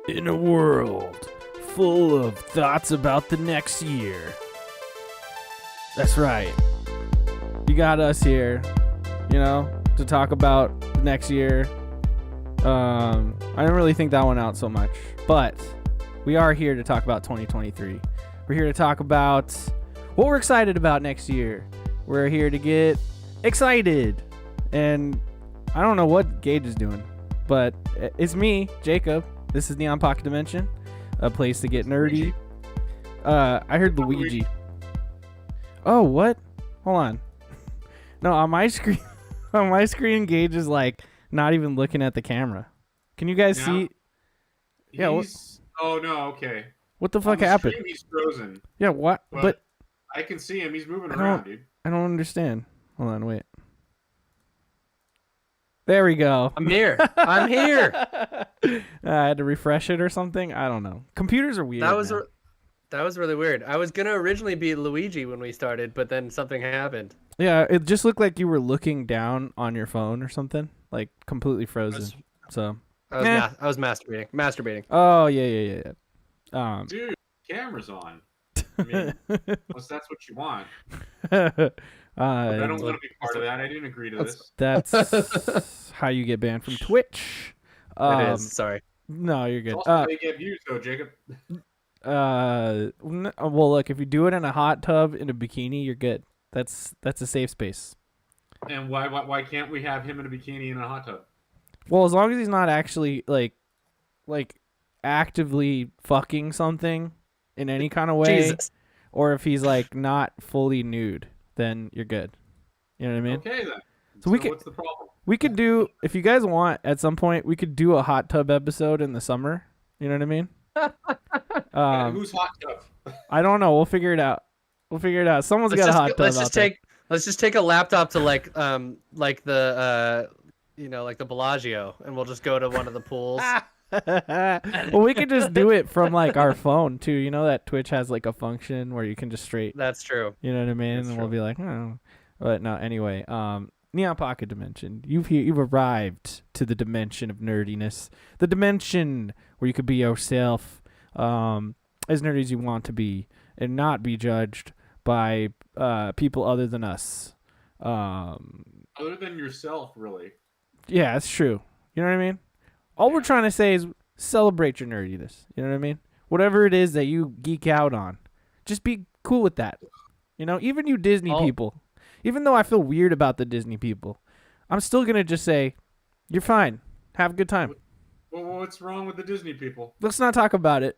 In a world full of thoughts about the next year. That's right. You got us here, to talk about the next year. I didn't really think that one out so much, but we are here to talk about 2023. We're here to talk about what we're excited about next year. We're here to get excited. And I don't know what Gage is doing, but it's me, Jacob. This is Neon Pocket Dimension, a place to get nerdy. I heard Luigi. Oh, what? Hold on. No, on my screen, Gage is like not even looking at the camera. Can you guys see? Yeah. Oh no. Okay. What the fuck happened? Stream, he's frozen. Yeah. What? But I can see him. He's moving around, dude. I don't understand. Hold on. Wait. There we go. I'm here. I'm here. I had to refresh it or something. I don't know. Computers are weird. That was really weird. I was gonna originally be Luigi when we started, but then something happened. Yeah, it just looked like you were looking down on your phone or something, like completely frozen. I was masturbating. Oh yeah. Dude, camera's on. I mean, unless that's what you want. I don't want to be part of that. I didn't agree to this. That's how you get banned from Twitch. It is. Sorry. No, you're good. It's also how you get views, though, Jacob. Well, look, if you do it in a hot tub in a bikini, you're good. That's a safe space. And why can't we have him in a bikini in a hot tub? Well, as long as he's not actually like actively fucking something in any kind of way, Jesus. or if he's like not fully nude, then you're good. You know what I mean? Okay then. So what's the problem? We could do, if you guys want, at some point, we could do a hot tub episode in the summer. You know what I mean? Who's hot tub? I don't know. We'll figure it out. Someone's got a hot tub. Let's just take a laptop to like the Bellagio, and we'll just go to one of the pools. Well, we could just do it from like our phone too. You know that Twitch has like a function where you can just straight. That's true. You know what I mean? That's and true. we'll be like, oh. But no. Anyway, Neon Pocket Dimension. You've arrived to the dimension of nerdiness. The dimension where you could be yourself, as nerdy as you want to be, and not be judged by people other than us. Other than yourself, really. Yeah, that's true. You know what I mean? All we're trying to say is celebrate your nerdiness. You know what I mean? Whatever it is that you geek out on, just be cool with that. Even you Disney people. Even though I feel weird about the Disney people, I'm still going to just say, you're fine. Have a good time. Well, what's wrong with the Disney people? Let's not talk about it.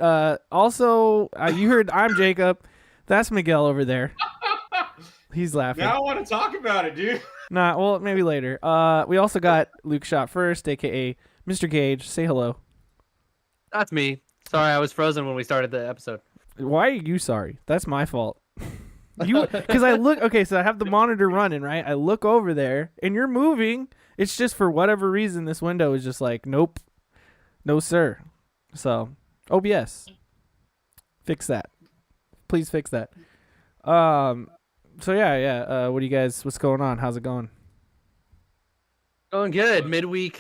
Also, you heard I'm Jacob. That's Miguel over there. He's laughing. Now I want to talk about it, dude. Nah, well, maybe later. We also got Luke Shot First, a.k.a. Mr. Gage. Say hello. That's me. Sorry, I was frozen when we started the episode. Why are you sorry? That's my fault. Because I look, okay, so I have the monitor running, right? I look over there, and you're moving. It's just for whatever reason, this window is just like, nope, no, sir. So, OBS, fix that. Please fix that. So yeah. What do you guys? What's going on? How's it going? Going good. Midweek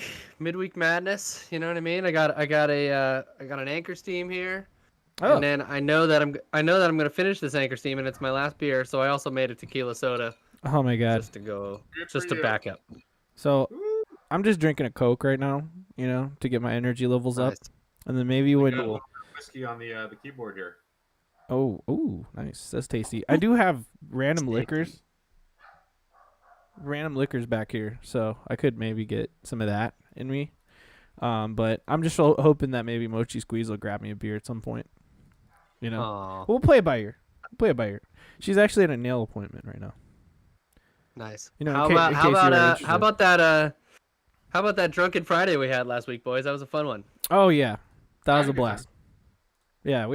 madness. You know what I mean? I got an Anchor Steam here. Oh. And then I know that I'm gonna finish this Anchor Steam, and it's my last beer, so I also made a tequila soda. Oh my god! Just to back up. So I'm just drinking a Coke right now, to get my energy levels up, and then maybe Got a when little whiskey on the keyboard here. ooh, nice, that's tasty. I do have random liquors back here, so I could maybe get some of that in me. But I'm just hoping that maybe Mochi Squeeze will grab me a beer at some point. Aww. We'll play it by ear. She's actually at a nail appointment right now. Nice. How about that Drunken Friday we had last week, boys? That was a fun one. Oh yeah, that was a blast. Yeah,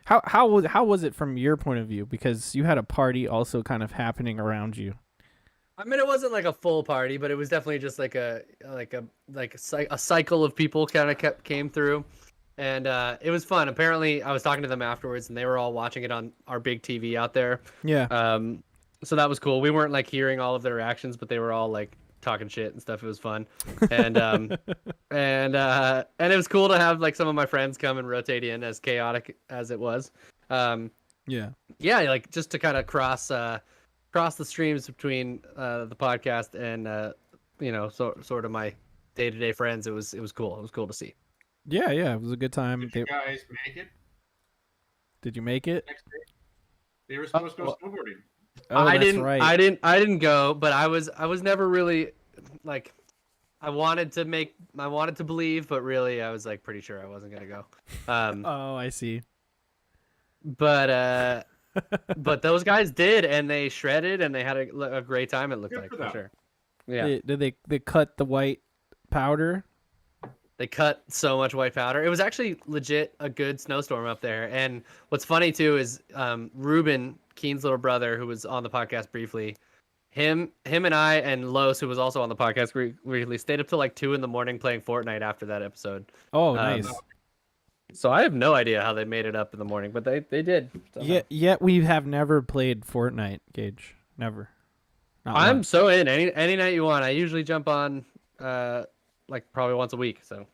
how was it from your point of view? Because you had a party also kind of happening around you. I mean, it wasn't like a full party, but it was definitely just like a cycle of people kind of came through, and it was fun. Apparently, I was talking to them afterwards, and they were all watching it on our big TV out there. Yeah. So that was cool. We weren't like hearing all of their reactions, but they were all like talking shit and stuff. It was fun, and and it was cool to have like some of my friends come and rotate in, as chaotic as it was. Yeah. Yeah, like just to kind of cross the streams between the podcast and sort of my day-to-day friends. It was cool. It was cool to see. Yeah, it was a good time. Did you guys make it? Did you make it? Next day? They were supposed to go snowboarding. Oh, that's right. I didn't go, but I was never really like. I wanted to believe, but really I was like pretty sure I wasn't gonna go. Oh, I see. But those guys did, and they shredded, and they had a great time. It looked Good like for for them. sure. Yeah. Did they cut the white powder? They cut so much white powder. It was actually legit a good snowstorm up there. And what's funny too is Ruben, Keen's little brother, who was on the podcast briefly, him and I and Los, who was also on the podcast briefly, stayed up till like 2 a.m. playing Fortnite after that episode. Oh, nice. So I have no idea how they made it up in the morning, but they did. Yeah, yet we have never played Fortnite, Gage. Never. Not I'm once. so in any night you want. I usually jump on like probably once a week, so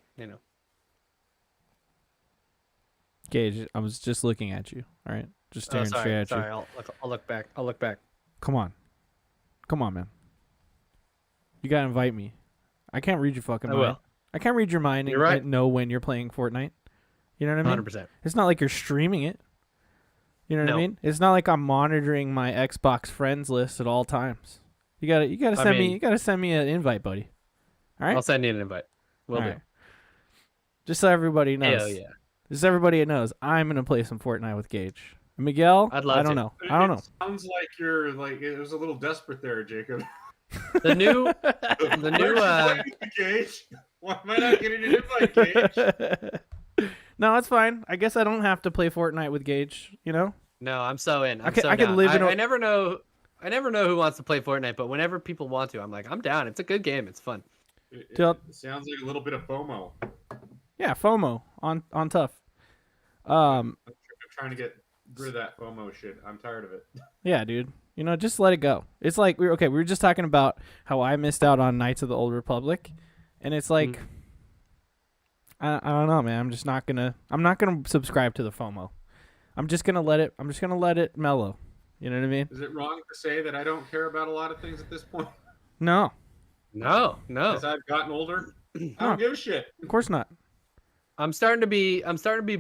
Gage, I was just looking at you. All right, just staring straight at you. Sorry, I'll look back. I'll look back. Come on, man. You gotta invite me. I can't read your fucking mind. will. I can't read your mind You're right. and know when you're playing Fortnite. You know what I mean? 100%. It's not like you're streaming it. You know what I No. mean? It's not like I'm monitoring my Xbox friends list at all times. You gotta send me an invite, buddy. All right. I'll send you an invite. Will All do. right. Just so everybody knows. Hell yeah. Just so everybody knows, I'm gonna play some Fortnite with Gage. Miguel, I'd love I don't to. know. I don't know. It sounds like you're like it was a little desperate there, Jacob. The new Gage. Why am I not getting an invite, Gage? No, it's fine. I guess I don't have to play Fortnite with Gage. You know? No, I'm so in. I can down. live in a- I never know who wants to play Fortnite, but whenever people want to, I'm like, I'm down. It's a good game. It's fun. It Dude. sounds like a little bit of FOMO. Yeah, FOMO on tough. I'm trying to get rid of that FOMO shit. I'm tired of it. Yeah, dude. You know, just let it go. It's like we were just talking about how I missed out on Knights of the Old Republic, and it's like I don't know, man. I'm not gonna subscribe to the FOMO. I'm just gonna let it mellow. You know what I mean? Is it wrong to say that I don't care about a lot of things at this point? No, No. As I've gotten older, I don't give a shit. of course not. I'm starting to be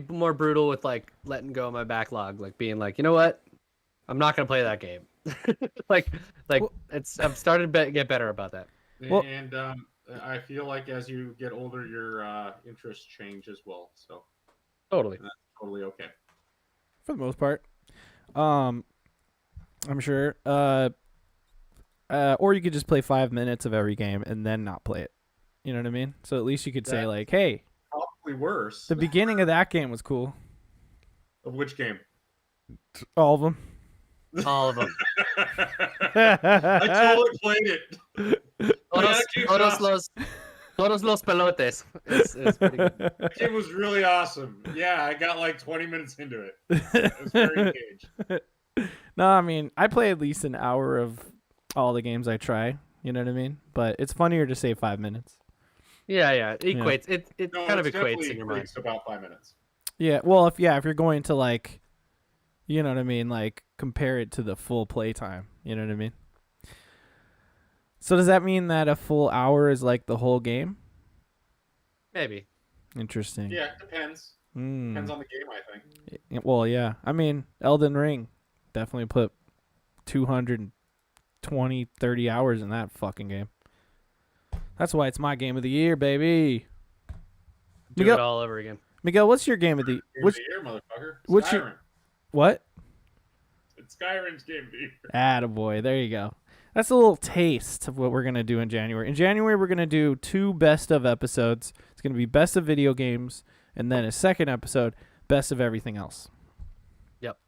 more brutal with like letting go of my backlog, like being like, you know what? I'm not gonna play that game. like Well- I'm starting to get better about that. Well- And I feel like as you get older, your interests change as well. So Totally. that's totally okay. For the most part. I'm sure. Or you could just play 5 minutes of every game and then not play it. You know what I mean? So at least you could say That's- like, hey, Probably worse. the beginning of that game was cool. Of which game? All of them. All of them. I totally played it. Todos los pelotes. It's pretty good. That game was really awesome. Yeah, I got like 20 minutes into it. I was very engaged. No, I mean, I play at least an hour of all the games I try. You know what I mean? But it's funnier to say 5 minutes. Yeah. It equates. It No, kind of it's equates definitely in your mind. equates to about 5 minutes. Yeah, well, if you're going to like, you know what I mean, like compare it to the full play time. You know what I mean? So does that mean that a full hour is like the whole game? Maybe. Interesting. Yeah, it depends. Mm. Depends on the game, I think. Well, yeah. I mean, Elden Ring definitely put 220, 30 hours in that fucking game. That's why it's my game of the year, baby. Do Miguel- it all over again. Miguel, what's your game of the Game of which the year, motherfucker. what's Skyrim. your- what? It's Skyrim's game of the year. Attaboy. There you go. That's a little taste of what we're going to do in January. In January, we're going to do 2 best of episodes. It's going to be best of video games, and then a second episode, best of everything else. Yep.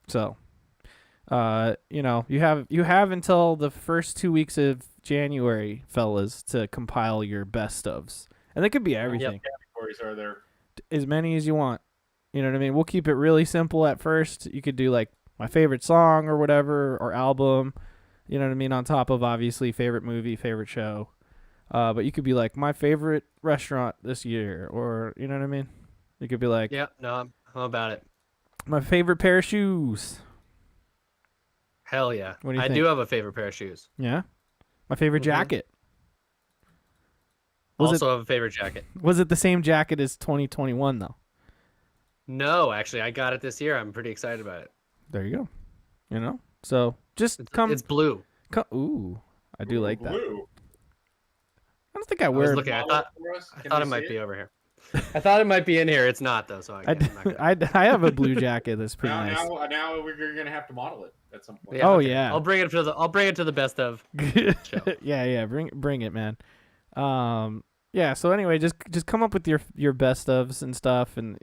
So, you have until the first 2 weeks of January, fellas, to compile your best ofs. And it could be everything. Categories are there. As many as you want. You know what I mean? We'll keep it really simple at first. You could do like my favorite song or whatever, or album. You know what I mean? On top of obviously favorite movie, favorite show. But you could be like, my favorite restaurant this year, or you know what I mean? You could be like, Yeah, no, I'm about it. my favorite pair of shoes. Hell yeah. What do you I think? do have a favorite pair of shoes. Yeah. My favorite Mhm. jacket. Was Also have a favorite jacket. Was it the same jacket as 2021 though? No, actually, I got it this year. I'm pretty excited about it. There you go. You know? So just It's blue. Ooh, I do like that. Blue. I don't think I I was wear. looking. I Model thought it for us? Can it we might see be it? over here. I thought it might be in here. It's not though. So I'm not gonna- I have a blue jacket that's pretty nice. Now we're gonna have to model it at some point. Oh, okay. yeah. I'll bring it to the best of. Show. Yeah, bring it, man. Yeah. So anyway, just come up with your best ofs and stuff, and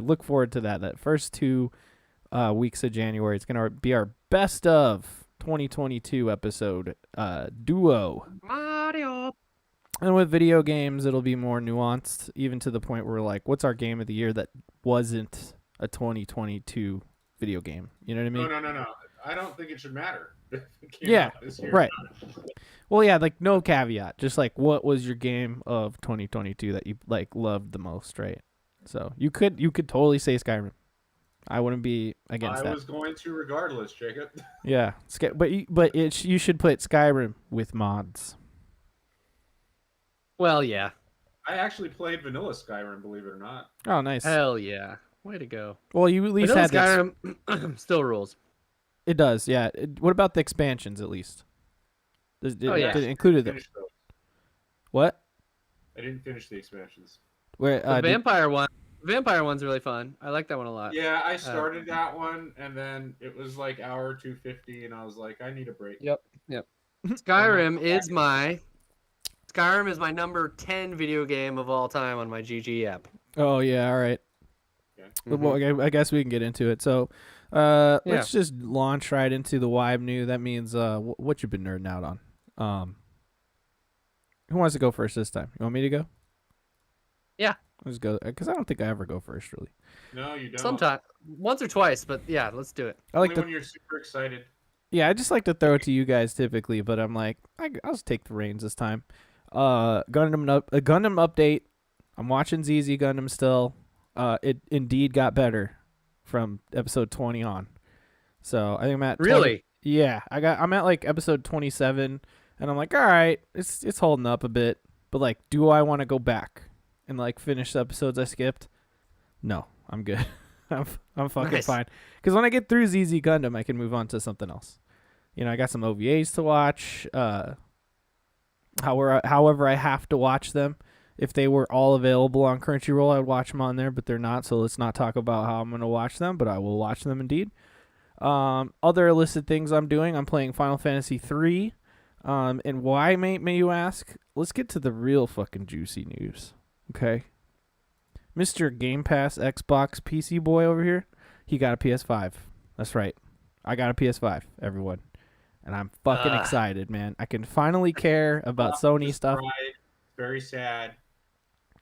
look forward to that. That first 2 weeks of January, it's gonna be our best of 2022 episode duo. Mario. And with video games, it'll be more nuanced, even to the point where like, what's our game of the year that wasn't a 2022 video game? You know what I mean? No. I don't think it should matter. If it came Yeah, out this year. right. Well, yeah, like no caveat. Just like, what was your game of 2022 that you like loved the most, right? So you could totally say Skyrim. I wouldn't be against that. I was going to regardless, Jacob. Yeah, you should put Skyrim with mods. Well, yeah. I actually played vanilla Skyrim, believe it or not. Oh, nice. Hell yeah. Way to go. Well, you at least Vanilla had this. Skyrim still rules. It does, yeah. What about the expansions at least? Oh, yeah. Did it included them? Finish those. What? I didn't finish the expansions. Where The vampire one. Vampire one's really fun. I like that one a lot. Yeah, I started that one, and then it was like hour 250, and I was like, I need a break. Yep. Skyrim is my number 10 video game of all time on my GG app. Oh yeah, all right. Okay. Well, I guess we can get into it. So, let's just launch right into the Vibe new. That means what you've been nerding out on. Who wants to go first this time? You want me to go? Yeah. Let's go, because I don't think I ever go first, really. No, you don't. Sometime, once or twice, but yeah, let's do it. I like Only to, when you're super excited. yeah, I just like to throw it to you guys typically, but I'm like, I'll just take the reins this time. Gundam update. I'm watching ZZ Gundam still. It indeed got better from episode 20 on. So I think I'm at 20, Really? yeah. I'm at like episode 27, and I'm like, all right, it's holding up a bit, but like, do I want to go back and like finish the episodes I skipped? No, I'm good. I'm fucking Nice. fine. Because when I get through ZZ Gundam, I can move on to something else. You know, I got some OVAs to watch. However, I have to watch them. If they were all available on Crunchyroll, I would watch them on there, but they're not. So let's not talk about how I'm going to watch them, but I will watch them indeed. Other illicit things I'm doing, I'm playing Final Fantasy 3. And why, may you ask? Let's get to the real fucking juicy news. Okay? Mr. Game Pass Xbox PC boy over here, he got a PS5. That's right. I got a PS5, everyone. And I'm fucking excited, man. I can finally care about Sony Just stuff. cried, very sad,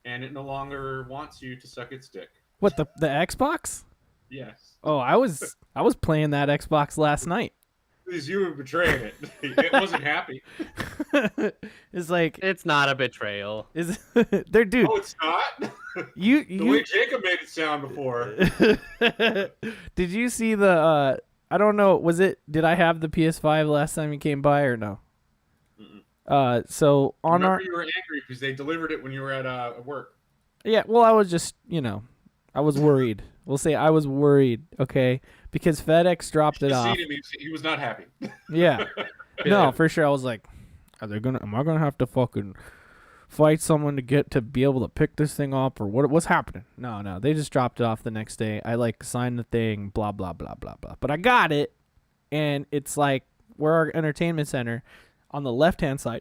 and it no longer wants you to suck its dick. What, the Xbox? Yes. Oh, I was playing that Xbox last night. It's you betraying it. It wasn't happy. It's like, It's not a betrayal. they're dude. Oh, it's not? You The way Jacob made it sound before. Did you see the I don't know, did I have the PS5 last time you came by or no? Mm-mm. So on Remember our you were angry because they delivered it when you were at work. yeah, well, I was just, I was worried. We'll say I was worried, okay? Because FedEx dropped it You off. seen him, he was not happy. Yeah. No, for sure. I was like, am I gonna have to fucking fight someone to be able to pick this thing up, or what's happening? No, they just dropped it off the next day. I like signed the thing, blah blah blah blah blah. But I got it, and it's like where our entertainment center on the left hand side.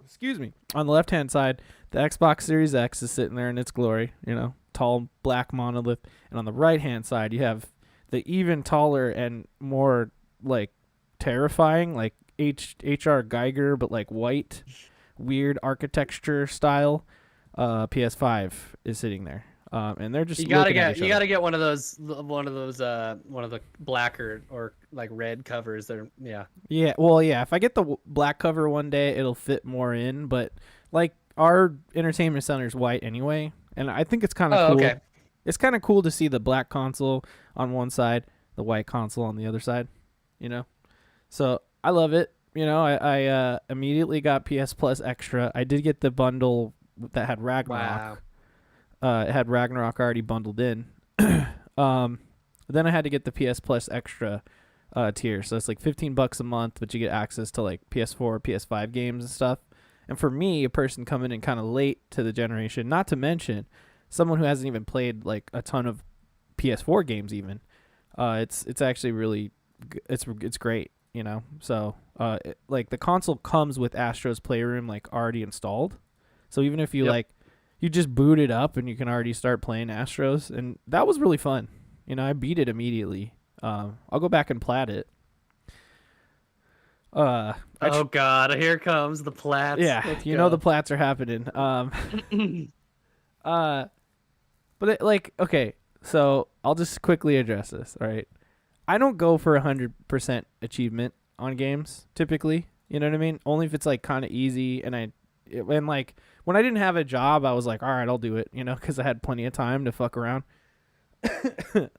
Excuse me. On the left hand side, the Xbox Series X is sitting there in its glory, tall black monolith, and on the right hand side you have the even taller and more like terrifying, like H.R. Geiger, but like white, weird architecture style. PS5 is sitting there. And they're just You gotta looking at get each you other. gotta get one of the black or like red covers. They're Yeah, well, yeah. If I get the black cover one day, it'll fit more in. But like our entertainment center's white anyway, and I think it's kind of Oh, cool. okay. It's kind of cool to see the black console on one side, the white console on the other side. You know, so I love it. You know, I immediately got PS Plus Extra. I did get the bundle that had Ragnarok. Wow. It had Ragnarok already bundled in. Then I had to get the PS Plus Extra tier, so it's like $15 a month, but you get access to like PS4, PS5 games and stuff. And for me, a person coming in kind of late to the generation, not to mention someone who hasn't even played like a ton of PS4 games, even, it's actually really it's great, you know. So like the console comes with Astro's Playroom like already installed, so even if you like you just boot it up and you can already start playing Astros, and that was really fun. You know, I beat it immediately. I'll go back and plat it. Oh God, here comes the plats. Yeah, Let's you go. know the plats are happening. But okay, so I'll just quickly address this. All right, I don't go for 100% achievement on games typically. You know what I mean? Only if it's like kind of easy, and like when I didn't have a job, I was like, all right, I'll do it. You know, because I had plenty of time to fuck around.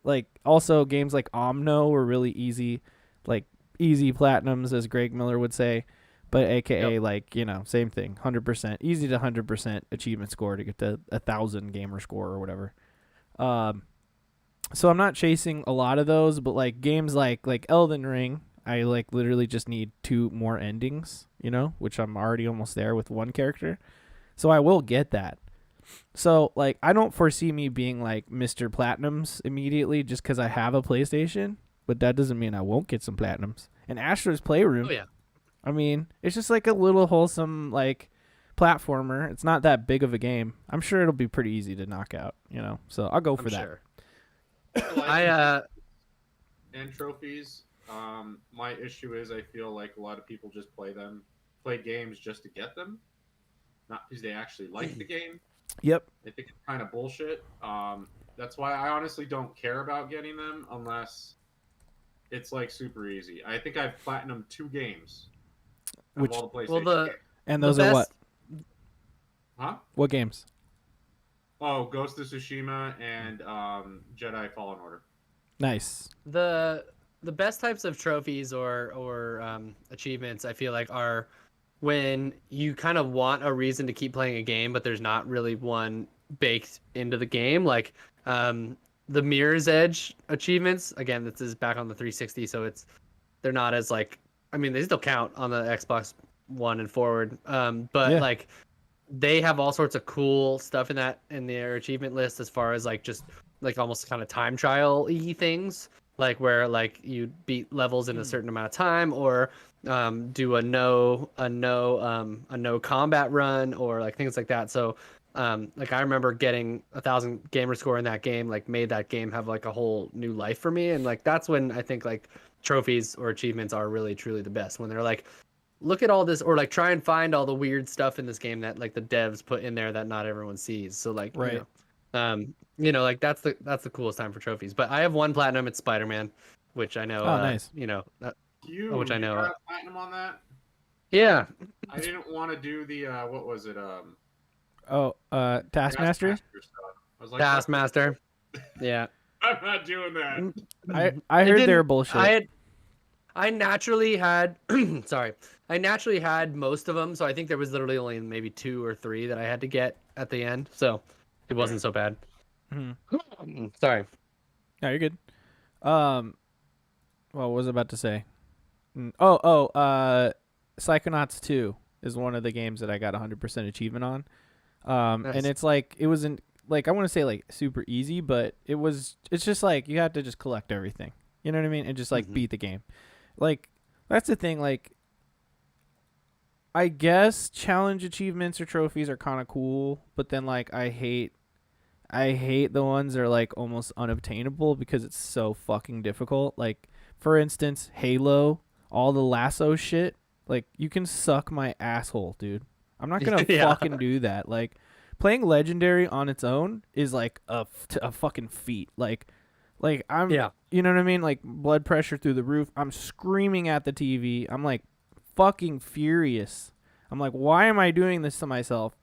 Like also games like Omno were really easy, like easy platinums, as Greg Miller would say, but AKA like, you know, same thing, 100% easy to 100% achievement score to get to 1,000 gamer score or whatever. So I'm not chasing a lot of those, but like games like Elden Ring, I like literally just need 2 more endings, you know, which I'm already almost there with one character, so I will get that. So, like, I don't foresee me being, like, Mr. Platinums immediately just because I have a PlayStation, but that doesn't mean I won't get some Platinums. And Astro's Playroom, Oh yeah. I mean, it's just, like, a little wholesome, like, platformer. It's not that big of a game. I'm sure it'll be pretty easy to knock out, you know? So, I'll go for that. Sure. And trophies. My issue is I feel like a lot of people just play games just to get them, not because they actually like the game. Yep. I think it's kind of bullshit. That's why I honestly don't care about getting them unless it's like super easy. I think I've platinum 2 games of all the PlayStation games. And those are what? Huh? What games? Oh, Ghost of Tsushima and Jedi Fallen Order. Nice. The best types of trophies or achievements I feel like are when you kind of want a reason to keep playing a game, but there's not really one baked into the game. Like the Mirror's Edge achievements. Again, this is back on the 360, so they're not as like. I mean, they still count on the Xbox One and forward. But like they have all sorts of cool stuff in their achievement list as far as like just like almost kind of time trial-y things. Like where like you beat levels in a certain amount of time, or do a no combat run, or like things like that. So like I remember getting 1,000 gamer score in that game, like made that game have like a whole new life for me. And like that's when I think like trophies or achievements are really truly the best, when they're like, look at all this, or like try and find all the weird stuff in this game that like the devs put in there that not everyone sees. So like you know, like that's the coolest time for trophies. But I have one platinum. It's Spider-Man, which I know. Nice. You know, Which I know. Got platinum on that? Yeah. I didn't want to do the what was it? Taskmaster. Stuff. I was like, Taskmaster. Yeah. I'm not doing that. I heard they were bullshit. I naturally had I naturally had most of them, so I think there was literally only maybe 2 or 3 that I had to get at the end. So it wasn't so bad. Mm-hmm. Sorry. No, you're good. What was I about to say? Psychonauts 2 is one of the games that I got 100% achievement on. Nice. And it's like, it wasn't like, I want to say like super easy, but it's just like, you have to just collect everything. You know what I mean? And just like beat the game. Like, that's the thing. Like, I guess challenge achievements or trophies are kind of cool, but then like, I hate the ones that are like almost unobtainable because it's so fucking difficult. Like, for instance, Halo, all the lasso shit. Like, you can suck my asshole, dude. I'm not gonna fucking do that. Like, playing legendary on its own is like a fucking feat. Like I'm, you know what I mean? Like blood pressure through the roof. I'm screaming at the TV. I'm like fucking furious. I'm like, why am I doing this to myself?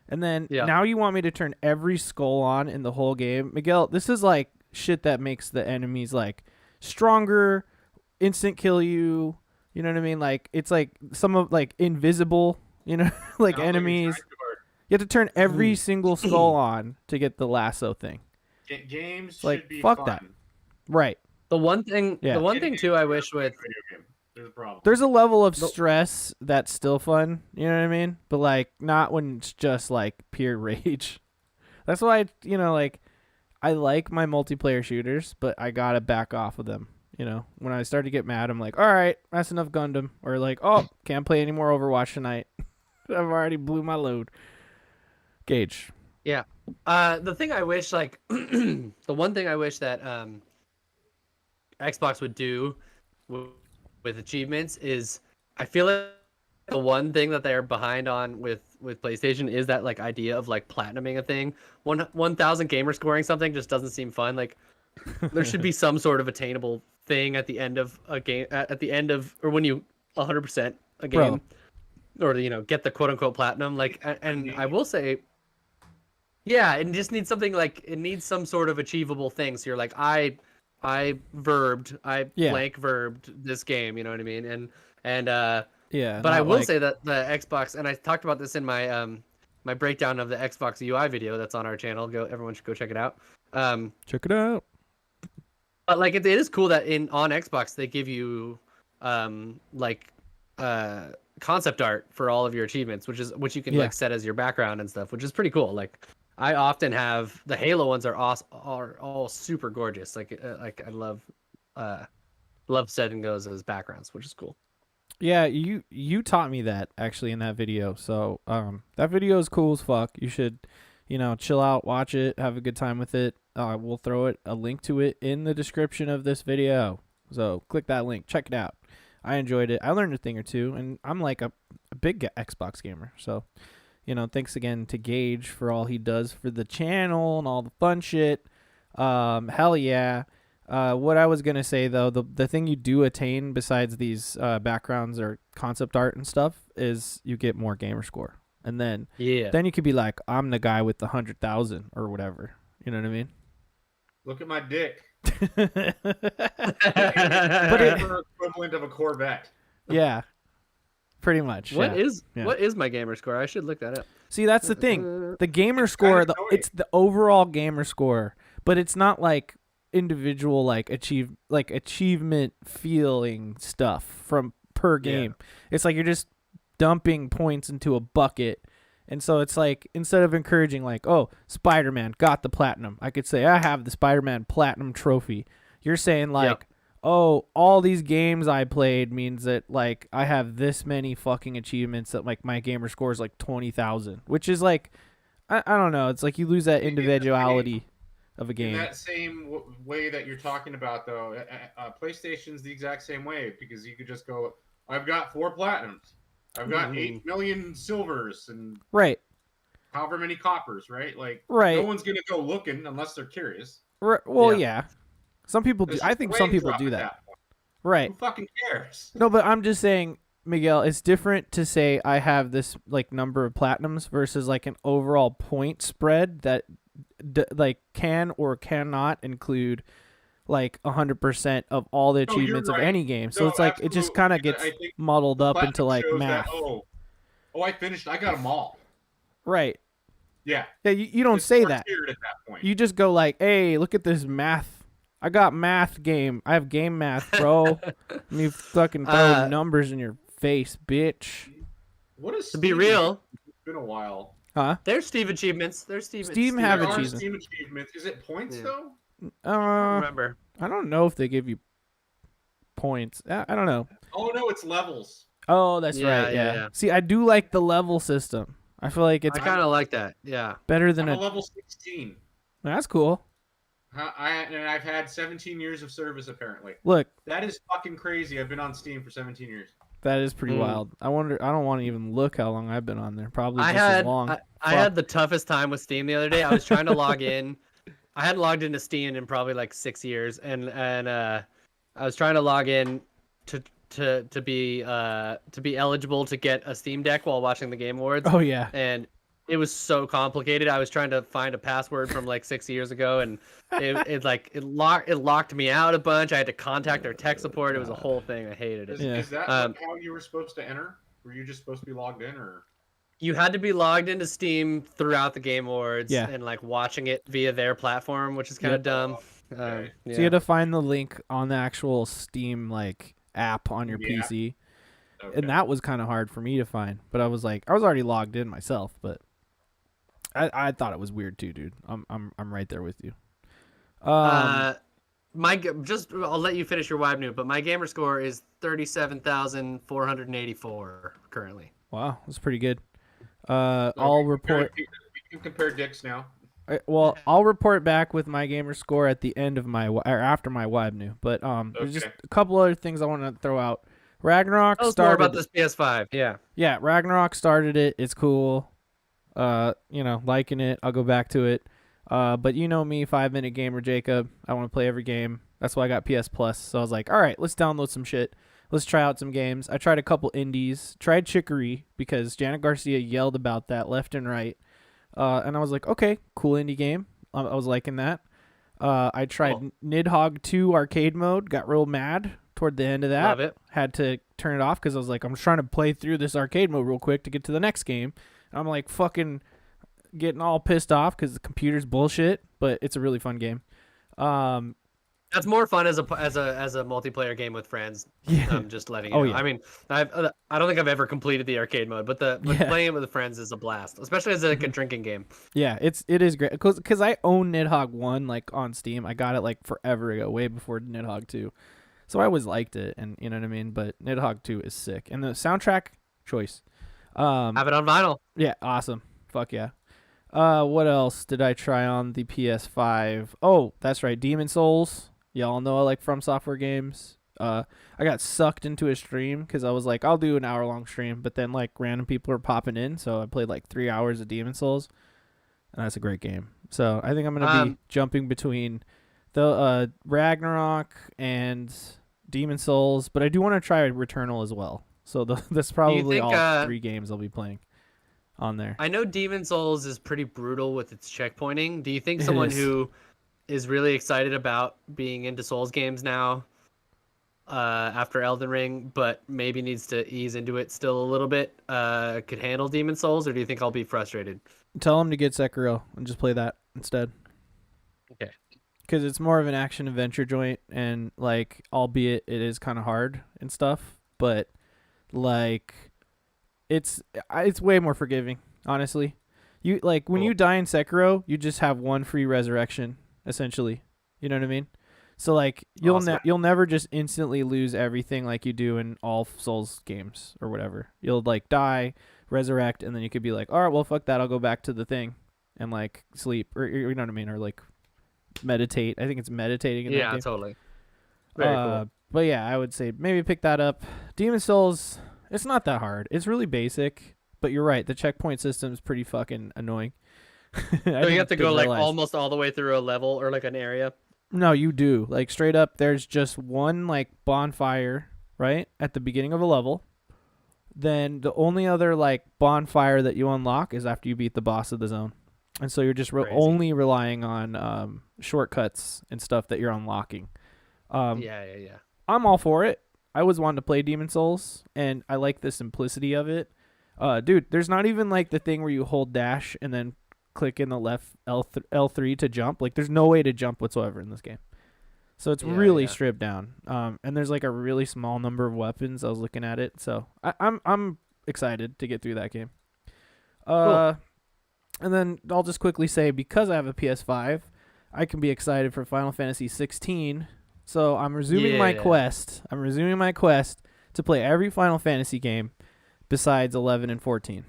And then now you want me to turn every skull on in the whole game. Miguel, this is like shit that makes the enemies like stronger, instant kill you. You know what I mean? Like it's like some of like invisible, you know, like enemies. You have to turn every single skull on to get the lasso thing. Games like, should be fuck fun. that. Right. The one thing too I wish with there's a problem. There's a level of stress that's still fun, you know what I mean? But like not when it's just like pure rage. That's why like I like my multiplayer shooters, but I gotta back off of them. You know, when I start to get mad, I'm like, all right, that's enough Gundam, or like, oh, can't play any more Overwatch tonight. I've already blew my load. Gage. Yeah. The thing I wish, like, the one thing I wish that Xbox would do with achievements is, I feel like the one thing that they're behind on with PlayStation is that like idea of like platinuming a thing. 1,000 gamer scoring something just doesn't seem fun. Like, there should be some sort of attainable thing at the end of a game, at the end of, or when you 100% a game, or get the quote unquote platinum. Like, and I will say, yeah, it just needs something like, it needs some sort of achievable thing. So you're like, I blank verbed this game, you know what I mean? And but I will say that the Xbox, and I talked about this in my my breakdown of the Xbox UI video that's on our channel. Everyone should go check it out. Check it out. But like it is cool that on Xbox they give you concept art for all of your achievements, which you can like set as your background and stuff, which is pretty cool. Like I often have the Halo ones are all super gorgeous. Like I love setting those as backgrounds, which is cool. Yeah, you taught me that actually in that video. So that video is cool as fuck. You should, chill out, watch it, have a good time with it. We'll throw a link to it in the description of this video. So click that link, check it out. I enjoyed it. I learned a thing or two, and I'm like a big Xbox gamer. So, thanks again to Gage for all he does for the channel and all the fun shit. Hell yeah. What I was going to say, though, the thing you do attain besides these backgrounds or concept art and stuff is you get more gamer score. And then you could be like, I'm the guy with the 100,000 or whatever. You know what I mean? Look at my dick. But equivalent of a Corvette. Yeah. Pretty much. What is my gamer score? I should look that up. See, that's the thing. The gamer score, it's the overall gamer score, but it's not like individual achievement feeling stuff from per game. It's like you're just dumping points into a bucket. And so it's like, instead of encouraging like, oh, Spider-Man got the platinum, I could say I have the Spider-Man platinum trophy. You're saying like, oh, all these games I played means that like I have this many fucking achievements that like my gamer score is like 20,000, which is like, I don't know. It's like you lose that individuality of a game. In that same way that you're talking about, though, PlayStation's the exact same way, because you could just go, I've got 4 platinums. I've got 8 million silvers and however many coppers, right? Like, no one's going to go looking unless they're curious. Well, yeah. Some people do. I think some people do that. Right. Who fucking cares? No, but I'm just saying, Miguel, it's different to say I have this like number of platinums versus like an overall point spread that like can or cannot include like 100% of all the achievements of any game. So it's like absolutely. It just kind of gets muddled up into like math. That, I finished. I got them all. Right. Yeah. Yeah. You don't say that. At that point. You just go like, hey, look at this math. I got math game. I have game math, bro. Me fucking throw numbers in your face, bitch. What is to be real? It's been a while. Huh? There's Steam achievements. Steam have achievements. Steam achievements. Is it points though? I don't remember. I don't know if they give you points. I don't know. Oh no, it's levels. Oh, that's right. Yeah. See, I do like the level system. I feel like it's. I kind of like that. Yeah. Better than I'm a level 16. That's cool. And I've had 17 years of service apparently. Look, that is fucking crazy. I've been on Steam for 17 years. That is pretty wild. I wonder. I don't want to even look how long I've been on there. Probably just as long. I had the toughest time with Steam the other day. I was trying to log in. I hadn't logged into Steam in probably like 6 years, and I was trying to log in to be eligible to get a Steam Deck while watching the Game Awards. Oh yeah. And it was so complicated. I was trying to find a password from like 6 years ago, and it locked me out a bunch. I had to contact our tech support. It was a whole thing. I hated it. Is that how you were supposed to enter? Were you just supposed to be logged in, or? You had to be logged into Steam throughout the Game Awards, and like watching it via their platform, which is kind of dumb. Okay. So you had to find the link on the actual Steam like app on your PC, and that was kind of hard for me to find. But I was already logged in myself, but I thought it was weird too, dude. I'm right there with you. I'll let you finish your web new, but my gamer score is 37,484 currently. Wow, that's pretty good. I'll report. We can compare dicks now. Well, I'll report back with my gamer score at the end of after my web new. But there's just a couple other things I want to throw out. Ragnarok started. More about this PS5. Yeah, Ragnarok started it. It's cool. Liking it. I'll go back to it. But you know me, 5-minute gamer Jacob. I want to play every game. That's why I got PS Plus. So I was like, all right, let's download some shit. Let's try out some games. I tried a couple indies. Tried Chicory because Janet Garcia yelled about that left and right. And I was like, okay, cool indie game. I was liking that. I tried Nidhogg 2 arcade mode. Got real mad toward the end of that. Love it. Had to turn it off because I was like, I'm just trying to play through this arcade mode real quick to get to the next game. And I'm like fucking getting all pissed off because the computer's bullshit, but it's a really fun game. That's more fun as a multiplayer game with friends. Yeah. I'm just letting you know. Yeah. I mean, I don't think I've ever completed the arcade mode, but playing it with friends is a blast, especially as like a drinking game. Yeah, it is great because I own Nidhogg 1 like on Steam. I got it like forever ago, way before Nidhogg 2. So I always liked it, and you know what I mean. But Nidhogg 2 is sick, and the soundtrack choice. Have it on vinyl. Yeah, awesome. Fuck yeah. What else did I try on the PS5? Oh, that's right, Demon Souls. Y'all know I like From Software games. I got sucked into a stream because I was like, I'll do an hour-long stream, but then like random people are popping in, so I played like 3 hours of Demon Souls, and that's a great game. So I think I'm gonna be jumping between the Ragnarok and Demon Souls, but I do want to try Returnal as well. So that's probably all 3 games I'll be playing on there. I know Demon Souls is pretty brutal with its checkpointing. Do you think someone who is really excited about being into Souls games now after Elden Ring, but maybe needs to ease into it still a little bit, could handle Demon Souls, or do you think I'll be frustrated? Tell him to get Sekiro and just play that instead. Okay. Because it's more of an action-adventure joint, and, like, albeit it is kind of hard and stuff, but, like, it's way more forgiving, honestly. You like when you die in Sekiro, you just have one free resurrection, essentially. You know what I mean? So like you'll never just instantly lose everything like you do in all Souls games or whatever. You'll like die, resurrect, and then you could be like, all right, well fuck that, I'll go back to the thing and like sleep, or you know what I mean, or like meditate. I think it's meditating in that game. Totally. Very cool. But yeah, I would say maybe pick that up. Demon Souls, it's not that hard. It's really basic, but you're right. The checkpoint system is pretty fucking annoying. So you have to go like almost all the way through a level or like an area? No, you do. Like straight up, there's just one like bonfire, right? At the beginning of a level. Then the only other like bonfire that you unlock is after you beat the boss of the zone. And so you're just only relying on shortcuts and stuff that you're unlocking. Yeah. I'm all for it. I was wanting to play Demon Souls, and I like the simplicity of it. Dude, there's not even like the thing where you hold dash and then click in the left L3 to jump. Like there's no way to jump whatsoever in this game. So it's really stripped down. And there's like a really small number of weapons. I was looking at it. So I'm excited to get through that game. Cool. And then I'll just quickly say, because I have a PS5, I can be excited for Final Fantasy 16. So I'm resuming my quest. I'm resuming my quest to play every Final Fantasy game besides 11 and 14.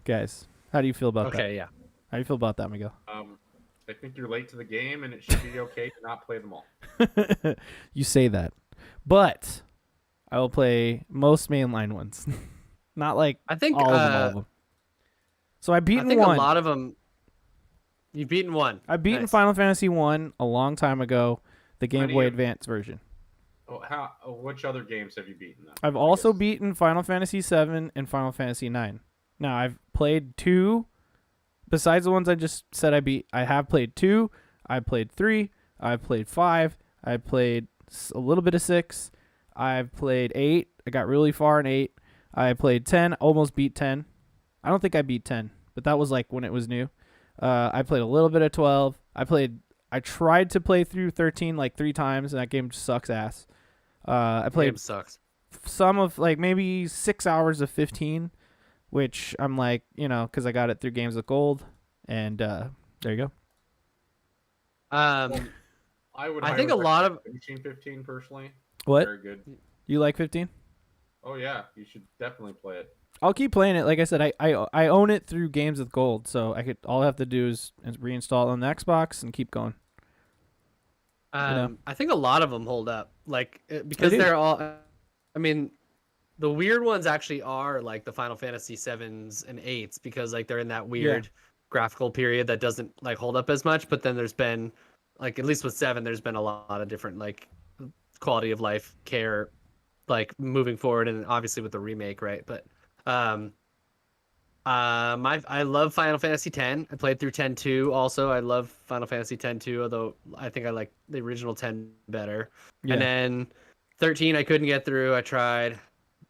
Guys, how do you feel about that? Okay, yeah. How do you feel about that, Miguel? I think you're late to the game, and it should be okay to not play them all. You say that. But I will play most mainline ones. Not like I think all of them. So I've beaten I think one. a lot of them. You've beaten one. I've beaten Nice. Final Fantasy 1 a long time ago, the Game Boy Advance version. Which other games have you beaten then? I've also beaten Final Fantasy 7 and Final Fantasy 9. Now I've played 2 besides the ones I just said I beat. I have played 2, I played 3, I've played 5, I played a little bit of 6, I've played 8. I got really far in 8. I played 10, almost beat 10. I don't think I beat 10, but that was like when it was new. I played a little bit of 12. I tried to play through 13 like 3 times, and that game just sucks ass. I played game sucks. some of like maybe 6 hours of 15, which I'm like, because I got it through Games with Gold, and there you go. I think a lot of finishing 15 personally. What? Very good. You like 15? Oh yeah, you should definitely play it. I'll keep playing it. Like I said, I own it through Games with Gold, so all I have to do is reinstall it on the Xbox and keep going. I think a lot of them hold up, like because they're all. I mean, the weird ones actually are like the Final Fantasy 7s and 8s because like they're in that weird graphical period that doesn't like hold up as much. But then there's been like at least with 7, there's been a lot of different like quality of life care, like moving forward, and obviously with the remake, right? But I love Final Fantasy X. I played through 10 too. Also, I love Final Fantasy X too, although I think I like the original 10 better. Yeah. And then 13 I couldn't get through. I tried.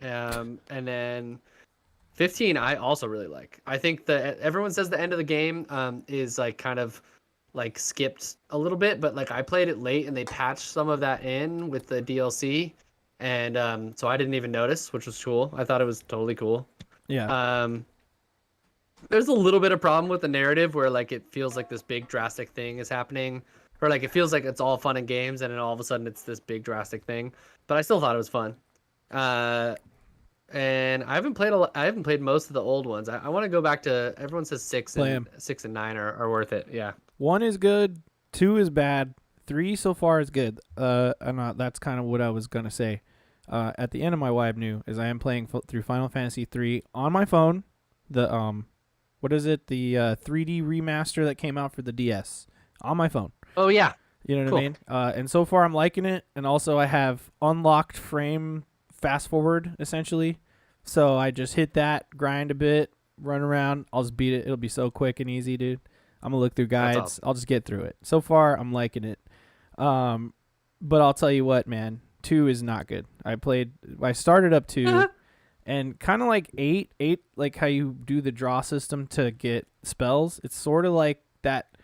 And then 15 I also really like. I think that everyone says the end of the game is like kind of like skipped a little bit, but like I played it late and they patched some of that in with the DLC. And so I didn't even notice, which was cool. I thought it was totally cool. Yeah. There's a little bit of problem with the narrative where like it feels like this big drastic thing is happening, or like it feels like it's all fun and games, and then all of a sudden it's this big drastic thing. But I still thought it was fun. And I haven't played most of the old ones. I want to go back to. Everyone says 6 and 9 are worth it. Yeah. 1 is good. 2 is bad. 3 so far is good. And that's kind of what I was gonna say. At the end of my Wibe New is I am playing through Final Fantasy 3 on my phone. The what is it? The 3D remaster that came out for the DS on my phone. Oh yeah. You know what I mean? And so far I'm liking it. And also I have unlocked frame fast forward essentially. So I just hit that, grind a bit, run around. I'll just beat it. It'll be so quick and easy, dude. I'm gonna look through guides. Awesome. I'll just get through it. So far I'm liking it. But I'll tell you what, man. 2 is not good. I started up 2. And kind of like 8, like how you do the draw system to get spells. It's sort of like that.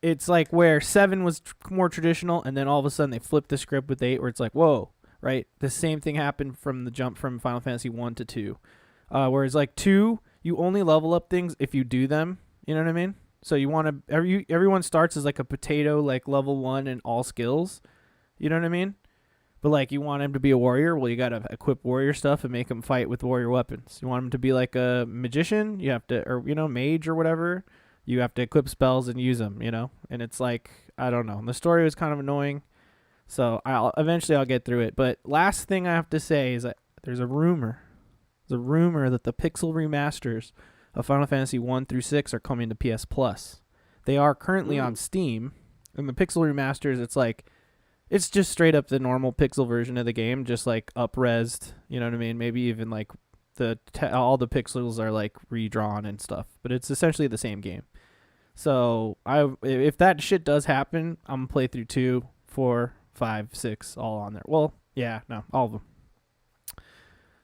It's like where 7 was more traditional, and then all of a sudden they flipped the script with 8, where it's like, whoa, right? The same thing happened from the jump from Final Fantasy 1 to 2. Whereas like 2, you only level up things if you do them. You know what I mean? So you want to everyone starts as like a potato, like level 1 in all skills. You know what I mean? But like you want him to be a warrior, well you gotta equip warrior stuff and make him fight with warrior weapons. You want him to be like a magician, you have to, or mage or whatever, you have to equip spells and use them. And it's like I don't know. The story was kind of annoying, so I'll eventually get through it. But last thing I have to say is that there's a rumor that the pixel remasters of Final Fantasy 1 through 6 are coming to PS Plus. They are currently on Steam, and the pixel remasters, it's just straight up the normal pixel version of the game, just like up-resed, you know what I mean? Maybe even like all the pixels are like redrawn and stuff, but it's essentially the same game. So if that shit does happen, I'm gonna play through 2, 4, 5, 6, all on there. Well, yeah, no, all of them.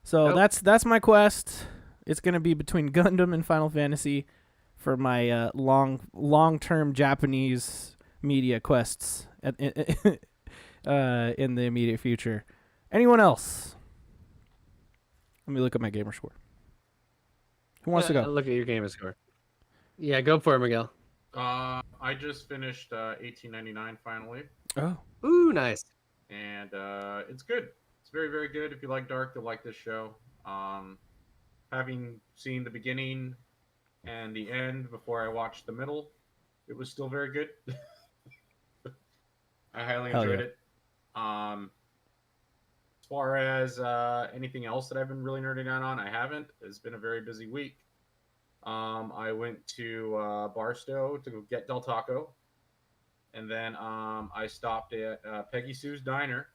So that's my quest. It's gonna be between Gundam and Final Fantasy for my long-term Japanese media quests in the immediate future. Anyone else? Let me look at my gamer score. Who wants to go? Look at your gamer score. Yeah, go for it, Miguel. I just finished 1899 finally. Oh. Ooh, nice. And it's good. It's very, very good. If you like Dark, you'll like this show. Having seen the beginning and the end before I watched the middle, it was still very good. I highly enjoyed it. As far as anything else that I've been really nerding out on, I haven't. It's been a very busy week. I went to Barstow to go get Del Taco, and then I stopped at Peggy Sue's Diner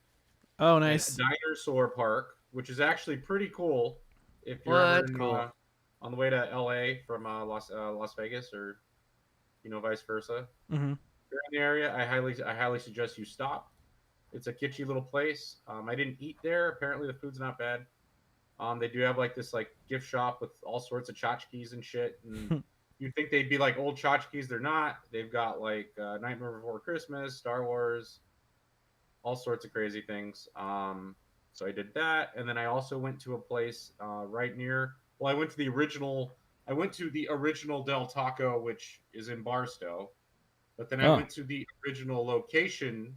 Oh, and nice. Dinosaur Park, which is actually pretty cool. If you're What? ever in, Cool. on the way to LA from Las Vegas, or vice versa, Mm-hmm. if you're in the area, I highly suggest you stop. It's a kitschy little place. I didn't eat there. Apparently, the food's not bad. They do have like this like gift shop with all sorts of tchotchkes and shit. And you'd think they'd be like old tchotchkes. They're not. They've got like Nightmare Before Christmas, Star Wars, all sorts of crazy things. So I did that, and then I also went to a place right near. Well, I went to the original. I went to the original Del Taco, which is in Barstow. But then I went to the original location.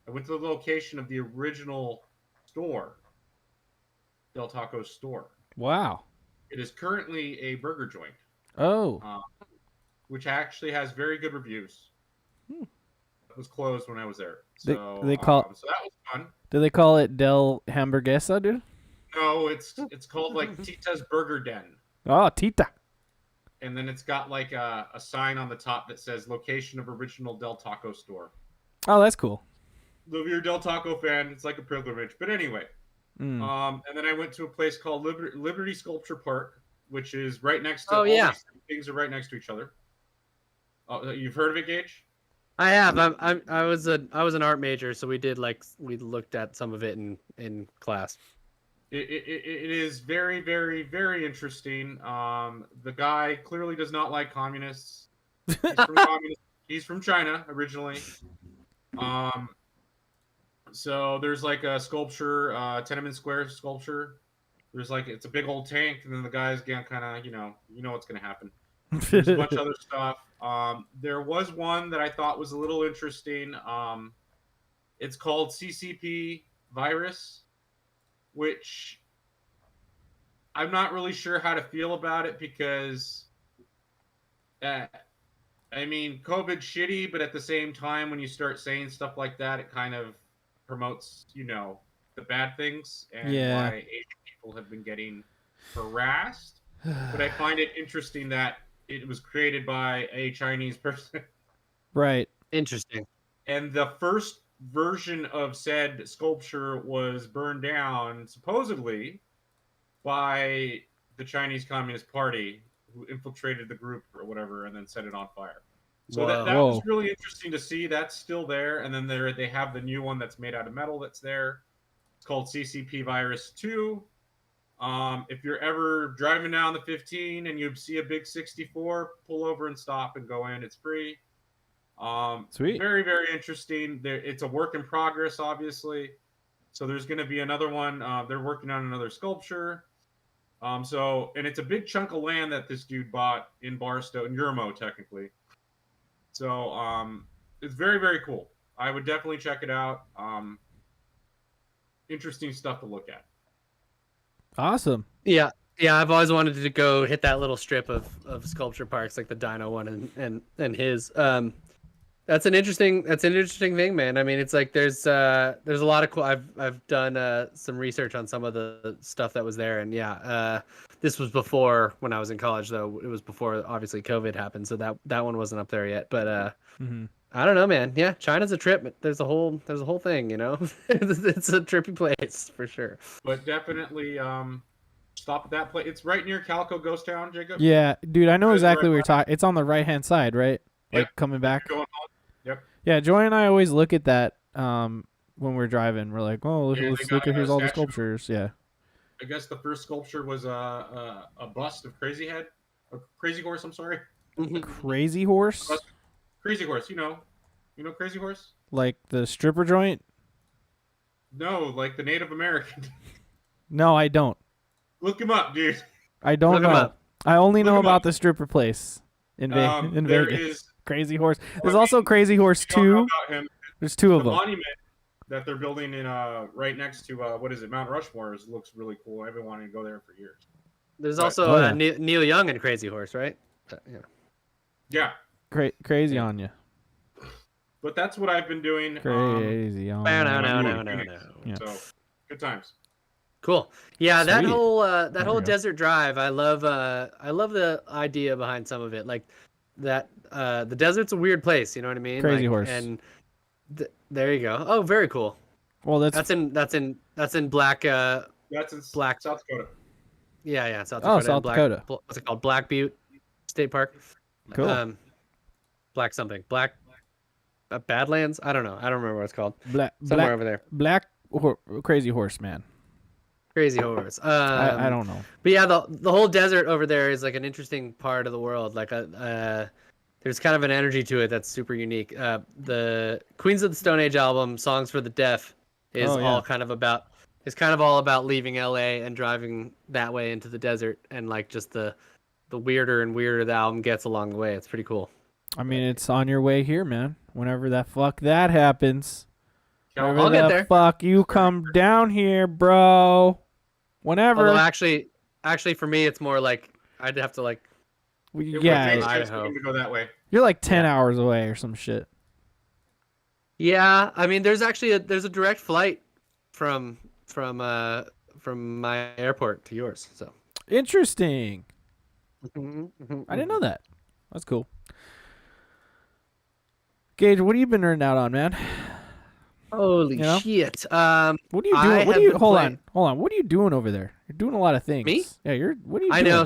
I went to the location of the original store, Del Taco store. Wow. It is currently a burger joint. Oh. Which actually has very good reviews. It was closed when I was there. So They call so that was fun. Do they call it Del Hamburguesa, dude? No, it's called like Tita's Burger Den. Oh, Tita. And then it's got like a sign on the top that says location of original Del Taco store. Oh, that's cool. If you're a Del Taco fan, it's like a pilgrimage. But anyway, and then I went to a place called Liberty Sculpture Park, which is right next to. These things are right next to each other. Oh, you've heard of it, Gage? I have. I was an art major, so we looked at some of it in class. It is very, very, very interesting. The guy clearly does not like communists. He's from China originally. So there's like a sculpture, Tiananmen Square sculpture. There's like, it's a big old tank, and then the guy's kind of, you know what's gonna happen. There's a bunch of other stuff. There was one that I thought was a little interesting. It's called CCP Virus, which I'm not really sure how to feel about it because, I mean, COVID's shitty, but at the same time, when you start saying stuff like that, it kind of promotes, the bad things and why Asian people have been getting harassed. But I find it interesting that it was created by a Chinese person. Right. Interesting. And the first version of said sculpture was burned down, supposedly, by the Chinese Communist Party, who infiltrated the group or whatever and then set it on fire. So that was really interesting to see. That's still there. And then they have the new one that's made out of metal that's there. It's called CCP Virus 2. If you're ever driving down the 15 and you see a big 64, pull over and stop and go in. It's free. Sweet. Very, very interesting. It's a work in progress, obviously. So there's going to be another one. They're working on another sculpture. And it's a big chunk of land that this dude bought in Barstow, in Yermo, technically. So it's very, very cool. I would definitely check it out. Interesting stuff to look at. Awesome. Yeah, I've always wanted to go hit that little strip of sculpture parks, like the Dino one and his. That's an interesting thing, man. I mean, it's like there's a lot of cool. I've done some research on some of the stuff that was there, and this was before when I was in college, though. It was before obviously COVID happened, so that one wasn't up there yet. But I don't know, man. Yeah, China's a trip. There's a whole thing, it's a trippy place for sure. But definitely stop at that place. It's right near Calico Ghost Town, Jacob. Yeah, dude, I know exactly where you're talking. It's on the right hand side, right? Like coming back. Going home. Yep. Yeah, Joy and I always look at that when we're driving. We're like, oh, let's look at here's all the sculptures. Yeah. I guess the first sculpture was a bust of Crazy Horse. I'm sorry. Crazy Horse. Crazy Horse. You know Crazy Horse. Like the stripper joint. No, like the Native American. No, I don't. Look him up, dude. I don't know. I only know about the stripper place in Vegas. There is Crazy Horse. There's also Crazy Horse 2. There's two of them. The monument that they're building in right next to Mount Rushmore looks really cool. I've been wanting to go there for years. There's also Neil Young and Crazy Horse, right? Yeah. Crazy on you. But that's what I've been doing. Crazy on you. No. So Good times. Cool. Yeah, that Sweet. whole desert drive. I love the idea behind some of it. Like that the desert's a weird place. You know what I mean? Crazy like, Horse. And there you go. Oh, very cool. Well, that's in Black. That's in Black South Dakota. Yeah, South Dakota. South Dakota. What's it called? Black Butte State Park. Cool. Black something. Black Badlands. I don't know. I don't remember what it's called. Somewhere over there. Crazy Horse, man. Crazy Horse. I don't know. But yeah, the whole desert over there is like an interesting part of the world. Like there's kind of an energy to it that's super unique. The Queens of the Stone Age album, Songs for the Deaf, is all kind of all about leaving LA and driving that way into the desert, and like just the weirder and weirder the album gets along the way. It's pretty cool. I mean, it's on your way here, man. Whenever that happens. I'll get there. Fuck you come down here, bro. Whenever. Although actually for me, it's more like I'd have to like. Idaho. To go that way. You're like 10 hours away or some shit. Yeah, I mean, there's actually a direct flight from my airport to yours. So interesting. I didn't know that. That's cool. Gage, what have you been nerding out on, man? Holy shit! What are you doing? Hold on. What are you doing over there? You're doing a lot of things. Me? Yeah, what are you doing? I know.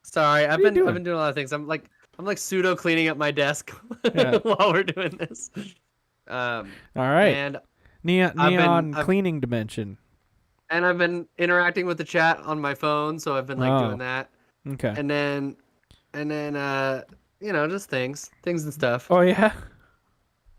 Sorry, I've been doing a lot of things. I'm like pseudo cleaning up my desk while we're doing this. All right. And neon cleaning dimension. And I've been interacting with the chat on my phone, so I've been doing that. Okay. And then just things and stuff. Oh yeah.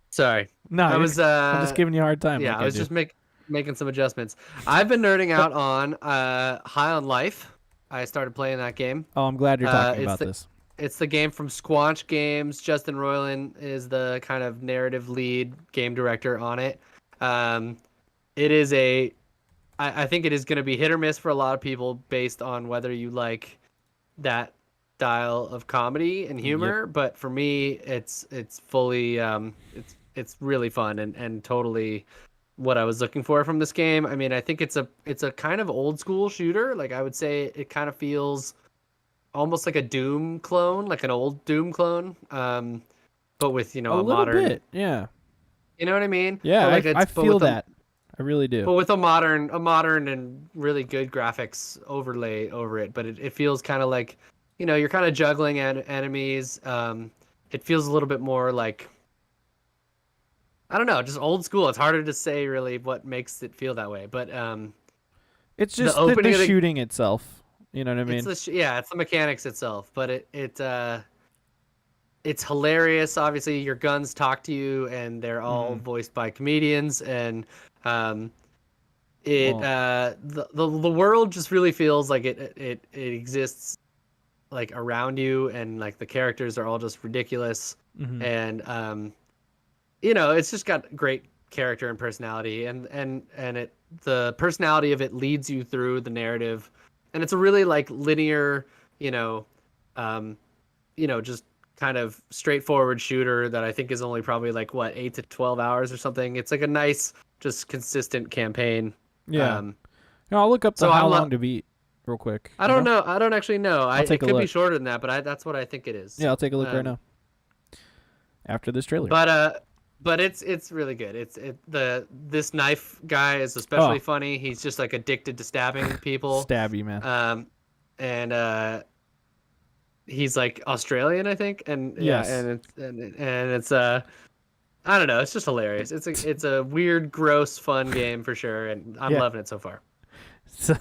Sorry. No, I'm just giving you a hard time. Yeah, I was just making some adjustments. I've been nerding out on High on Life. I started playing that game. Oh, I'm glad you're talking about this. It's the game from Squanch Games. Justin Roiland is the kind of narrative lead game director on it. It is I think it is going to be hit or miss for a lot of people based on whether you like that style of comedy and humor. Yep. But for me, it's fully it's really fun and totally what I was looking for from this game. I mean, I think it's a kind of old school shooter. Like I would say it kind of feels almost like a Doom clone, like an old Doom clone. But with, a modern bit. Yeah. You know what I mean? Yeah, I feel that. I really do. But with a modern and really good graphics overlay over it. But it feels kind of like, you're kind of juggling enemies. It feels a little bit more like, I don't know, just old school. It's harder to say really what makes it feel that way. But it's just the shooting itself. You know what I mean? It's the mechanics itself. But it's hilarious. Obviously, your guns talk to you, and they're all voiced by comedians. And the world just really feels like it exists like around you, and like the characters are all just ridiculous. And it's just got great character and personality, and the personality of it leads you through the narrative, and it's a really like linear, just kind of straightforward shooter that I think is only probably like 8 to 12 hours or something. It's like a nice, just consistent campaign. Yeah. I'll look up how long to beat real quick. I don't know. I don't actually know. It could be shorter than that, but that's what I think it is. Yeah, I'll take a look right now. After this trailer. But it's really good. This knife guy is especially funny. He's just like addicted to stabbing people. Stabby, man. And he's like Australian, I think. And yes. and it's I don't know. It's just hilarious. It's a weird, gross, fun game for sure, and I'm loving it so far. So,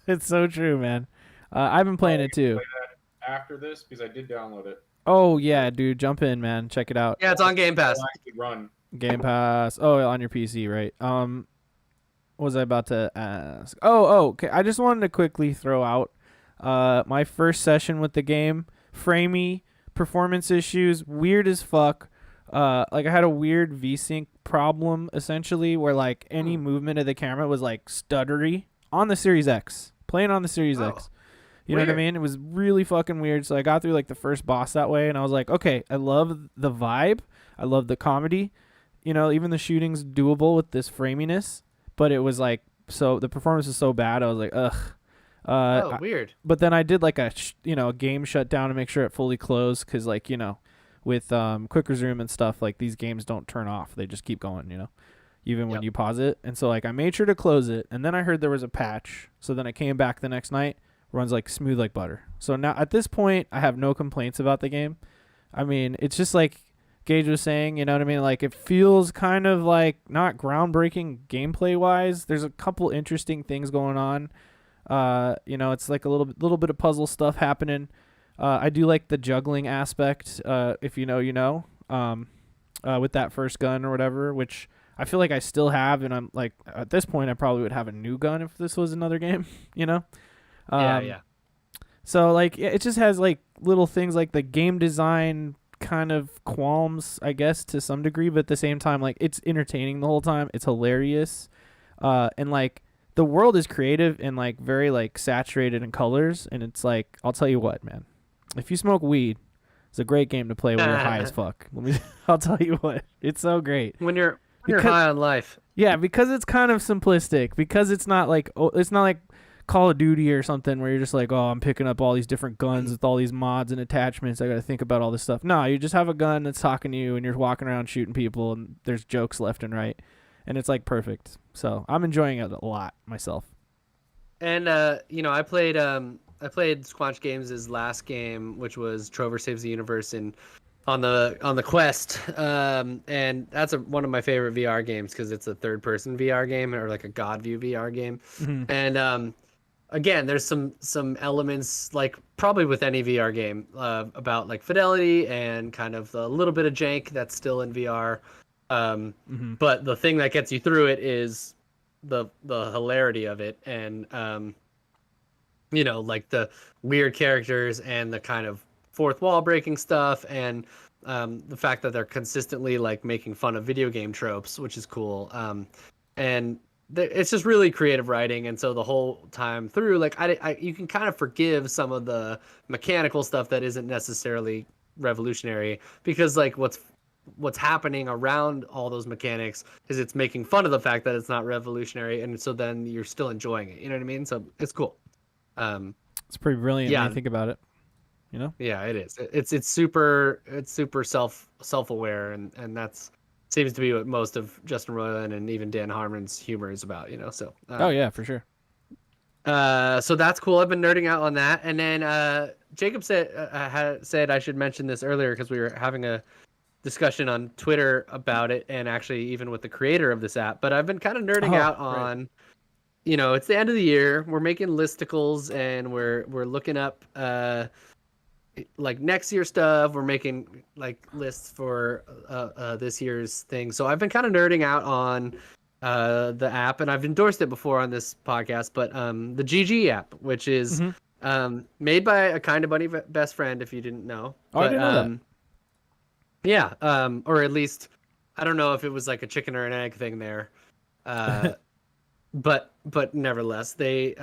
it's so true, man. I've been playing it too. Play that after this because I did download it. Oh yeah, dude, jump in, man. Check it out. Yeah, it's on Game Pass. Run. Game Pass. Oh, on your PC, right? What was I about to ask? Oh, okay. I just wanted to quickly throw out my first session with the game. Framey, performance issues, weird as fuck. Like I had a weird VSync problem essentially, where like any movement of the camera was like stuttery on the Series X. Playing on the Series X. You know what I mean? It was really fucking weird. So I got through like the first boss that way, and I was like, okay, I love the vibe. I love the comedy. Even the shooting's doable with this framiness, but it was like the performance is so bad. I was like, ugh. Weird. But then I did like a game shutdown to make sure it fully closed, because with quick resume and stuff, like these games don't turn off; they just keep going. Even when you pause it. And so like I made sure to close it, and then I heard there was a patch. So then I came back the next night, runs like smooth like butter. So now at this point, I have no complaints about the game. I mean, it's just like Gage was saying, you know what I mean? Like it feels kind of like not groundbreaking gameplay wise. There's a couple interesting things going on. It's like a little bit of puzzle stuff happening. I do like the juggling aspect. If you know, with that first gun or whatever, which I feel like I still have, and I'm like at this point I probably would have a new gun if this was another game. Yeah. So like it just has like little things like the game design kind of qualms, I guess, to some degree, but at the same time, like it's entertaining the whole time. It's hilarious, and like the world is creative and like very like saturated in colors, and it's like I'll tell you what, man, if you smoke weed, it's a great game to play when you're high as fuck. I'll tell you what, it's so great when you're high on life. Yeah, because it's kind of simplistic. Because it's not like Call of Duty or something where you're just like, oh, I'm picking up all these different guns with all these mods and attachments. I got to think about all this stuff. No, you just have a gun that's talking to you, and you're walking around shooting people, and there's jokes left and right, and it's like perfect. So I'm enjoying it a lot myself. And I played Squanch Games' last game, which was Trover Saves the Universe, and on the Quest, and that's one of my favorite VR games because it's a third-person VR game, or like a God View VR game. Mm-hmm. And again, there's some elements, like probably with any VR game, about like fidelity and kind of a little bit of jank that's still in VR. But the thing that gets you through it is the hilarity of it, and like the weird characters and the kind of fourth wall breaking stuff, and the fact that they're consistently like making fun of video game tropes, which is cool. And it's just really creative writing, and so the whole time through, like you can kind of forgive some of the mechanical stuff that isn't necessarily revolutionary, because like what's happening around all those mechanics is it's making fun of the fact that it's not revolutionary, and so then you're still enjoying it. You know what I mean? So it's cool. It's pretty brilliant when you think about it. Yeah, it is. It's super self-aware, and that's seems to be what most of Justin Roiland and even Dan Harmon's humor is about. So oh yeah, for sure. So that's cool. I've been nerding out on that, and then Jacob said I should mention this earlier because we were having a discussion on Twitter about it, and actually even with the creator of this app. But I've been kind of nerding out on. Right. It's the end of the year. We're making listicles, and we're looking up like next year stuff. We're making like lists for this year's thing. So I've been kind of nerding out on the app, and I've endorsed it before on this podcast, but the GG app, which is made by a kind of bunny best friend, if you didn't know. I didn't know that. Yeah, or at least I don't know if it was like a chicken or an egg thing there. But nevertheless, they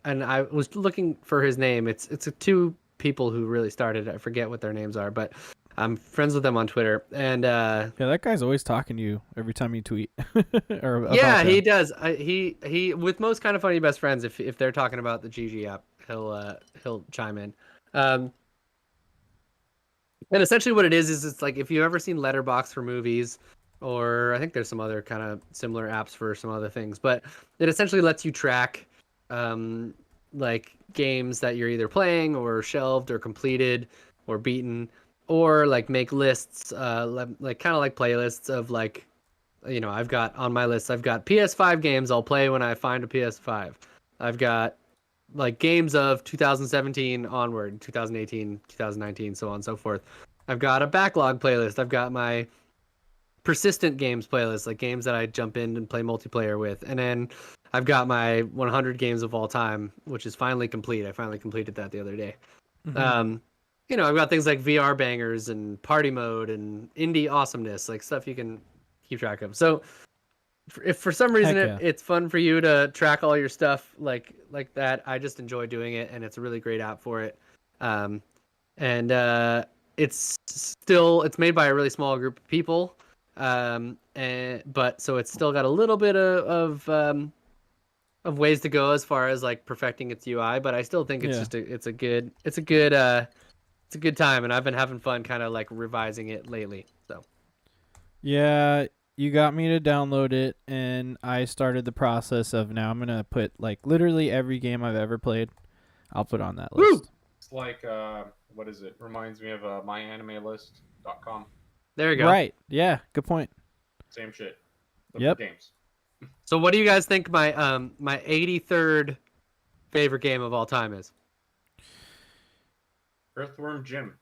and I was looking for his name. It's two people who really started it. I forget what their names are, but I'm friends with them on Twitter. And yeah, that guy's always talking to you every time you tweet. He does. He with most kind of funny best friends. If they're talking about the GG app, he'll chime in. And essentially what it is it's like if you've ever seen Letterboxd for movies, or I think there's some other kind of similar apps for some other things, but it essentially lets you track like games that you're either playing or shelved or completed or beaten, or like make lists, like kind of like playlists of like, I've got on my list, I've got PS5 games I'll play when I find a PS5. I've got like games of 2017 onward, 2018, 2019, so on and so forth. I've got a backlog playlist. I've got my persistent games playlist, like games that I jump in and play multiplayer with. And then I've got my 100 games of all time, which is finally complete. I finally completed that the other day. I've got things like VR bangers and party mode and indie awesomeness, like stuff you can keep track of. So if for some reason it's fun for you to track all your stuff like that, I just enjoy doing it, and it's a really great app for it. It's made by a really small group of people. But so it's still got a little bit of of ways to go as far as like perfecting its UI, but I still think it's just it's a good time, and I've been having fun kind of like revising it lately. So yeah, you got me to download it, and I started the process of now I'm gonna put like literally every game I've ever played. I'll put on that list. It's like what is it? Reminds me of myanimelist.com. There you go. Right. Yeah. Good point. Same shit. Yep. Games. So what do you guys think my 83rd favorite game of all time is? Earthworm Jim.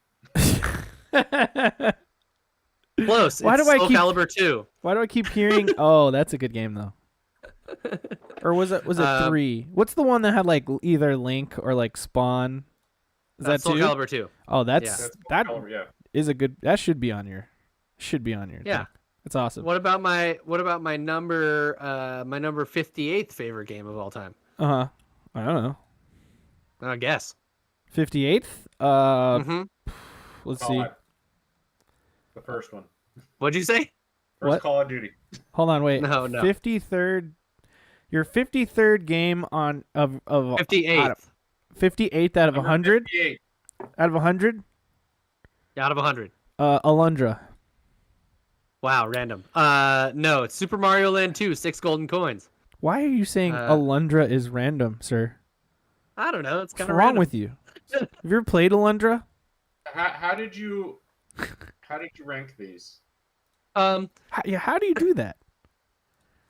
Close. Why it's do I Soul keep Calibur 2? Why do I keep hearing? Oh, that's a good game though. Or was it 3? What's the one that had like either Link or like Spawn? Is that Soul 2? Calibur 2? Oh, that's Calibur, is a good. That should be on your. Yeah. Thing. That's awesome. What about my number 58th favorite game of all time? I don't know. I guess. 58th. Let's see. The first one. What'd you say? First Call of Duty. Hold on, wait. No. 53rd. Your 53rd game of 58th. 58th out of 100. 58. Out of 100. Out of 100. Alundra. Wow, random. No, it's Super Mario Land 2, 6 golden coins. Why are you saying Alundra is random, sir? I don't know. It's kind What's of wrong random. with you? Have you ever played Alundra? How did you rank these? How do you do that?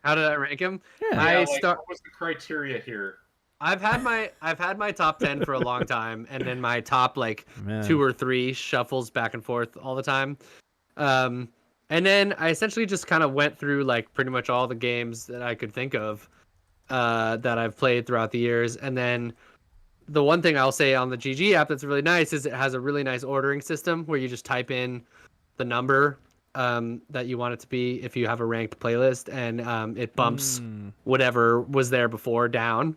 How did I rank him? Yeah. What was the criteria here? I've had my top 10 for a long time, and then my top 2 or 3 shuffles back and forth all the time. And then I essentially just kind of went through like pretty much all the games that I could think of that I've played throughout the years. And then the one thing I'll say on the GG app that's really nice is it has a really nice ordering system where you just type in the number that you want it to be if you have a ranked playlist, and it bumps whatever was there before down.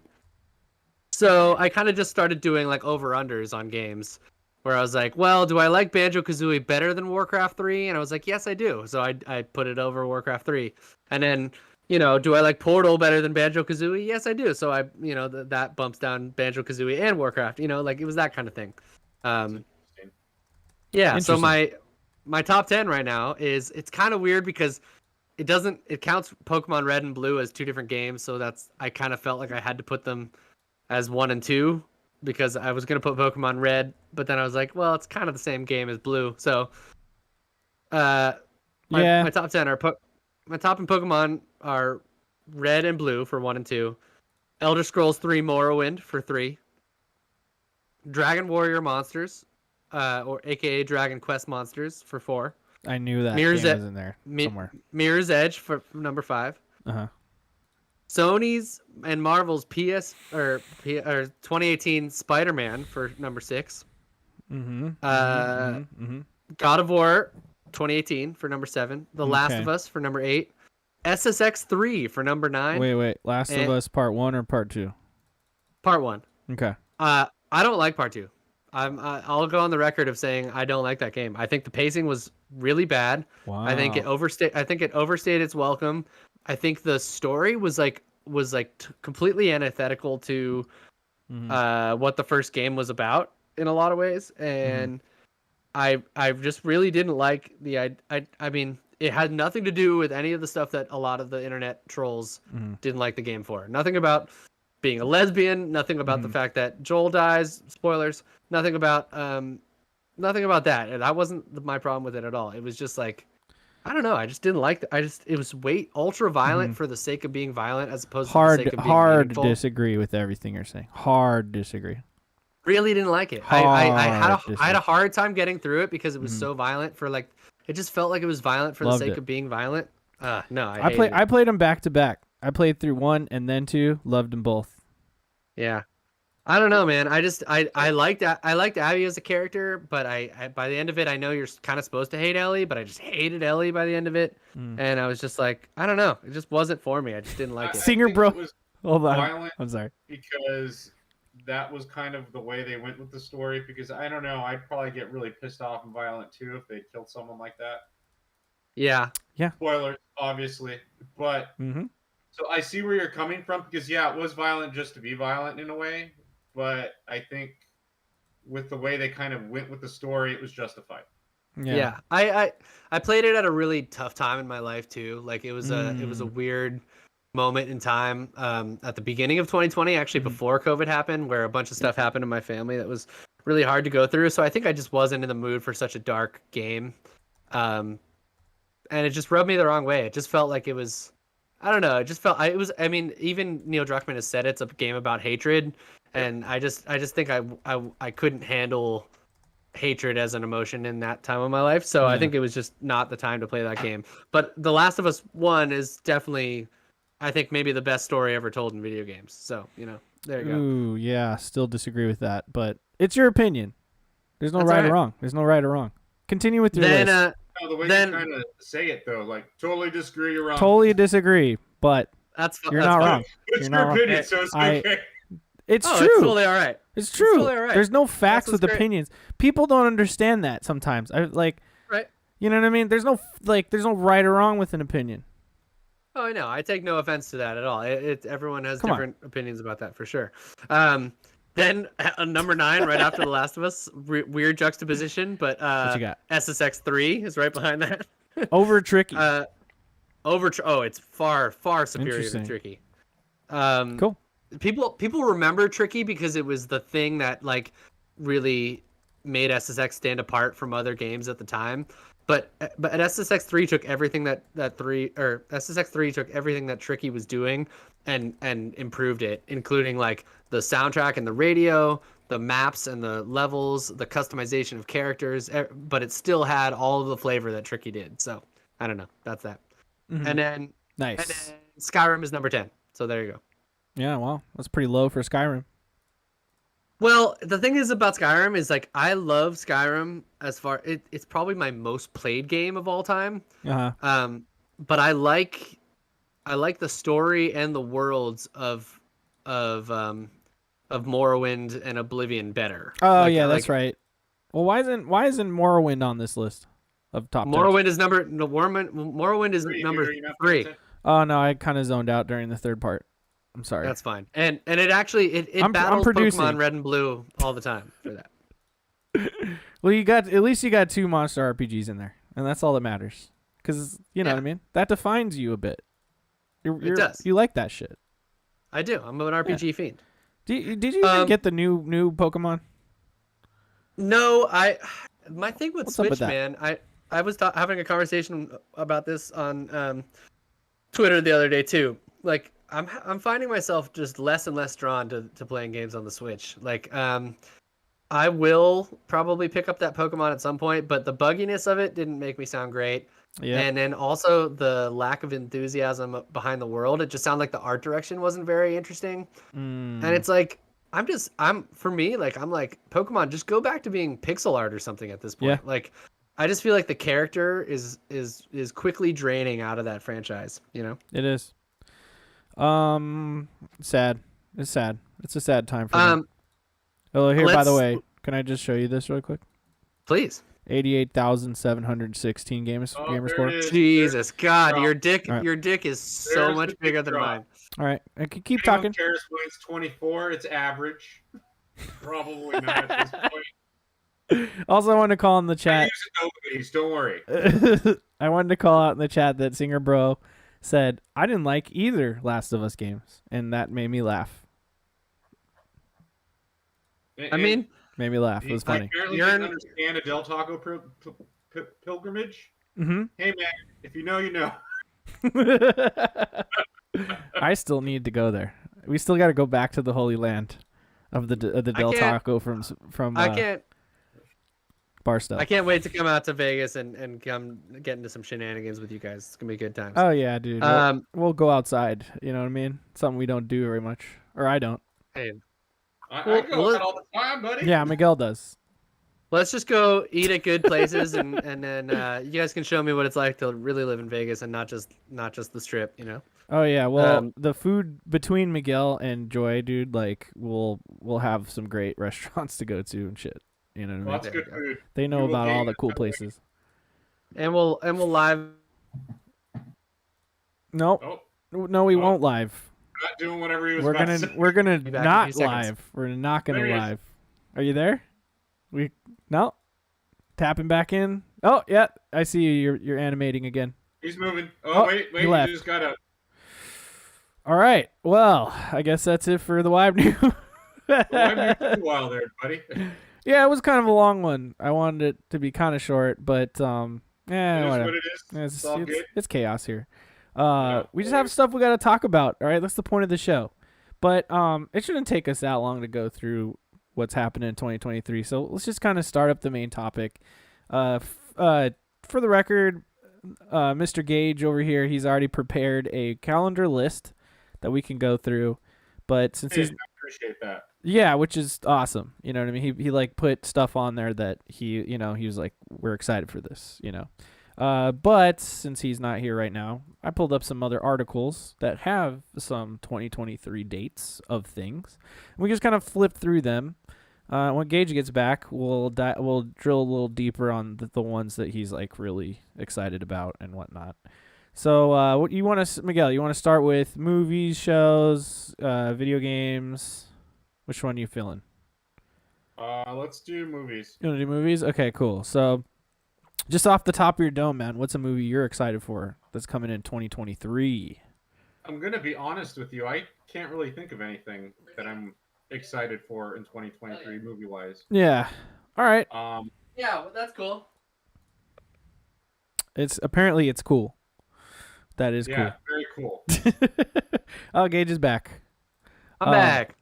So I kind of just started doing like over-unders on games where I was like, well, do I like Banjo-Kazooie better than Warcraft 3? And I was like, yes, I do. So I put it over Warcraft 3. And then, do I like Portal better than Banjo-Kazooie? Yes, I do. So that bumps down Banjo-Kazooie and Warcraft. It was that kind of thing. Yeah, so my top 10 right now it's kind of weird because it counts Pokemon Red and Blue as 2 different games. So I kind of felt like I had to put them as 1 and 2. Because I was going to put Pokemon Red, but then I was like, well, it's kind of the same game as Blue. So my top 10 are my top in Pokemon are Red and Blue for 1 and 2. Elder Scrolls 3 Morrowind for 3. Dragon Warrior Monsters, or aka Dragon Quest Monsters for 4. I knew that game was in there somewhere. Mirror's Edge for number 5. Uh-huh. Sony's and Marvel's 2018 Spider-Man for number 6. God of War 2018 for number 7. The Last of Us for number 8. SSX 3 for number 9. Wait. Last of Us Part 1 or Part 2? Part 1. Okay. I don't like Part 2. I'll go on the record of saying I don't like that game. I think the pacing was really bad. Wow. I think it overstayed its welcome. I think the story was completely antithetical to what the first game was about in a lot of ways, and I just really didn't like the I mean it had nothing to do with any of the stuff that a lot of the internet trolls didn't like the game for. Nothing about being a lesbian, nothing about the fact that Joel dies, spoilers, nothing about that. And that wasn't my problem with it at all. It was just like, I don't know. I just didn't like it was ultra violent for the sake of being violent as opposed to the sake of being meaningful. Disagree with everything you're saying. Hard disagree. Really didn't like it. I had a hard time getting through it because it was so violent it just felt like it was violent for the sake of being violent. No, I played them back to back. I played through 1 and then 2. Loved them both. Yeah. I don't know, man. I liked Abby as a character, but I by the end of it, I know you're kind of supposed to hate Ellie, but I just hated Ellie by the end of it, and I was just like, I don't know, it just wasn't for me. I just didn't like it. Singer bro, hold on. Violent I'm sorry. Because that was kind of the way they went with the story. Because I don't know, I'd probably get really pissed off and violent too if they killed someone like that. Yeah. Spoilers, obviously, but So I see where you're coming from because yeah, it was violent just to be violent in a way, but I think with the way they kind of went with the story, it was justified. Yeah. I played it at a really tough time in my life too. Like it was a weird moment in time at the beginning of 2020, actually before COVID happened, where a bunch of stuff happened in my family that was really hard to go through. So I think I just wasn't in the mood for such a dark game. And it just rubbed me the wrong way. It just felt like it was, I don't know. It just felt, I mean, even Neil Druckmann has said it's a game about hatred. And I just think I couldn't handle hatred as an emotion in that time of my life. So I think it was just not the time to play that game. But The Last of Us 1 is definitely, I think, maybe the best story ever told in video games. So, there you go. Ooh, yeah, still disagree with that, but it's your opinion. There's no That's right all right. or wrong. There's no right or wrong. Continue with your list. No, the way you kind of say it though, like totally disagree, you're wrong. Totally disagree, but you're not wrong. It's your opinion, so it's okay. It's true. It's totally all right. It's true. Totally all right. There's no facts with great. opinions. People don't understand that sometimes. Right. You know what I mean? There's no right or wrong with an opinion. Oh, I know. I take no offense to that at all. Everyone has different opinions about that for sure. Then number 9, right after The Last of Us, weird juxtaposition, but what you got? SSX 3 is right behind that. Over Tricky. It's far superior to Tricky. Cool. People remember Tricky because it was the thing that like really made SSX stand apart from other games at the time. But SSX 3 took everything SSX 3 took everything that Tricky was doing and improved it, including like the soundtrack and the radio, the maps and the levels, the customization of characters, but it still had all of the flavor that Tricky did. So I don't know. That's that. Mm-hmm. And then Skyrim is number 10. So there you go. Yeah, well, that's pretty low for Skyrim. Well, the thing is about Skyrim is like I love Skyrim it's probably my most played game of all time. But I like the story and the worlds of Morrowind and Oblivion better. Oh that's right. Well, why isn't Morrowind on this list of top? Morrowind is Morrowind is number 3. Oh no, I kind of zoned out during the third part. I'm sorry. That's fine. And it actually battles Pokemon Red and Blue all the time for that. Well, at least you got 2 monster RPGs in there, and that's all that matters. Because you know what I mean. That defines you a bit. It does. You like that shit. I do. I'm an RPG fiend. Did you even get the new Pokemon? No, my thing with Switch, man. I was having a conversation about this on Twitter the other day too. Like I'm finding myself just less and less drawn to playing games on the Switch. Like I will probably pick up that Pokemon at some point, but the bugginess of it didn't make me sound great. Yeah. And then also the lack of enthusiasm behind the world. It just sounded like the art direction wasn't very interesting. And it's like for me, like I'm like, Pokemon, just go back to being pixel art or something at this point. Yeah. Like I just feel like the character is quickly draining out of that franchise, you know? It is. Sad. It's sad. It's a sad time for me. Oh, here, by the way, can I just show you this really quick? Please. 88,716 gamer score. Jesus God, your dick is so much bigger than mine. All right, I can keep talking. Terrace points 24. It's average. Probably not at this point. Also, I wanted to call in the chat. Don't worry. I wanted to call out in the chat that Singer Bro said I didn't like either Last of Us games, and that made me laugh. Made me laugh. It was funny. Apparently, you didn't understand a Del Taco pilgrimage. Mm-hmm. Hey man, if you know, you know. I still need to go there. We still got to go back to the Holy Land of the Del Taco from Barstow. I can't wait to come out to Vegas and come get into some shenanigans with you guys. It's gonna be good times. Oh yeah, dude. We'll go outside. You know what I mean? Something we don't do very much, or I don't. Hey, I go out all the time, buddy. Yeah, Miguel does. Let's just go eat at good places, and then you guys can show me what it's like to really live in Vegas and not just the Strip, you know. Oh yeah, well, the food between Miguel and Joy, dude, like we'll have some great restaurants to go to and shit. You know what I mean? Lots of good food. They know about all the cool places. And we'll live. Nope. Oh. No, we won't live. Not doing whatever he was We're about gonna to say. we're gonna Be back in a not few seconds. live. We're not gonna There he is. live. Are you there? No. Tapping back in. Oh yeah, I see you. You're animating again. He's moving. Oh, Oh, wait. he You left. just gotta. All right. Well, I guess that's it for the Wibe News. Well, I'm here for a while there, buddy. Yeah, it was kind of a long one. I wanted it to be kind of short, but It is whatever. what it is. It's all good. It's chaos here. Yeah, We just have stuff we got to talk about. All right, that's the point of the show. But it shouldn't take us that long to go through what's happening in 2023. So let's just kind of start up the main topic. For the record, Mr. Gage over here, he's already prepared a calendar list that we can go through. But since Hey, he's I appreciate that. yeah, which is awesome. You know what I mean? He like put stuff on there that he was like, we're excited for this, But since he's not here right now, I pulled up some other articles that have some 2023 dates of things. And we just kind of flip through them. When Gage gets back, we'll drill a little deeper on the ones that he's like really excited about and whatnot. So, what you want to, Miguel? You want to start with movies, shows, video games? Which one are you feeling? Let's do movies. You want to do movies? Okay, cool. So, just off the top of your dome, man, what's a movie you're excited for that's coming in 2023? I'm gonna be honest with you. I can't really think of anything that I'm excited for in 2023 movie wise. Yeah. All right. Yeah, well, that's cool. It's cool. That is yeah, very cool. cool. Oh, Gage is back. I'm back.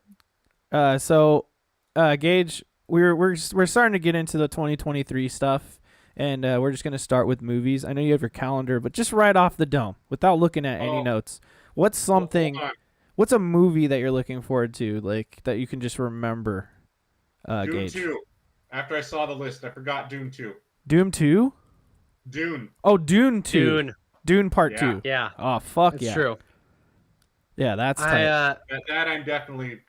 Gage, we're starting to get into the 2023 stuff, and we're just gonna start with movies. I know you have your calendar, but just right off the dome, without looking at any notes, what's a movie that you're looking forward to, like that you can just remember? Doom Gage. 2. After I saw the list, I forgot Doom 2. Doom 2? Dune. Oh, Dune 2. Dune Part 2. Yeah. Oh, fuck It's yeah. true. Yeah, that's tight. That I'm definitely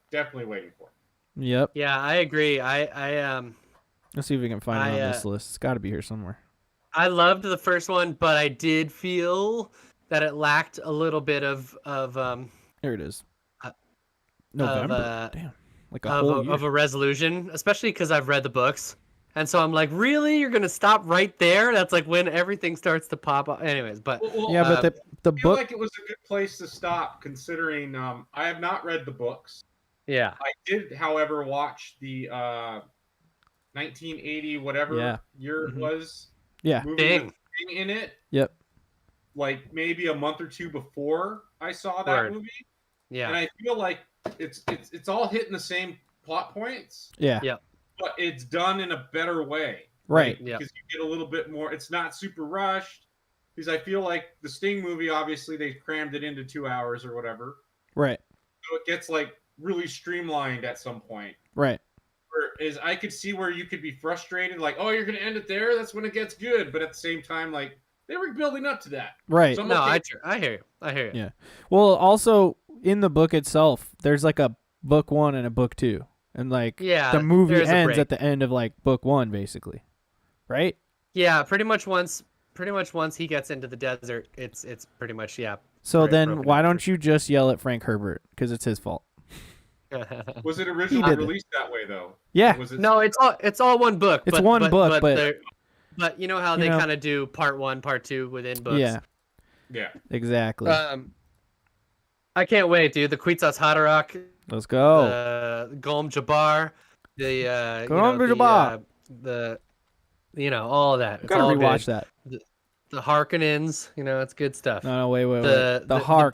waiting for. Yep. Yeah, I agree. I Let's see if we can find it on this list. It's got to be here somewhere. I loved the first one, but I did feel that it lacked a little bit of There it is. November. Damn. Like a whole year. of a resolution, especially because I've read the books. And so I'm like, really? You're going to stop right there? That's like when everything starts to pop up. Anyways, but yeah, but the I feel book. like it was a good place to stop, considering I have not read the books. Yeah. I did, however, watch the 1980 whatever year it was. Yeah. Movie with Thing in it. Yep. Like maybe a month or two before I saw that movie. Yeah. And I feel like it's all hitting the same plot points. Yeah. Yeah. But it's done in a better way. Right. Yeah. Because you get a little bit more. It's not super rushed. Because I feel like the Sting movie, obviously, they crammed it into 2 hours or whatever. Right. So it gets like really streamlined at some point. Right. Whereas I could see where you could be frustrated, like, oh, you're going to end it there? That's when it gets good. But at the same time, like, they were building up to that. Right. So I hear you. I hear you. Yeah. Well, also, in the book itself, there's like a book 1 and a book 2. And like the movie ends at the end of like book 1, basically. Right? Yeah, pretty much once he gets into the desert, it's pretty much So then why don't you just yell at Frank Herbert? Because it's his fault. Was it originally released that way though? Yeah. No, it's all one book. It's one book, but you know how they kind of do part 1, part 2 within books. Yeah. Yeah. Exactly. I can't wait, dude. The Kwisatz Haderach. Let's go. Golem Jabbar. The Jabbar. All of that. It's Gotta all rewatch good. that. The Harkonnens. It's good stuff. No, wait. The Harkonnens.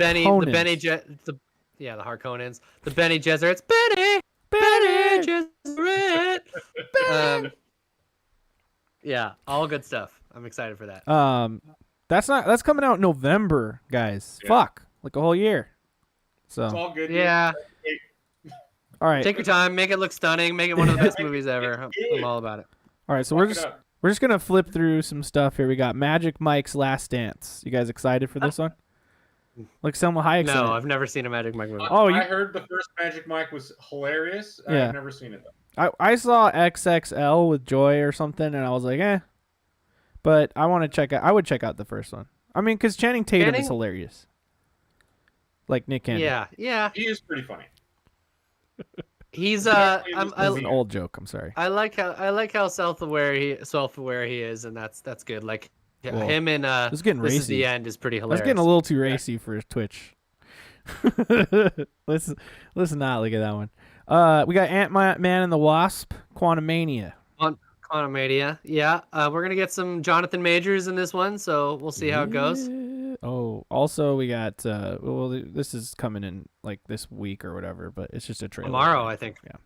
The Harkonnens. The Bene Gesserits. Bene Gesserit. Yeah, all good stuff. I'm excited for that. That's coming out in November, guys. Yeah. Fuck, like a whole year. So it's all good. Yeah. All right. Take your time. Make it look stunning. Make it one of the best movies ever. I'm all about it. All right, so we're just gonna flip through some stuff here. We got Magic Mike's Last Dance. You guys excited for this one? Like Selma Hayek. No, I've never seen a Magic Mike movie. I heard the first Magic Mike was hilarious. Yeah. I've never seen it though. I saw XXL with Joy or something, and I was like, eh. But I want to check out. I would check out the first one. I mean, because Channing Tatum is hilarious. like Nick Cannon. Yeah. He is pretty funny. He's That's an old joke. I'm sorry. I like how self-aware he is, and that's good. Like him and this is getting This racy. Is the End is pretty hilarious. That's getting a little too racy for Twitch. let's not look at that one. We got Ant-Man and the Wasp, Quantumania. Quantumania, yeah. We're gonna get some Jonathan Majors in this one, so we'll see how it goes. Oh, also we got this is coming in like this week or whatever, but it's just a trailer. Tomorrow, I think. Yeah.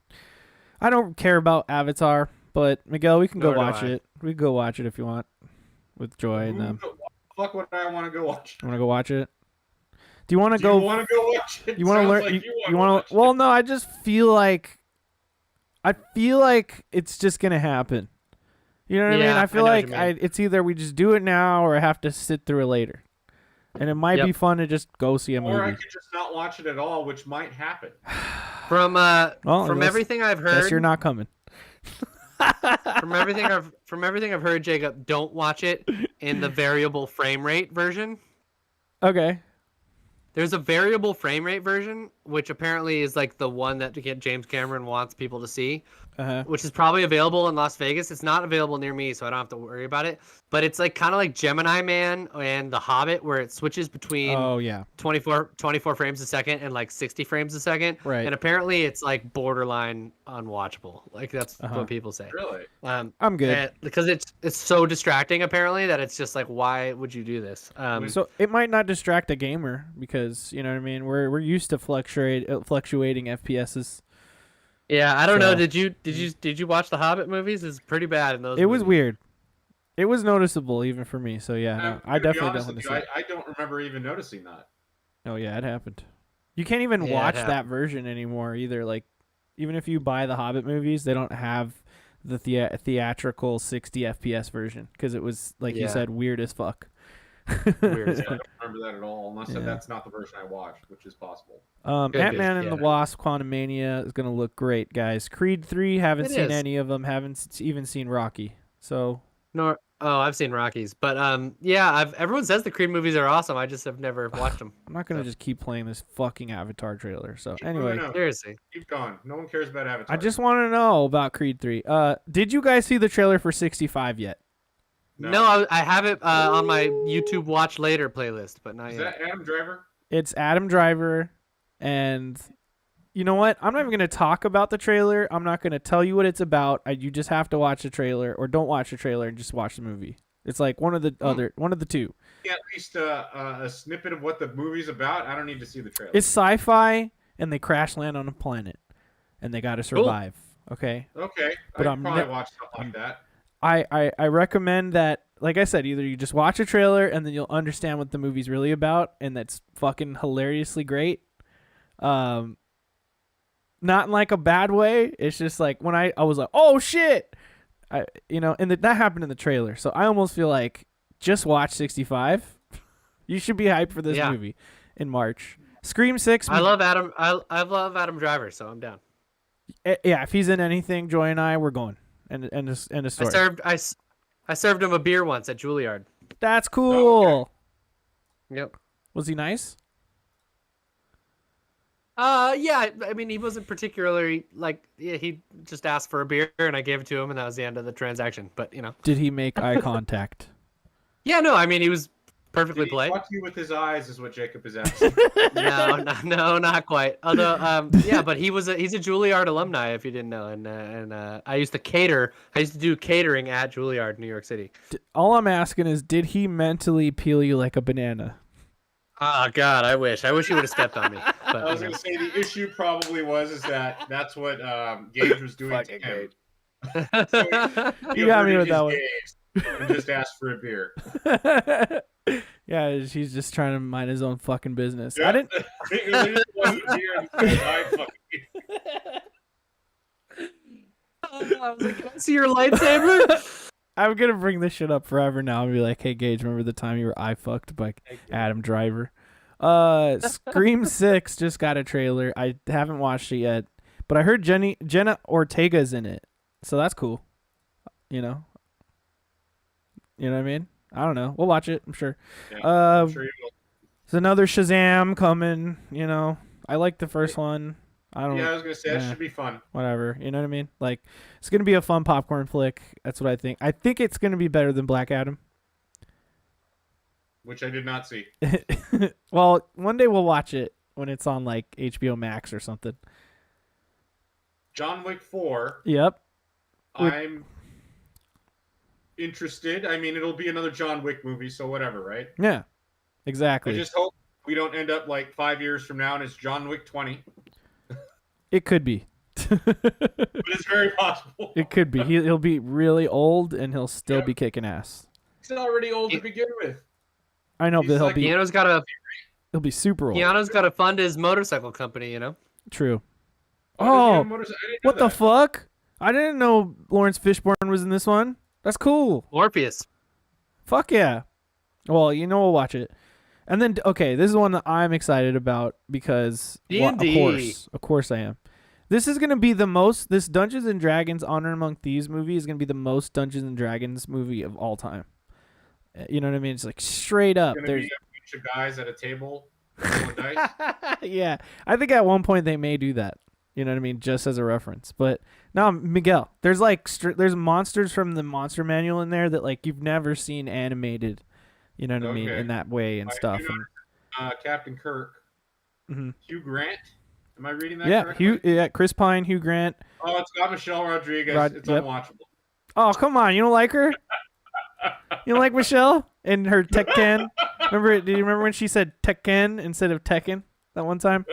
I don't care about Avatar, but Miguel, we can go Nor do watch I. it. We can go watch it if you want, with Joy and them. Fuck, would I want to go watch? Want to go watch it? Do you want to Do go? you want to go watch it? You want to learn? Like you want to? Well, no. I just feel like, it's just gonna happen. You know what I mean? I feel like it's either we just do it now or I have to sit through it later. And it might be fun to just go see a movie. Or I could just not watch it at all, which might happen. From everything I've heard, guess you're not coming. from everything I've heard, Jacob, don't watch it in the variable frame rate version. Okay. There's a variable frame rate version, which apparently is like the one that James Cameron wants people to see, which is probably available in Las Vegas. It's not available near me, so I don't have to worry about it. But it's like kind of like Gemini Man and The Hobbit, where it switches between 24 frames a second and like 60 frames a second. Right. And apparently it's like borderline unwatchable. Like that's what people say. Really? I'm good. Because it's so distracting apparently that it's just like, why would you do this? So it might not distract a gamer because you know what I mean. We're used to fluctuating FPSs. Yeah, I don't know. Did you watch the Hobbit movies? It's pretty bad in those. It was movies. weird. It was noticeable even for me. So yeah, no, I definitely don't want to see it. I don't remember even noticing that. Oh yeah, it happened. You can't even watch that version anymore either. Like, even if you buy the Hobbit movies, they don't have the theatrical 60 FPS version because it was like you said, weird as fuck. Weird as I fuck. don't remember that at all, unless that's not the version I watched, which is possible. Ant-Man and the Wasp, Quantumania is gonna look great, guys. Creed 3, haven't seen any of them. Haven't even seen Rocky. So. I've seen Rockies, but everyone says the Creed movies are awesome. I just have never watched them. I'm not gonna just keep playing this fucking Avatar trailer. So anyway, seriously, keep going. No one cares about Avatar. I just want to know about Creed 3. Did you guys see the trailer for 65 yet? No, I have it on my YouTube Watch Later playlist, but not yet. Is that Adam Driver? It's Adam Driver, and you know what? I'm not even going to talk about the trailer. I'm not going to tell you what it's about. You just have to watch the trailer, or don't watch the trailer and just watch the movie. It's like one of the two. At least a snippet of what the movie's about. I don't need to see the trailer. It's sci-fi, and they crash land on a planet, and they got to survive. Cool. Okay. But I'd probably watch stuff like that. I recommend that, like I said, either you just watch a trailer and then you'll understand what the movie's really about, and that's fucking hilariously great. Not in like a bad way. It's just like when I was like, oh shit, and that happened in the trailer. So I almost feel like just watch 65. You should be hyped for this movie in March. Scream 6. I love Adam. I love Adam Driver, so I'm down. Yeah, if he's in anything, Joy and I, we're going. And a story. I served him a beer once at Juilliard. That's cool. Oh, okay. Yep. Was he nice? Yeah. I mean, he wasn't particularly he just asked for a beer and I gave it to him, and that was the end of the transaction. But Did he make eye contact? Yeah. No. I mean, he was perfectly polite. Fuck you with his eyes is what Jacob is asking. No, not quite. Although, but he's a Juilliard alumni, if you didn't know, and I used to cater. I used to do catering at Juilliard, New York City. All I'm asking is, did he mentally peel you like a banana? Oh God, I wish he would have stepped on me. But, I was gonna say the issue probably was that's what Gage was doing to him. So you got me with that one. And just asked for a beer. Yeah, he's just trying to mind his own fucking business. Yeah. I didn't. I was like, can I see your lightsaber? I'm gonna bring this shit up forever now and be like, hey Gage, remember the time you were eye fucked by Adam Driver? Scream 6 just got a trailer. I haven't watched it yet, but I heard Jenna Ortega's in it, so that's cool. You know what I mean? I don't know. We'll watch it, I'm sure. Yeah, I'm sure you will. There's another Shazam coming. You know, I like the first one. I don't. Yeah, I was gonna say that should be fun. Whatever, you know what I mean? Like, it's gonna be a fun popcorn flick. That's what I think. I think it's gonna be better than Black Adam. Which I did not see. Well, one day we'll watch it when it's on like HBO Max or something. John Wick 4. Yep. I'm interested. I mean, it'll be another John Wick movie, so whatever, right? Yeah. Exactly. I just hope we don't end up like 5 years from now and it's John Wick 20. It could be. But it's very possible. It could be. He'll be really old and he'll still be kicking ass. He's already old to begin with. I know, but he'll be super old. Keanu's got to fund his motorcycle company, you know? True. Oh, what the fuck? I didn't know Lawrence Fishburne was in this one. That's cool. Morpheus. Fuck yeah. Well, you know, we'll watch it. And then, okay, this is one that I'm excited about because, of course I am. This is going to be this Dungeons & Dragons Honor Among Thieves movie is going to be the most Dungeons & Dragons movie of all time. You know what I mean? It's like straight up. There's be a bunch of guys at a table rolling dice. Yeah. I think at one point they may do that. You know what I mean? Just as a reference. But no, Miguel, there's like there's monsters from the monster manual in there that like you've never seen animated. You know what I mean? In that way and stuff. Captain Kirk. Mm-hmm. Hugh Grant. Am I reading that correctly? Yeah, Chris Pine, Hugh Grant. Oh, it's got Michelle Rodriguez. It's unwatchable. Oh, come on. You don't like her? You don't like Michelle and her Tekken? Do you remember when she said Tekken instead of Tekken that one time?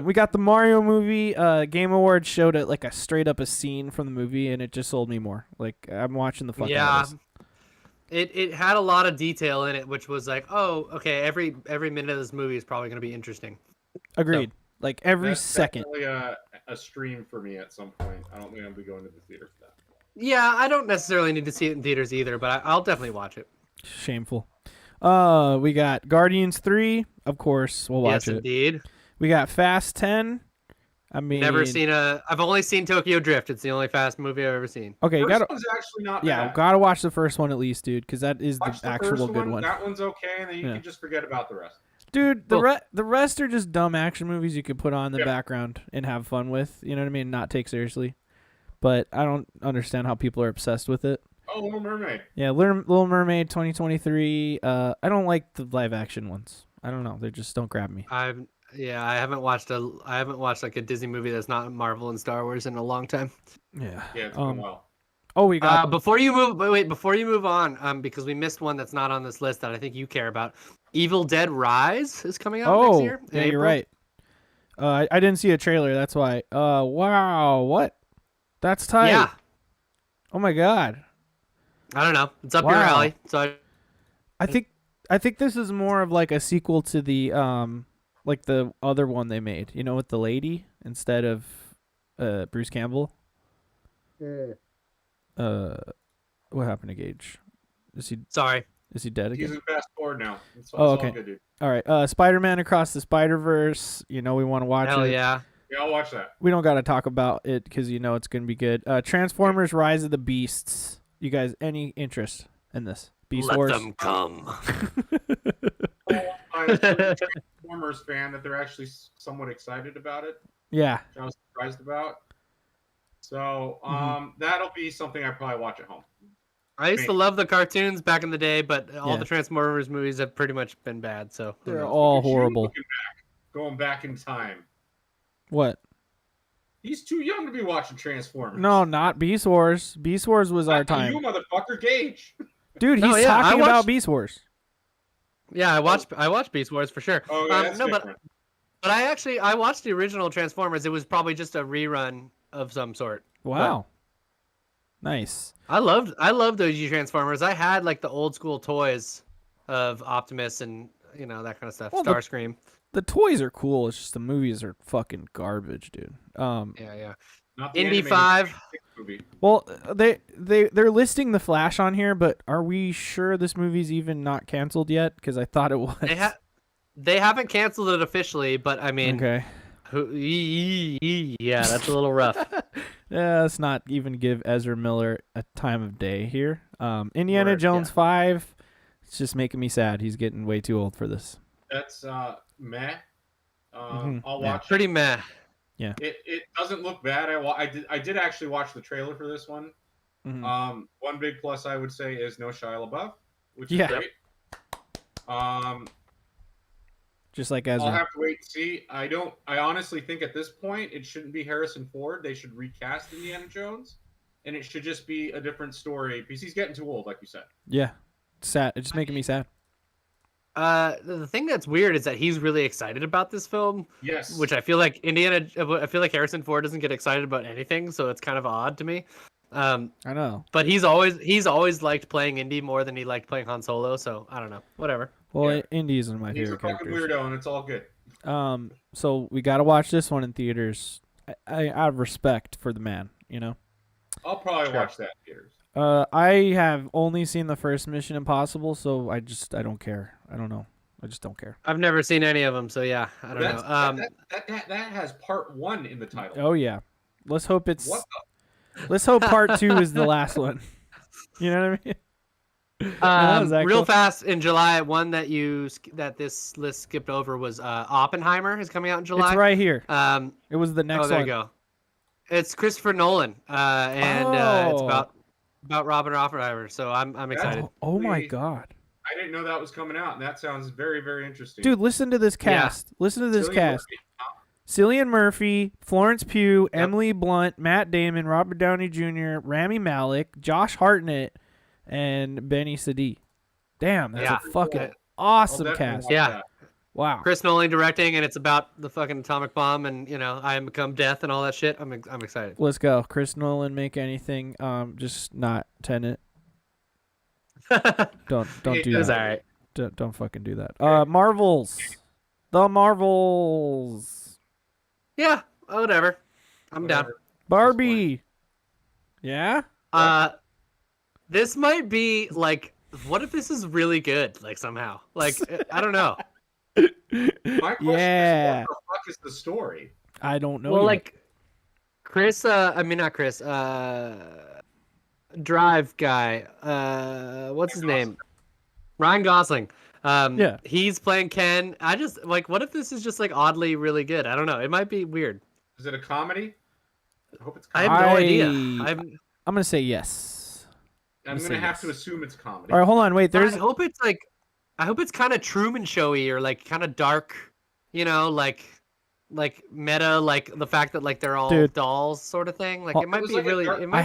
We got the Mario movie. Game Awards showed it like a straight up a scene from the movie, and it just sold me more. Like I'm watching the fuck out of this. It had a lot of detail in it, which was like, oh, okay, every minute of this movie is probably going to be interesting. Agreed. So, like every second. Definitely a stream for me at some point. I don't think I'll be going to the theater for that. Yeah, I don't necessarily need to see it in theaters either, but I'll definitely watch it. Shameful. We got Guardians 3. Of course, we'll watch it. Yes, indeed. We got Fast 10. I mean, I've only seen Tokyo Drift. It's the only Fast movie I've ever seen. Okay, first one's actually not bad. Gotta watch the first one at least, dude, because that is the actual good one. That one's okay, and then you can just forget about the rest. Dude, the rest are just dumb action movies you could put on in the background and have fun with. You know what I mean? Not take seriously. But I don't understand how people are obsessed with it. Oh, Little Mermaid. Yeah, Little Mermaid 2023. I don't like the live action ones. I don't know. They just don't grab me. I haven't watched like a Disney movie that's not Marvel and Star Wars in a long time. Yeah. Yeah, it's been a while. Oh, we got before you move on, because we missed one that's not on this list that I think you care about. Evil Dead Rise is coming out next year. Yeah, you're right. I didn't see a trailer, that's why. Wow, what? That's tight. Yeah. Oh my god. I don't know. It's up your alley. So I think this is more of like a sequel to the like the other one they made, you know, with the lady instead of Bruce Campbell. What happened to Gage? Is he dead again? He's in fast forward now. Okay. All good, dude. All right. Spider-Man Across the Spider-Verse. You know we want to watch it. Hell yeah. Yeah, I'll watch that. We don't got to talk about it because you know it's going to be good. Transformers Rise of the Beasts. You guys, any interest in this? Beast Wars? Let them come. I'm a Transformers fan that they're actually somewhat excited about it. Yeah. Which I was surprised about. So that'll be something I probably watch at home. I used to love the cartoons back in the day, but all the Transformers movies have pretty much been bad. So they're all horrible. Going back in time. What? He's too young to be watching Transformers. No, not Beast Wars. Beast Wars was our time. You motherfucker, Gage. Dude, he's talking about Beast Wars. Yeah, I watched Beast Wars for sure. Oh, yeah, but I watched the original Transformers. It was probably just a rerun of some sort. Wow. Nice. I loved those Transformers. I had like the old school toys of Optimus and that kind of stuff. Well, Starscream. The toys are cool. It's just the movies are fucking garbage, dude. Yeah. Indy 5. Well, they're listing the Flash on here, but are we sure this movie's even not canceled yet? Because I thought it was. They haven't canceled it officially, but I mean, okay. Yeah, that's a little rough. Yeah, let's not even give Ezra Miller a time of day here. Indiana Jones 5. It's just making me sad. He's getting way too old for this. That's meh. I'll Yeah. watch Pretty it. meh. Yeah. It doesn't look bad. I did actually watch the trailer for this one. Mhm. One big plus I would say is no Shia LaBeouf, which Yeah. is great. Just like Ezra. I'll have to wait and see. I honestly think at this point it shouldn't be Harrison Ford. They should recast Indiana Jones, and it should just be a different story because he's getting too old, like you said. Yeah. Sad. It's just making me sad. The thing that's weird is that he's really excited about this film. Yes. Which I feel like Harrison Ford doesn't get excited about anything, so it's kind of odd to me. I know. But he's always liked playing Indy more than he liked playing Han Solo, so I don't know. Whatever. Well, Yeah. Indy is one of my He's a favorite fucking characters. weirdo, and it's all good. So we got to watch this one in theaters. I out of respect for the man, you know. I'll probably watch that in theaters. I have only seen the first Mission Impossible, so I don't care. I don't know. I just don't care. I've never seen any of them, so yeah, I don't know. That has part 1 in the title. Oh yeah. Let's hope it's. What Let's hope part 2 is the last one. You know what I mean? Real cool? fast in July, one that this list skipped over was Oppenheimer is coming out in July. It's right here. It was the next there one. you go. It's Christopher Nolan, and it's about Robert Oppenheimer. So I'm excited. Oh my god. I didn't know that was coming out, and that sounds very, very interesting. Dude, listen to this cast. Yeah. Listen to this cast. Murphy. Cillian Murphy, Florence Pugh, Emily Blunt, Matt Damon, Robert Downey Jr., Rami Malek, Josh Hartnett, and Benny Sadi. Damn, that's a fucking awesome cast. Yeah. That. Wow. Chris Nolan directing, and it's about the fucking atomic bomb, and I Am Become Death and all that shit. I'm excited. Let's go. Chris Nolan, make anything. Just not Tenet. Don't do that. All right. Don't fucking do that. Marvels. The Marvels. Yeah, whatever. I'm down. Barbie. Yeah? This might be like, what if this is really good? Like somehow, like I don't know. My question is, what the fuck is the story? I don't know. Well, yet. like Chris. I mean, not Chris. Drive guy. What's his name? Ryan Gosling. Yeah. He's playing Ken. I just like, what if this is just like oddly really good? I don't know. It might be weird. Is it a comedy? I hope it's comedy. I have no idea. I'm gonna say yes. I'm gonna have to assume it's comedy. All right, hold on. Wait, I hope it's kind of Truman Showy or like kind of dark, like meta, like the fact that like they're all dolls sort of thing. Like it might be really. I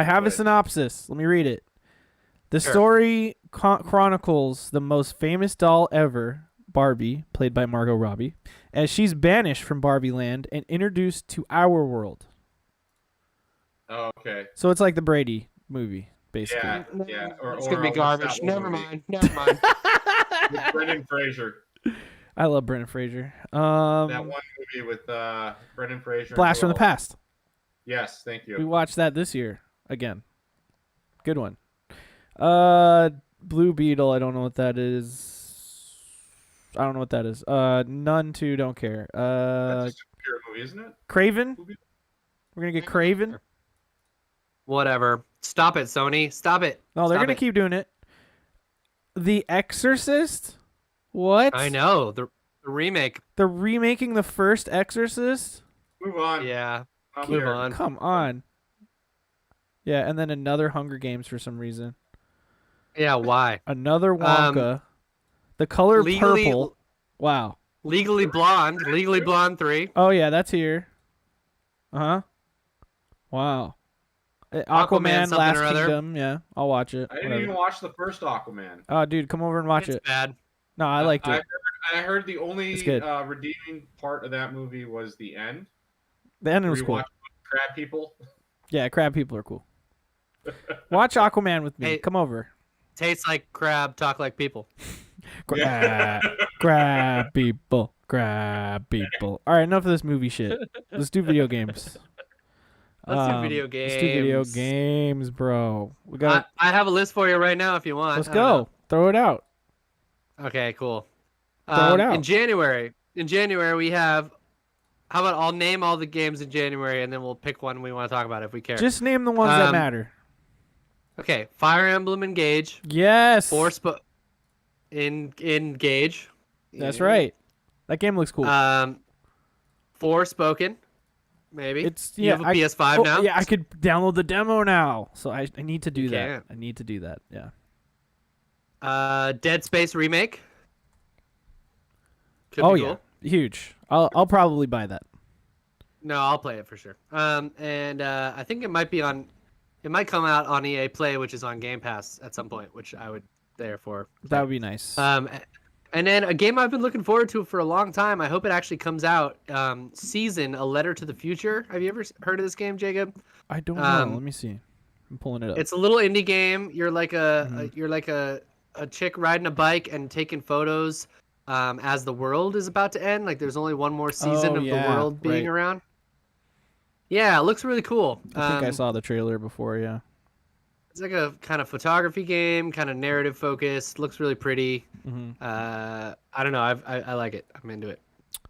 have a synopsis. Let me read it. The story chronicles the most famous doll ever, Barbie, played by Margot Robbie, as she's banished from Barbie Land and introduced to our world. Oh, okay. So it's like the Brady movie, basically. Yeah. It's gonna be garbage. Never mind. With Brendan Fraser. I love Brendan Fraser. That one movie with Brendan Fraser. Blast from the Past. Yes, thank you. We watched that this year again. Good one. Blue Beetle. I don't know what that is. None 2. Don't care. That's just a pure movie, isn't it? Craven. We're gonna get Craven. Whatever. Stop it, Sony. Stop it. No, they're gonna keep doing it. The Exorcist. What? I know the remake. They're remaking the first Exorcist. Move on. Yeah. Move on. Come on. Yeah, and then another Hunger Games for some reason. Yeah, why? Another Wonka. The color purple. Wow. Legally Blonde. Legally Blonde 3. Oh yeah, that's here. Wow. Aquaman Last Kingdom. Yeah, I'll watch it. I didn't even watch the first Aquaman. Oh, dude, come over and watch it. It's bad. No, I liked it. I heard the only redeeming part of that movie was the end. The ending was cool. Crab people. Yeah, crab people are cool. Watch Aquaman with me. Hey, come over. Tastes like crab, talk like people. Crab people. Crab people. All right, enough of this movie shit. Let's do video games. Let's do video games. Let's do video games, bro. We got. I have a list for you right now if you want. Let's go. Throw it out. Okay, cool. Throw it out. In January we have. How about I'll name all the games in January and then we'll pick one we want to talk about if we care. Just name the ones that matter. Okay, Fire Emblem Engage. Yes. Engage. That's right. That game looks cool. Forspoken. Maybe. It's You have a PS5 now? Yeah, I could download the demo now. So I need to do You that. can. I need to do that. Yeah. Dead Space remake. Could Oh be yeah. cool. Huge. I'll probably buy that. No, I'll play it for sure. And I think it might come out on EA Play, which is on Game Pass at some point, which I would therefore. That would be nice. And then a game I've been looking forward to for a long time. I hope it actually comes out. Season: A Letter to the Future. Have you ever heard of this game, Jacob? I don't know. Let me see. I'm pulling it up. It's a little indie game. You're like Mm-hmm. a chick riding a bike and taking photos as the world is about to end. Like there's only one more season of the world being around. Yeah, it looks really cool. I think I saw the trailer before. Yeah. It's like a kind of photography game, kind of narrative focused. Looks really pretty. Mm-hmm. I don't know. I like it. I'm into it.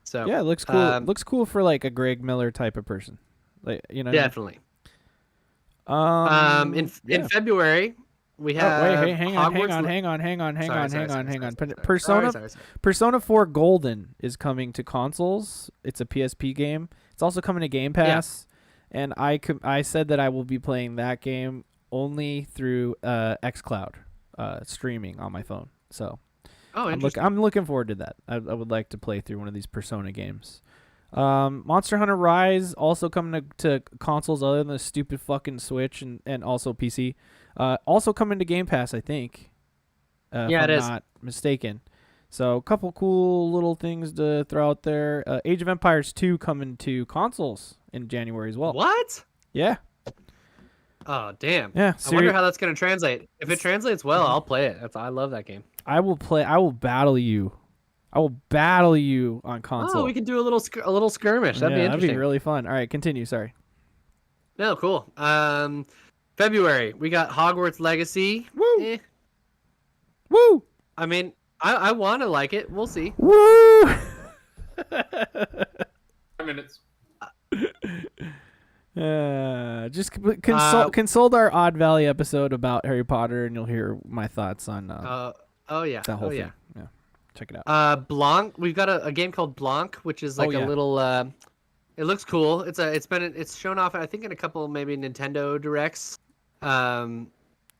So yeah, it looks cool. Looks cool for like a Greg Miller type of person. Like definitely. In February we have. Oh, wait, hang on. Persona 4 Golden is coming to consoles. It's a PSP game. It's also coming to Game Pass, and I said that I will be playing that game only through xCloud streaming on my phone. So I'm looking forward to that. I would like to play through one of these Persona games. Monster Hunter Rise also coming to consoles other than the stupid fucking Switch and also PC. Also coming to Game Pass, I think. If I'm not mistaken. So a couple cool little things to throw out there. Age of Empires 2 coming to consoles in January as well. What? Yeah. Oh damn. Yeah. I wonder how that's gonna translate. If it translates well, I'll play it. I love that game. I will battle you. I will battle you on console. Oh, we can do a little skirmish. That'd be interesting. That'd be really fun. All right, continue. Sorry. No, cool. February, we got Hogwarts Legacy. Woo! Woo! I mean, I want to like it. We'll see. Woo! 5 minutes. Just consult our Odd Valley episode about Harry Potter, and you'll hear my thoughts on. Oh yeah. That whole thing. Yeah. Yeah. Check it out. Blanc. We've got a game called Blanc, which is like a little. It looks cool. It's shown off. I think in a couple maybe Nintendo Directs. A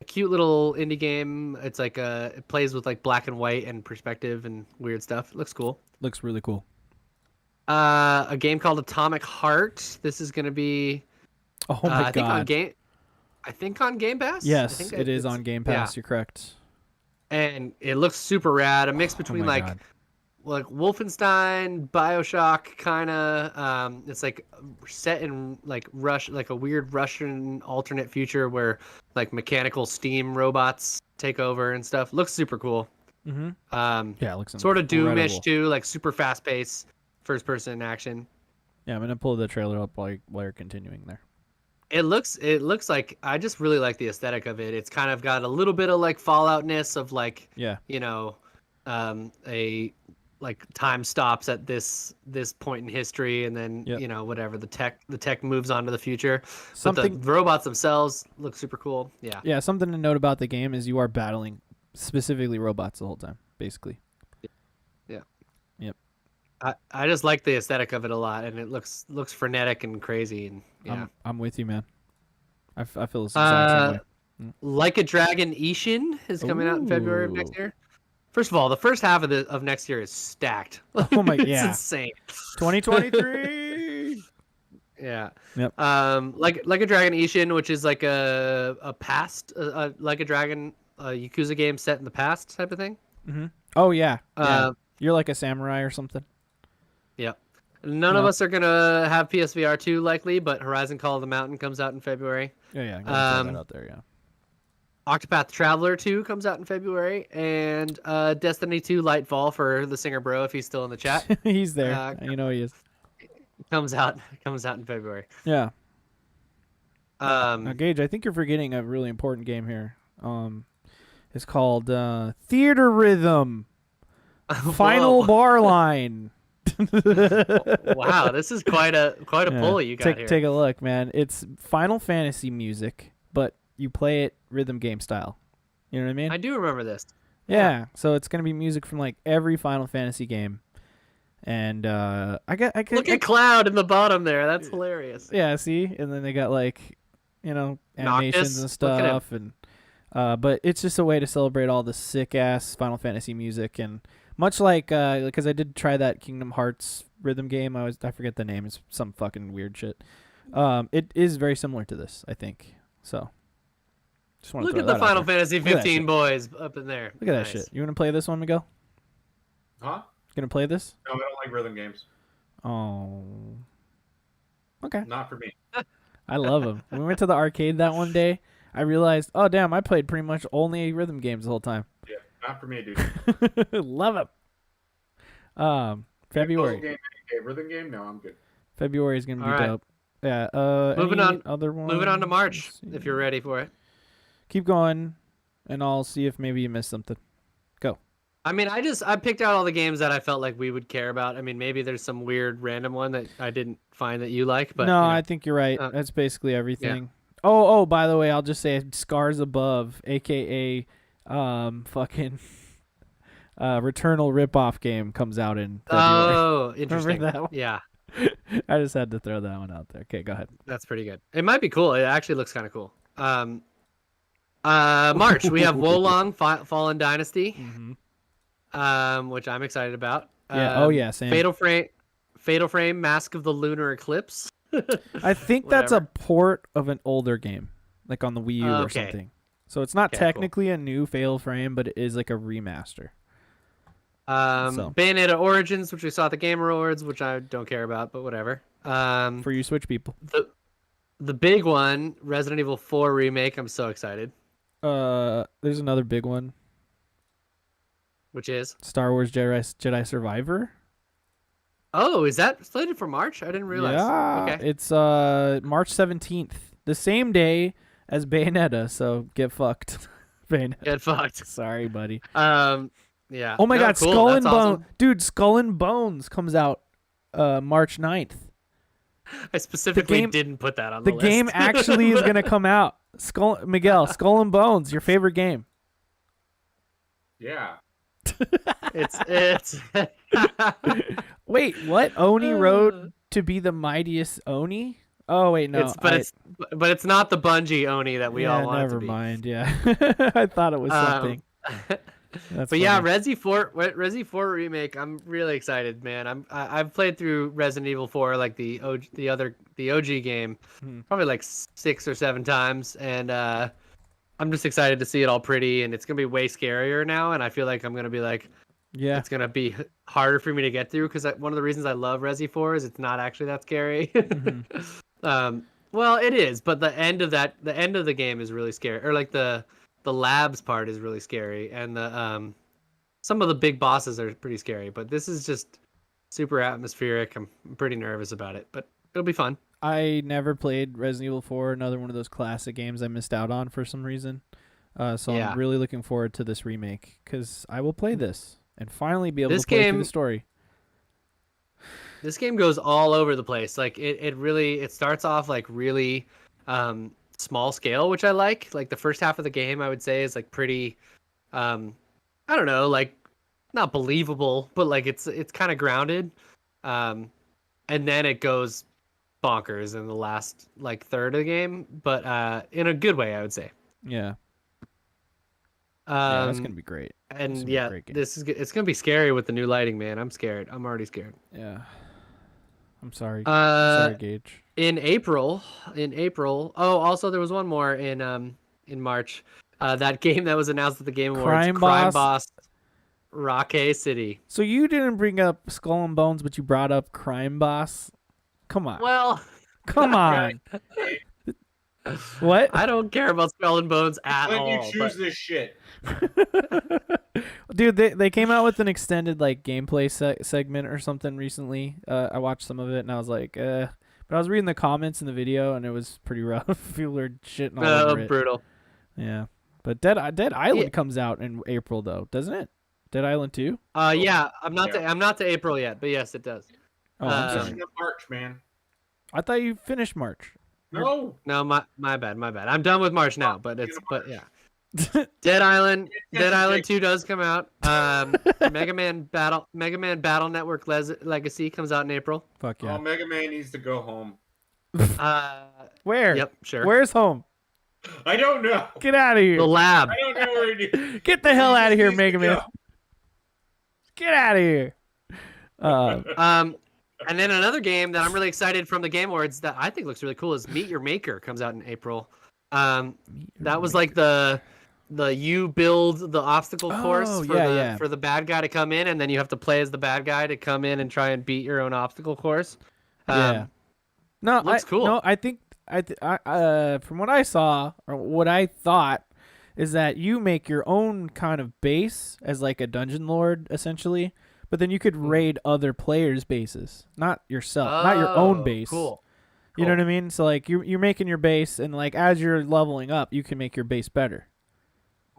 cute little indie game. It's like it plays with like black and white and perspective and weird stuff. It looks cool. Looks really cool. A game called Atomic Heart. This is gonna be. Oh my god! I think on Game Pass. Yes, it is on Game Pass. You're correct. And it looks super rad. A mix between like Wolfenstein, BioShock kind of. It's like set in like a weird Russian alternate future where like mechanical steam robots take over and stuff. Looks super cool. Mm-hmm. Yeah, it looks sort of Doom-ish too, like super fast paced first person action. Yeah, I'm gonna pull the trailer up while you're continuing there. It looks like I just really like the aesthetic of it. It's kind of got a little bit of like Falloutness of like a like time stops at this point in history, and then whatever the tech moves on to the future. But the robots themselves look super cool. Yeah. Yeah. Something to note about the game is you are battling specifically robots the whole time, basically. Yeah. Yep. I just like the aesthetic of it a lot, and it looks frenetic and crazy, and yeah. I'm with you, man. I feel the exact same way. Like a Dragon Ishin is coming out in February of next year. First of all, the first half of next year is stacked. Oh my god, it's insane. 2023. Yeah. Yep. Like a Dragon Ishin, which is like a past, like a Dragon Yakuza game set in the past type of thing. Mm-hmm. Oh yeah. You're like a samurai or something. Yeah. None of us are gonna have PSVR 2 likely, but Horizon Call of the Mountain comes out in February. Yeah. I'm gonna throw that out there. Yeah. Octopath Traveler 2 comes out in February, and Destiny 2 Lightfall for the singer bro if he's still in the chat. He's there. He is. Comes out in February. Yeah. Now, Gage, I think you're forgetting a really important game here. It's called Theater Rhythm. Final bar line. Wow, this is quite a pull you got here. Take a look, man. It's Final Fantasy music, but you play it rhythm game style. You know what I mean? I do remember this. Yeah. So it's gonna be music from like every Final Fantasy game, and Look at Cloud in the bottom there. That's hilarious. Yeah. See, and then they got like, animations Noctis. and stuff, and but it's just a way to celebrate all the sick ass Final Fantasy music, and much like because I did try that Kingdom Hearts rhythm game. I forget the name. It's some fucking weird shit. It is very similar to this, I think. So. Look at the Final Fantasy 15 boys up in there. Look at that shit. You want to play this one, Miguel? Huh? Gonna play this? No, I don't like rhythm games. Oh. Okay. Not for me. I love them. We went to the arcade that one day. I realized, oh damn, I played pretty much only rhythm games the whole time. Yeah, not for me, dude. Love them. February. Game, rhythm game? No, I'm good. February is gonna be dope. Yeah. Moving on. Other ones? Moving on to March, if you're ready for it. Keep going, and I'll see if maybe you missed something. Go. I mean, I picked out all the games that I felt like we would care about. I mean, maybe there's some weird random one that I didn't find that you like, but no, I think you're right. That's basically everything. Yeah. Oh, by the way, I'll just say Scars Above, aka fucking Returnal ripoff game comes out in February. Oh, interesting. Remember that one? Yeah. I just had to throw that one out there. Okay, go ahead. That's pretty good. It might be cool. It actually looks kind of cool. March, we have Wolong Fallen Dynasty, which I'm excited about. Yeah. Same. Fatal Frame, Mask of the Lunar Eclipse. I think that's a port of an older game, like on the Wii U or something. So it's not technically a new Fatal Frame, but it is like a remaster. Bayonetta Origins, which we saw at the Game Awards, which I don't care about, but whatever. For you Switch people. The big one, Resident Evil 4 remake. I'm so excited. There's another big one. Which is Star Wars Jedi Survivor. Oh, is that slated for March? I didn't realize. Yeah, okay. It's March 17th, the same day as Bayonetta. So get fucked, Bayonetta. Get fucked. Sorry, buddy. Yeah. Oh my God, cool. Skull That's and Bones, awesome. dude! Skull and Bones comes out March 9th. I specifically didn't put that on the list. The game actually is gonna come out. Miguel, Skull and Bones, your favorite game. Yeah. It's Wait, what? Oni Road to be the mightiest Oni? Oh wait, no. But it's not the Bungie Oni that we all want it to be. Never mind. Yeah, I thought it was something. But funny. yeah, Resi 4 remake. I'm really excited, man. I've played through Resident Evil 4, like the OG game, probably like 6 or 7 times, and I'm just excited to see it all pretty, and it's gonna be way scarier now. And I feel like I'm gonna be like, yeah, it's gonna be harder for me to get through because one of the reasons I love Resi 4 is it's not actually that scary. Well, it is, but the end of the game is really scary, or like the labs part is really scary, and the some of the big bosses are pretty scary, but this is just super atmospheric. I'm pretty nervous about it, but it'll be fun. I never played Resident Evil 4, another one of those classic games I missed out on for some reason. So Yeah. I'm really looking forward to this remake because I will play this and finally be able This to play through game- the story. This game goes all over the place. Like it starts off like really small scale, which I like. Like the first half of the game, I would say is like pretty, I don't know, like not believable, but like it's kind of grounded. And then it goes bonkers in the last like third of the game, but in a good way, I would say. Yeah. Yeah, that's gonna be great. And yeah, it's gonna be scary with the new lighting, man. I'm scared. I'm already scared. Yeah. I'm sorry. Sorry, Gage. In April. Oh, also there was one more in March. That game that was announced at the Game Awards, Crime Boss Rocket City. So you didn't bring up Skull and Bones, but you brought up Crime Boss. Come on. Well, Come on. What? I don't care about Skull and Bones at all. When you choose this shit. Dude, they came out with an extended like gameplay segment or something recently. I watched some of it and I was like, but I was reading the comments in the video and it was pretty rough. People were shitting all over it. Brutal. Yeah, but Dead Island comes out in April though, doesn't it? Dead Island 2? Yeah, I'm not to April yet, but yes, it does. Oh, I'm sorry. March, man. I thought you finished March. No. No, my bad. I'm done with March now, but yeah. Dead Island 2 does come out. Mega Man Battle Network Legacy comes out in April. Fuck yeah. Oh, Mega Man needs to go home. Where? Yep, sure. Where's home? I don't know. Get out of here. The lab. I don't know where he is. Get the hell out of here, needs to Mega Man. go. Get out of here. And then another game that I'm really excited from the Game Awards that I think looks really cool is Meet Your Maker comes out in April. That was like the you build the obstacle course for the bad guy to come in, and then you have to play as the bad guy to come in and try and beat your own obstacle course. No, looks cool. No, I think from what I saw or what I thought is that you make your own kind of base as like a dungeon lord essentially, but then you could raid other players' bases, not yourself, not your own base. Cool. You know what I mean? So like you're making your base, and like as you're leveling up, you can make your base better.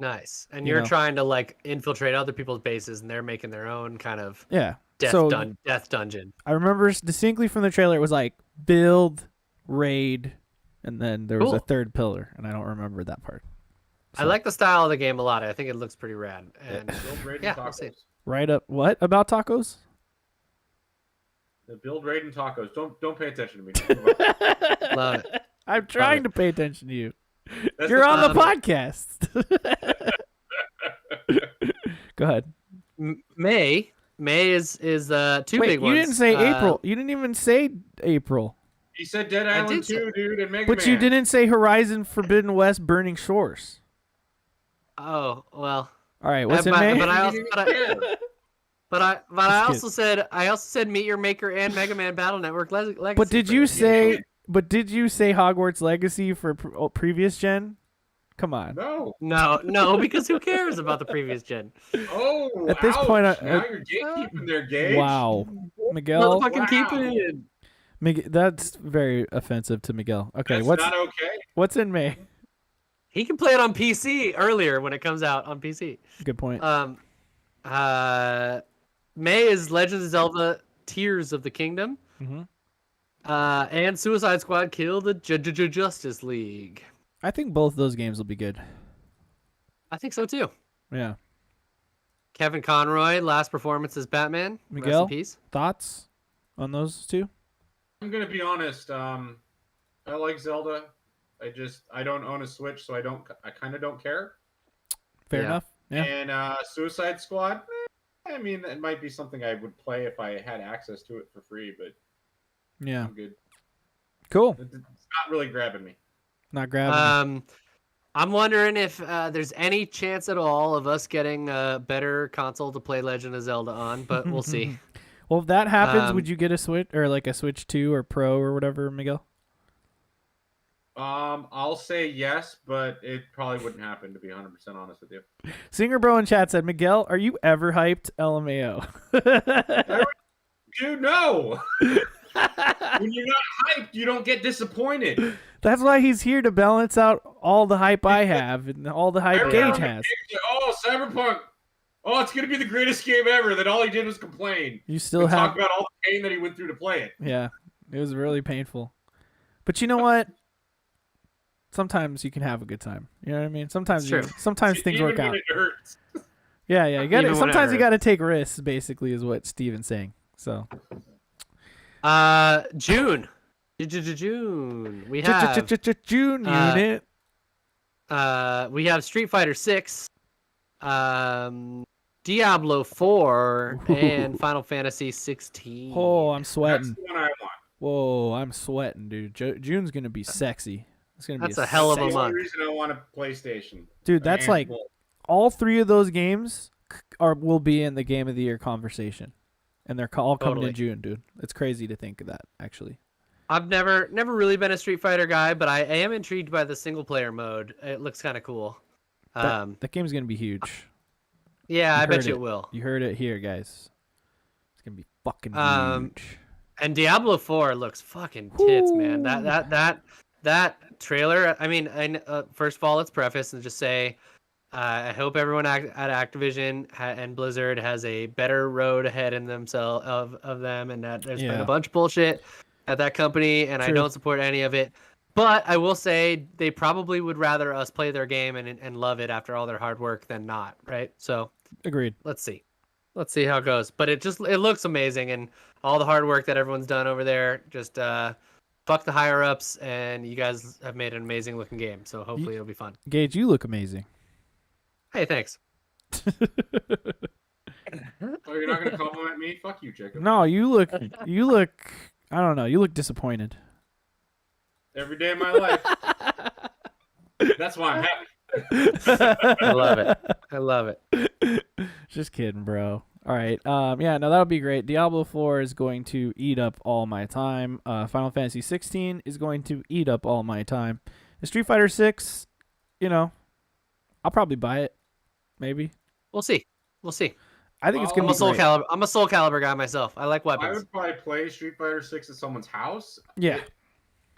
Nice. And you're trying to like infiltrate other people's bases, and they're making their own kind of death dungeon. I remember distinctly from the trailer, it was like build, raid, and then there was a third pillar, and I don't remember that part. So. I like the style of the game a lot. I think it looks pretty rad. And we'll see. Right up. What about tacos? The build, raid, and tacos. Don't pay attention to me. Love it. I'm trying to pay attention to you. That's You're on the podcast. Go ahead. May is two Wait, big ones. You didn't say April. You didn't even say April. He said Dead Island 2, dude, and Mega Man. But you didn't say Horizon Forbidden West Burning Shores. Oh, well. All right, what's in May? But I also said Meet Your Maker and Mega Man Battle Network Legacy. But did you say Hogwarts Legacy for previous gen? Come on. No, because who cares about the previous gen? Oh, at this point, now you're gatekeeping their Gage. Wow, Miguel. Motherfucking keep it in. That's very offensive to Miguel. Okay, That's not okay. What's in May? He can play it on PC earlier when it comes out on PC. Good point. May is Legend of Zelda: Tears of the Kingdom. Mm-hmm. And Suicide Squad: Kill the Justice League. I think both those games will be good. I think so too. Yeah. Kevin Conroy, last performance as Batman. Miguel, rest in peace. Thoughts on those two? I'm gonna be honest. I like Zelda. I don't own a Switch, so I kind of don't care. Fair enough. Yeah. And Suicide Squad. I mean, it might be something I would play if I had access to it for free, but yeah, I'm good. Cool. It's not really grabbing me. Not grabbing. I'm wondering if there's any chance at all of us getting a better console to play Legend of Zelda on, but we'll see. Well, if that happens, would you get a Switch or like a Switch 2 or Pro or whatever, Miguel? I'll say yes, but it probably wouldn't happen, to be 100% honest with you. Singer Bro in chat said, Miguel, are you ever hyped? LMAO. Dude, no. When you're not hyped, you don't get disappointed. That's why he's here to balance out all the hype I have and all the hype Gage has. Oh, Cyberpunk. Oh, it's going to be the greatest game ever. That all he did was complain. You still have... talk about all the pain that he went through to play it. Yeah, it was really painful. But you know what? Sometimes you can have a good time. You know what I mean? Sometimes things work out. It hurts. Yeah. You got sometimes you got to take risks. Basically, is what Steven's saying. So, June. We have June unit. We have Street Fighter 6, Diablo 4, and Final Fantasy 16. Oh, I'm sweating. That's the one I want. Whoa, I'm sweating, dude. June's gonna be sexy. That's a hell of a month. That's the only reason I want a PlayStation. Dude, that's like all three of those games will be in the Game of the Year conversation, and they're all coming in June, dude. It's crazy to think of that, actually. I've never really been a Street Fighter guy, but I am intrigued by the single player mode. It looks kind of cool. That game's gonna be huge. Yeah, I bet you it will. You heard it here, guys. It's gonna be fucking huge. And Diablo 4 looks fucking tits, man. That trailer. I mean, first of all, let's preface and just say, I hope everyone at Activision and Blizzard has a better road ahead in themselves of them, and that there's been a bunch of bullshit at that company, and I don't support any of it. But I will say they probably would rather us play their game and love it after all their hard work than not, right? So Agreed. let's see how it goes. But it looks amazing, and all the hard work that everyone's done over there. Just fuck the higher ups, and you guys have made an amazing looking game. So hopefully it'll be fun. Gage, you look amazing. Hey, thanks. Oh, you're not gonna compliment me? Fuck you, Jacob. No, you look. I don't know. You look disappointed. Every day of my life. That's why I'm happy. I love it. Just kidding, bro. All right. Yeah, no, that'll be great. Diablo 4 is going to eat up all my time. Final Fantasy 16 is going to eat up all my time. And Street Fighter 6, I'll probably buy it. Maybe. We'll see. I think it's gonna be great. I'm a Soul Calibur guy myself. I like weapons. I would probably play Street Fighter 6 at someone's house. Yeah.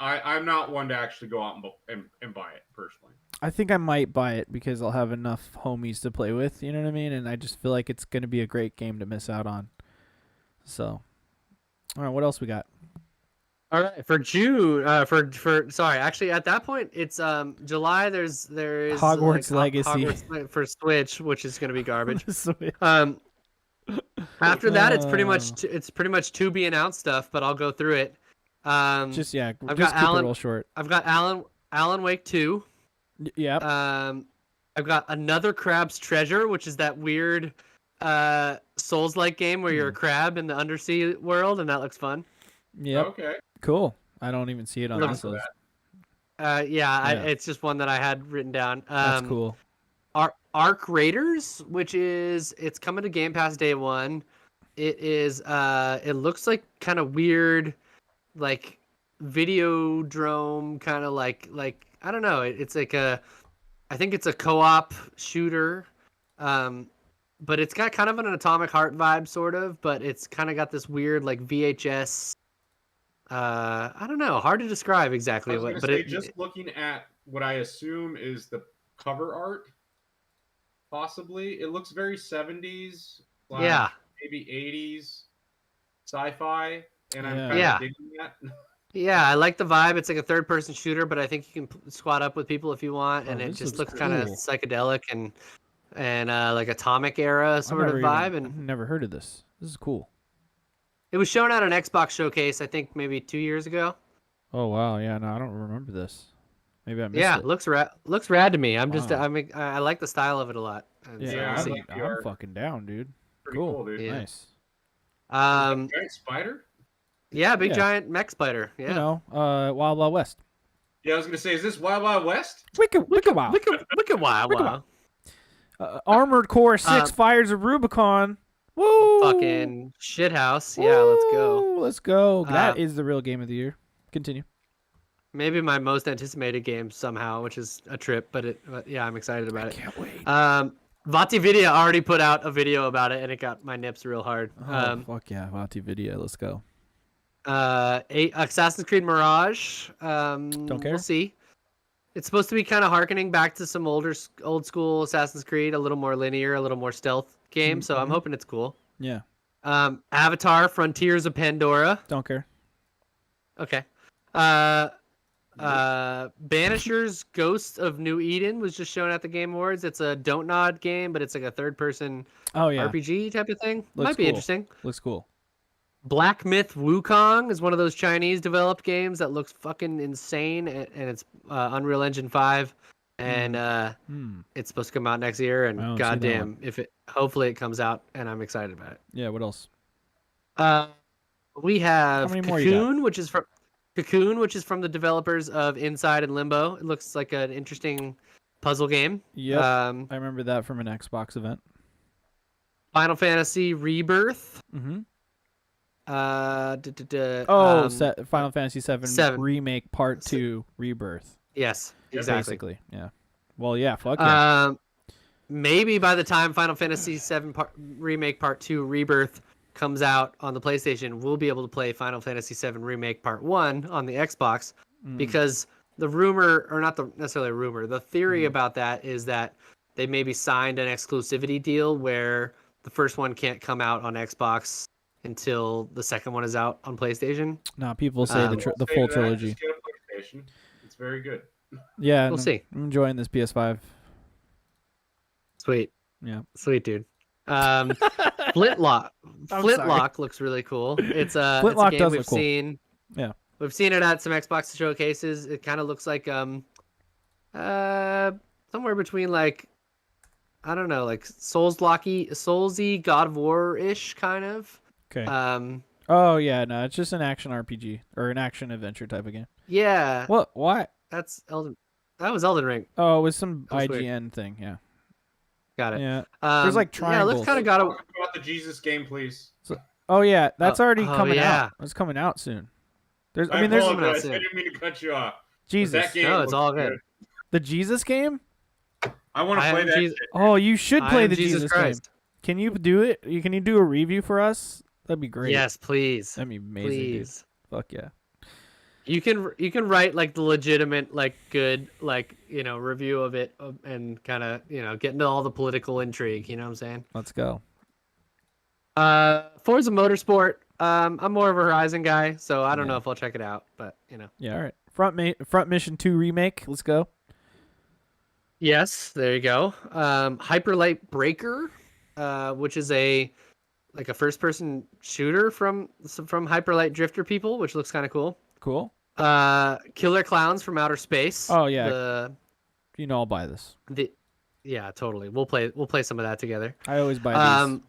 I'm not one to actually go out and buy it personally. I think I might buy it because I'll have enough homies to play with. You know what I mean? And I just feel like it's gonna be a great game to miss out on. So, all right, what else we got? All right, for June, actually at that point it's July. There is Hogwarts Legacy Hogwarts for Switch, which is gonna be garbage. After that, it's pretty much to be announced stuff, but I'll go through it. Just keep it real short. I've got Alan Wake 2. Yep. I've got Another Crab's Treasure, which is that weird Souls-like game where you're a crab in the undersea world, and that looks fun. Yeah. Okay. Cool. I don't even see it on this list. It's just one that I had written down. That's cool. Arc Raiders, it's coming to Game Pass day one. It looks like kind of weird, like Videodrome, kind of like I don't know. It's like I think it's a co-op shooter, but it's got kind of an Atomic Heart vibe, sort of. But it's kind of got this weird like VHS. I don't know. Hard to describe exactly what. But just looking at what I assume is the cover art, possibly it looks very 70s. Maybe 80s sci-fi, and I'm kind of digging that. Yeah, I like the vibe. It's like a third-person shooter, but I think you can squad up with people if you want, and it just looks kind of psychedelic and like Atomic era sort of vibe. And I've never heard of this. This is cool. It was shown at an Xbox showcase, I think maybe 2 years ago. Oh wow, yeah, no, I don't remember this. Maybe I missed it. Yeah, looks rad to me. I like the style of it a lot. I'm fucking down, dude. Pretty cool, dude. Yeah. Nice. Giant spider. Yeah, giant mech spider. Yeah. Wild Wild West. Yeah, I was gonna say, is this Wild Wild West? Wicked Wild. Wicked Wild. Armored Core 6 Fires of Rubicon. Woo! Fucking shithouse. Yeah, let's go. Let's go. That is the real game of the year. Continue. Maybe my most anticipated game somehow, which is a trip, but yeah, I'm excited about it. Can't wait. VatiVidya already put out a video about it, and it got my nips real hard. Fuck yeah, VatiVidya. Let's go. Assassin's Creed Mirage. Don't care. We'll see. It's supposed to be kind of harkening back to some old school Assassin's Creed, a little more linear, a little more stealth game. So I'm hoping it's cool. Yeah. Avatar: Frontiers of Pandora. Don't care. Okay. Banisher's Ghosts of New Eden was just shown at the Game Awards. It's a Don't Nod game, but it's like a third-person RPG type of thing. Might be interesting. Looks cool. Black Myth Wukong is one of those Chinese-developed games that looks fucking insane, and it's Unreal Engine 5, and it's supposed to come out next year. And goddamn, hopefully it comes out, and I'm excited about it. Yeah. What else? We have Cocoon, which is from the developers of Inside and Limbo. It looks like an interesting puzzle game. Yeah, I remember that from an Xbox event. Final Fantasy Rebirth. Mm-hmm. Final Fantasy 7 Remake Part 2 Rebirth. Yes, exactly. Basically, yeah. Well, yeah, fuck yeah. Maybe by the time Final Fantasy 7 Remake Part 2 Rebirth comes out on the PlayStation, we'll be able to play Final Fantasy 7 Remake Part 1 on the Xbox, because the rumor, or not necessarily a rumor, the theory about that is that they maybe signed an exclusivity deal where the first one can't come out on Xbox until the second one is out on PlayStation. No, people say the full trilogy. Just get a PlayStation. It's very good. Yeah, We'll see. I'm enjoying this PS5. Sweet. Yeah. Sweet, dude. Flintlock. I'm Flintlock looks really cool. It's a Flintlock game does we've look cool. seen. Yeah. We've seen it at some Xbox showcases. It kind of looks like somewhere between like, I don't know, like Soulsy, God of War-ish kind of. Okay. Um, Oh yeah, no, it's just an action RPG or an action adventure type of game. yeah. What? Why? That's Elden. That was Elden Ring. Oh, it was some That was IGN thing. Yeah. Got it. Yeah. There's like Yeah, it looks triangles. kind of God of. Talk about the Jesus game, please. Oh yeah, that's already coming yeah. out. It's coming out soon. There's. I mean, there's apologize. soon. I didn't mean to cut you off. But Jesus. That game No, it's looks all good. The Jesus game. I want to play that. Shit. Oh, you should I play am the Jesus Jesus Christ. game. Can you do it? Can you do a review for us? That'd be great. Yes, please. That'd be amazing, Please. dude. Fuck yeah. You can write like the legitimate, like good, like, you know, review of it and kind of, you know, get into all the political intrigue. You know what I'm saying? Let's go. Forza Motorsport. I'm more of a Horizon guy, so I don't Yeah. know if I'll check it out, but you know. Yeah. All right. Front Mission 2 remake. Let's go. Yes, there you go. Hyperlight Breaker, which is a first-person shooter from Hyperlight Drifter people, which looks kind of cool. Cool. Killer Clowns from Outer Space. Oh yeah. You know I'll buy this. Yeah, totally. We'll play some of that together. I always buy these.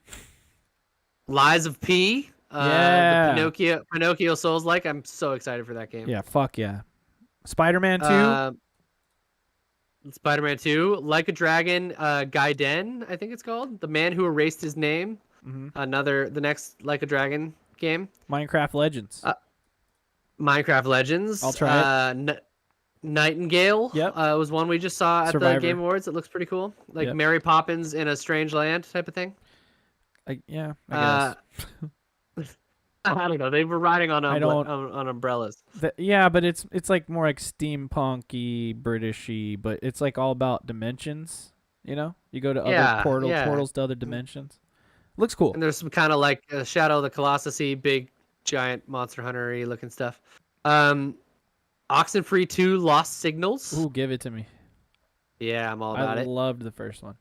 Lies of P. Yeah. The Pinocchio Souls like. I'm so excited for that game. Yeah. Fuck yeah. Spider-Man 2. Spider-Man 2, Like a Dragon, Gaiden, I think it's called. The Man Who Erased His Name. Mm-hmm. The next Like a Dragon game. Minecraft Legends. Minecraft Legends. I'll try it. Nightingale. Yep. Was one we just saw at Survivor. the Game Awards. It looks pretty cool. Like Yep. Mary Poppins in a Strange Land type of thing. I guess. I don't know. They were riding on on umbrellas. Yeah, but it's like more like steampunky, Britishy, but it's like all about dimensions. You know, you go to other portals to other dimensions. Looks cool. And there's some kind of like Shadow of the Colossus-y, big giant Monster Hunter-y looking stuff. Oxenfree 2 Lost Signals. Ooh, give it to me. Yeah, I'm all about I it. loved the first one.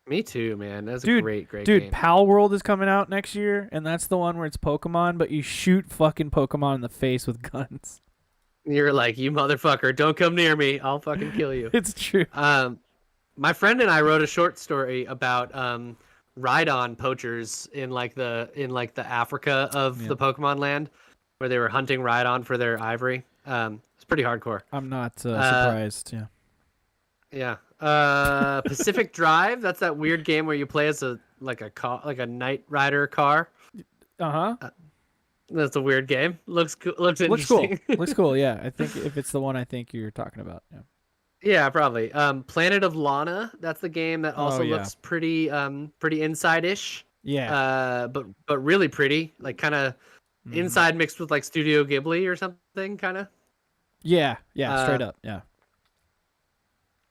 Me too, man. That's a great game. Dude, Pal World is coming out next year, and that's the one where it's Pokemon, but you shoot fucking Pokemon in the face with guns. You're like, you motherfucker, don't come near me. I'll fucking kill you. It's true. My friend and I wrote a short story about ride-on poachers in the Africa of the Pokemon land, where they were hunting ride-on for their ivory. It's pretty hardcore. I'm not surprised. Yeah. Yeah. Pacific Drive. That's that weird game where you play as a Knight Rider car. That's a weird game. Looks cool. Looks interesting. Looks cool. Yeah, I think if it's the one I think you're talking about. Yeah. Yeah, probably. Planet of Lana. That's the game that also looks pretty inside-ish. Yeah. But really pretty. Like kind of inside mixed with like Studio Ghibli or something, kind of. Yeah. Yeah. Straight up. Yeah.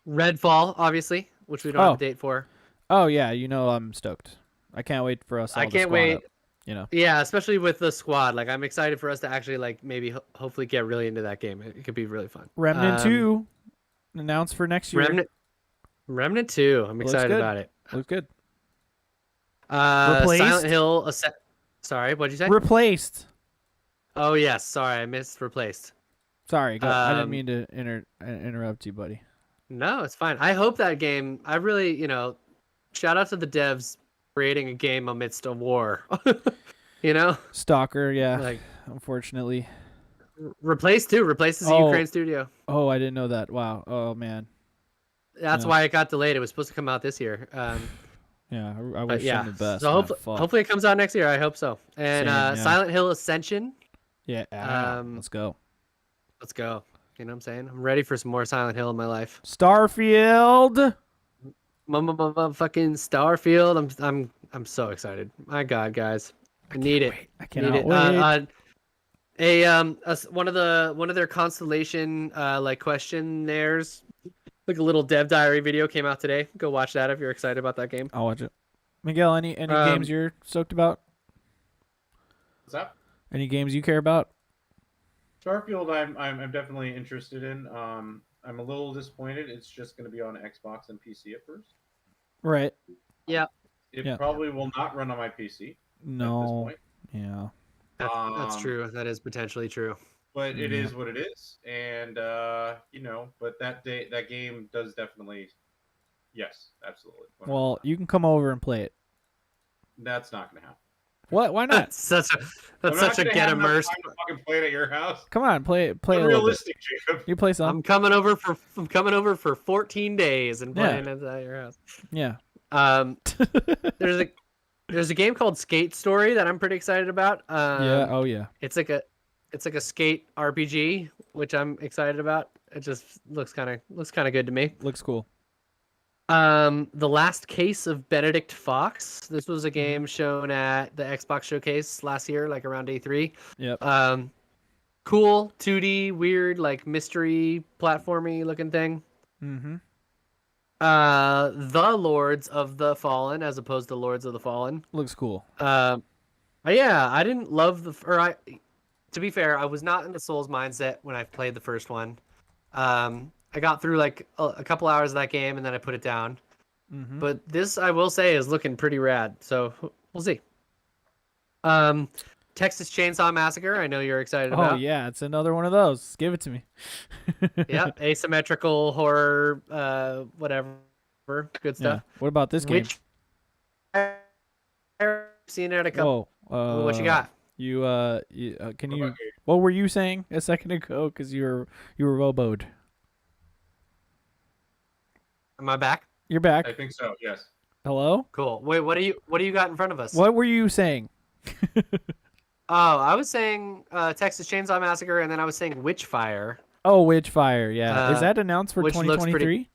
Redfall, obviously, which we don't have a date for. Oh yeah, you know I'm stoked. I can't wait for us all to squad up, you know. Yeah, especially with the squad. Like I'm excited for us to actually like maybe hopefully get really into that game. It could be really fun. Remnant 2 announced for next year. Remnant 2. I'm excited about it. Looks good. Replaced? Silent Hill. Sorry, what'd you say? Replaced. Oh yes, sorry, I missed replaced. Sorry, I didn't mean to interrupt you, buddy. No, it's fine. I hope that game. I really, shout out to the devs creating a game amidst a war. Stalker, yeah. Like, unfortunately. Replaced too. Replaces a Ukraine studio. Oh, I didn't know that. Wow. Oh man. That's why it got delayed. It was supposed to come out this year. Yeah, I wish them the best. So hopefully it comes out next year. I hope so. And Silent Hill Ascension. Yeah. Let's go. Let's go. You know what I'm saying? I'm ready for some more Silent Hill in my life. Starfield. Fucking Starfield. I'm so excited. My God, guys, I need it. I cannot wait. One of their constellation like questionnaires, like a little dev diary video came out today. Go watch that if you're excited about that game. I'll watch it. Miguel, any games you're stoked about? What's up? Any games you care about? Starfield, I'm definitely interested in. I'm a little disappointed. It's just going to be on Xbox and PC at first. Right. Yeah. It Yeah. probably will not run on my PC at this No. point. Yeah. That's true. That is potentially true. But it Yeah. is what it is, and but that game does definitely, yes, absolutely. 100%. Well, you can come over and play it. That's not going to happen. What? Why not? That's such a get immersed. Time to fucking play it at your house. Come on, play a little bit. Unrealistic, Jacob. You play some. I'm coming over for 14 days and playing it at your house. Yeah. There's a game called Skate Story that I'm pretty excited about. Yeah. Oh yeah. It's like a skate RPG, which I'm excited about. It just looks kind of good to me. Looks cool. The Last Case of Benedict Fox. This was a game shown at the Xbox Showcase last year, like around E3. Yep. Cool 2D, weird, like mystery platformy looking thing. Mm-hmm. The Lords of the Fallen, as opposed to Lords of the Fallen. Looks cool. Yeah, I didn't love to be fair, I was not in the Souls mindset when I played the first one. I got through like a couple hours of that game and then I put it down. Mm-hmm. But this, I will say, is looking pretty rad. So we'll see. Texas Chainsaw Massacre. I know you're excited about. Oh yeah, it's another one of those. Give it to me. Yeah, asymmetrical horror, whatever, good stuff. Yeah. What about this game? Which I've seen it a couple. Whoa. What you got? Can you? What were you saying a second ago? Because you were roboed. Am I back? You're back. I think so. Yes. Hello. Cool. Wait, what do you got in front of us? What were you saying? Oh, I was saying Texas Chainsaw Massacre, and then I was saying Witchfire. Oh, Witchfire. Yeah. Is that announced for which looks 2023?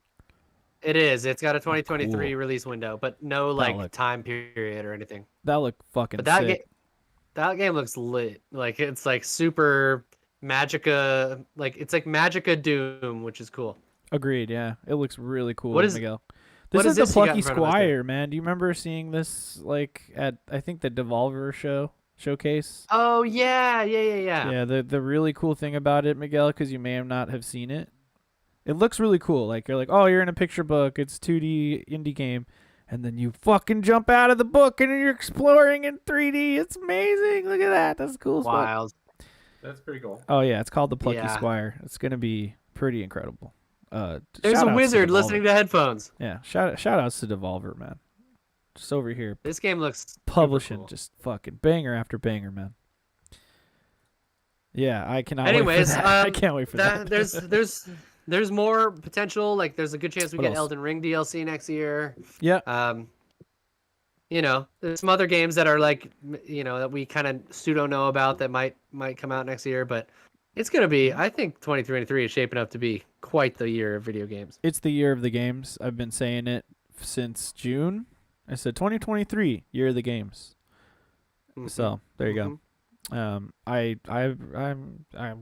It is. It's got a 2023 release window, but no time period or anything. That looked fucking But that sick. That game looks lit. Like it's like super Magica, like it's like Magica Doom, which is cool. Agreed. Yeah, it looks really cool, What is- Miguel. what This is is this the you got Plucky in front of us there? Squire, man. Do you remember seeing this like at I think the Devolver showcase? Oh yeah. Yeah, the really cool thing about it, Miguel, because you may have not have seen it. It looks really cool. Like you're like, oh, you're in a picture book. It's 2D indie game, and then you fucking jump out of the book and you're exploring in 3D. It's amazing. Look at that. That's cool. As fuck. Wild. That's pretty cool. Oh yeah, it's called the Plucky Yeah. Squire. It's gonna be pretty incredible. There's shout a outs to wizard Devolver. listening to headphones. Yeah, shout outs to Devolver, man. Just over here This game looks super publishing cool. just fucking banger after banger, man. Yeah, I cannot. Anyways, wait for that. I can't wait for that. There's more potential. Like there's a good chance we What get else? Elden Ring DLC next year. Yeah. There's some other games that are like, that we kind of pseudo know about that might come out next year, but it's gonna be. I think 2023 is shaping up to be quite the year of video games. It's the year of the games. I've been saying it since June. I said 2023, year of the games. So there you go.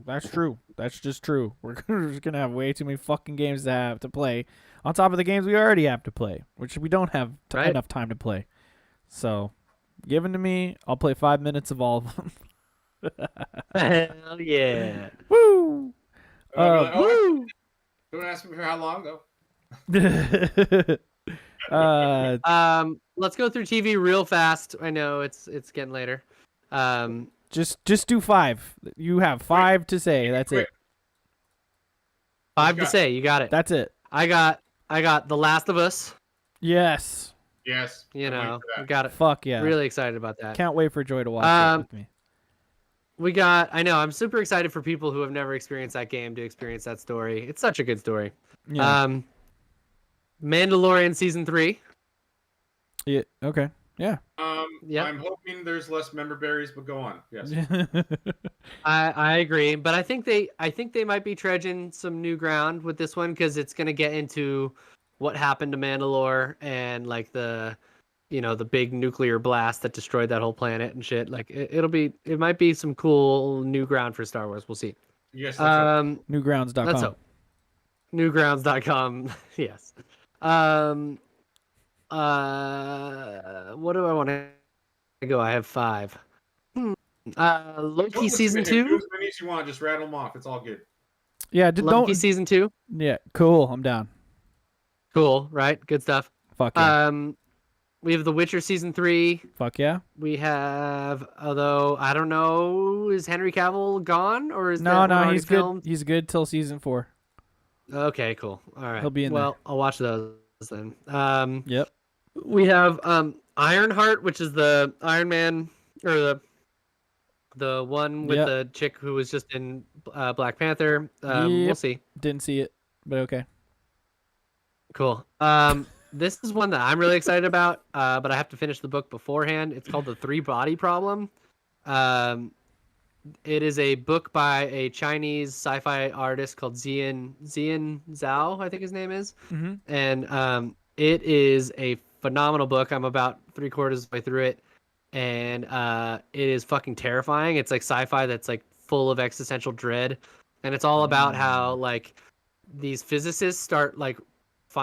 That's true. That's just true. We're just gonna have way too many fucking games to have to play, on top of the games we already have to play, which we don't have enough time to play. So, give them to me. I'll play 5 minutes of all of them. Hell yeah! Woo! Woo! Don't ask me for how long though. Let's go through TV real fast. I know it's getting later. Just do 5. You have 5 to say. That's it. 5 to say. You got it. That's it. I got The Last of Us. Yes. Yes. We got it. Fuck yeah. Really excited about that. Can't wait for Joy to watch it with me. I know, I'm super excited for people who have never experienced that game to experience that story. It's such a good story. Yeah. Mandalorian season 3. Yeah. Okay. Yeah. Yep. I'm hoping there's less member berries, but go on. Yes. I agree, but I think they might be trudging some new ground with this one because it's gonna get into what happened to Mandalore and like the big nuclear blast that destroyed that whole planet and shit. Like it might be some cool new ground for Star Wars. We'll see. Yes. Newgrounds.com. Let's hope. Newgrounds.com. Yes. What do I want to go? I have 5. Loki season 2. Do as many as you want. Just rattle them off. It's all good. Yeah, Loki season 2. Yeah, cool. I'm down. Cool, right? Good stuff. Fuck yeah. We have The Witcher season 3. Fuck yeah. We have, although I don't know, is Henry Cavill gone or is no? He's filmed? good. He's good till season 4. Okay, cool. All right. He'll be in there. I'll watch those then. Yep. We have Ironheart, which is the Iron Man or the one with the chick who was just in Black Panther. We'll see. Didn't see it, but okay. Cool. This is one that I'm really excited about, but I have to finish the book beforehand. It's called The Three Body Problem. It is a book by a Chinese sci-fi artist called Zian Zhao, I think his name is. Mm-hmm. And it is a phenomenal book. I'm about 3/4 of the way through it, and it is fucking terrifying. It's like sci-fi that's like full of existential dread, and it's all about how like these physicists start like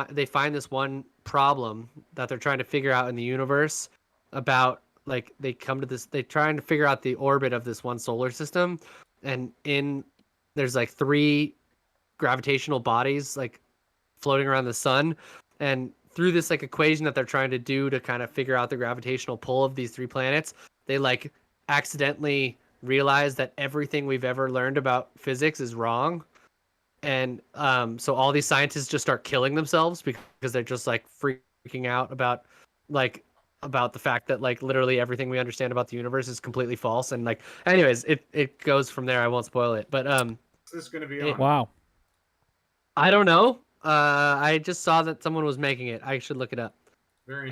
they find this one problem that they're trying to figure out in the universe about like they trying to figure out the orbit of this one solar system, and there's like 3 gravitational bodies like floating around the sun, and through this like equation that they're trying to do to kind of figure out the gravitational pull of these 3 planets, they like accidentally realize that everything we've ever learned about physics is wrong. And so all these scientists just start killing themselves because they're just like freaking out about the fact that like literally everything we understand about the universe is completely false. And like, anyways, it goes from there. I won't spoil it, but What's this gonna be on? Wow. I don't know. I just saw that someone was making it. I should look it up. Very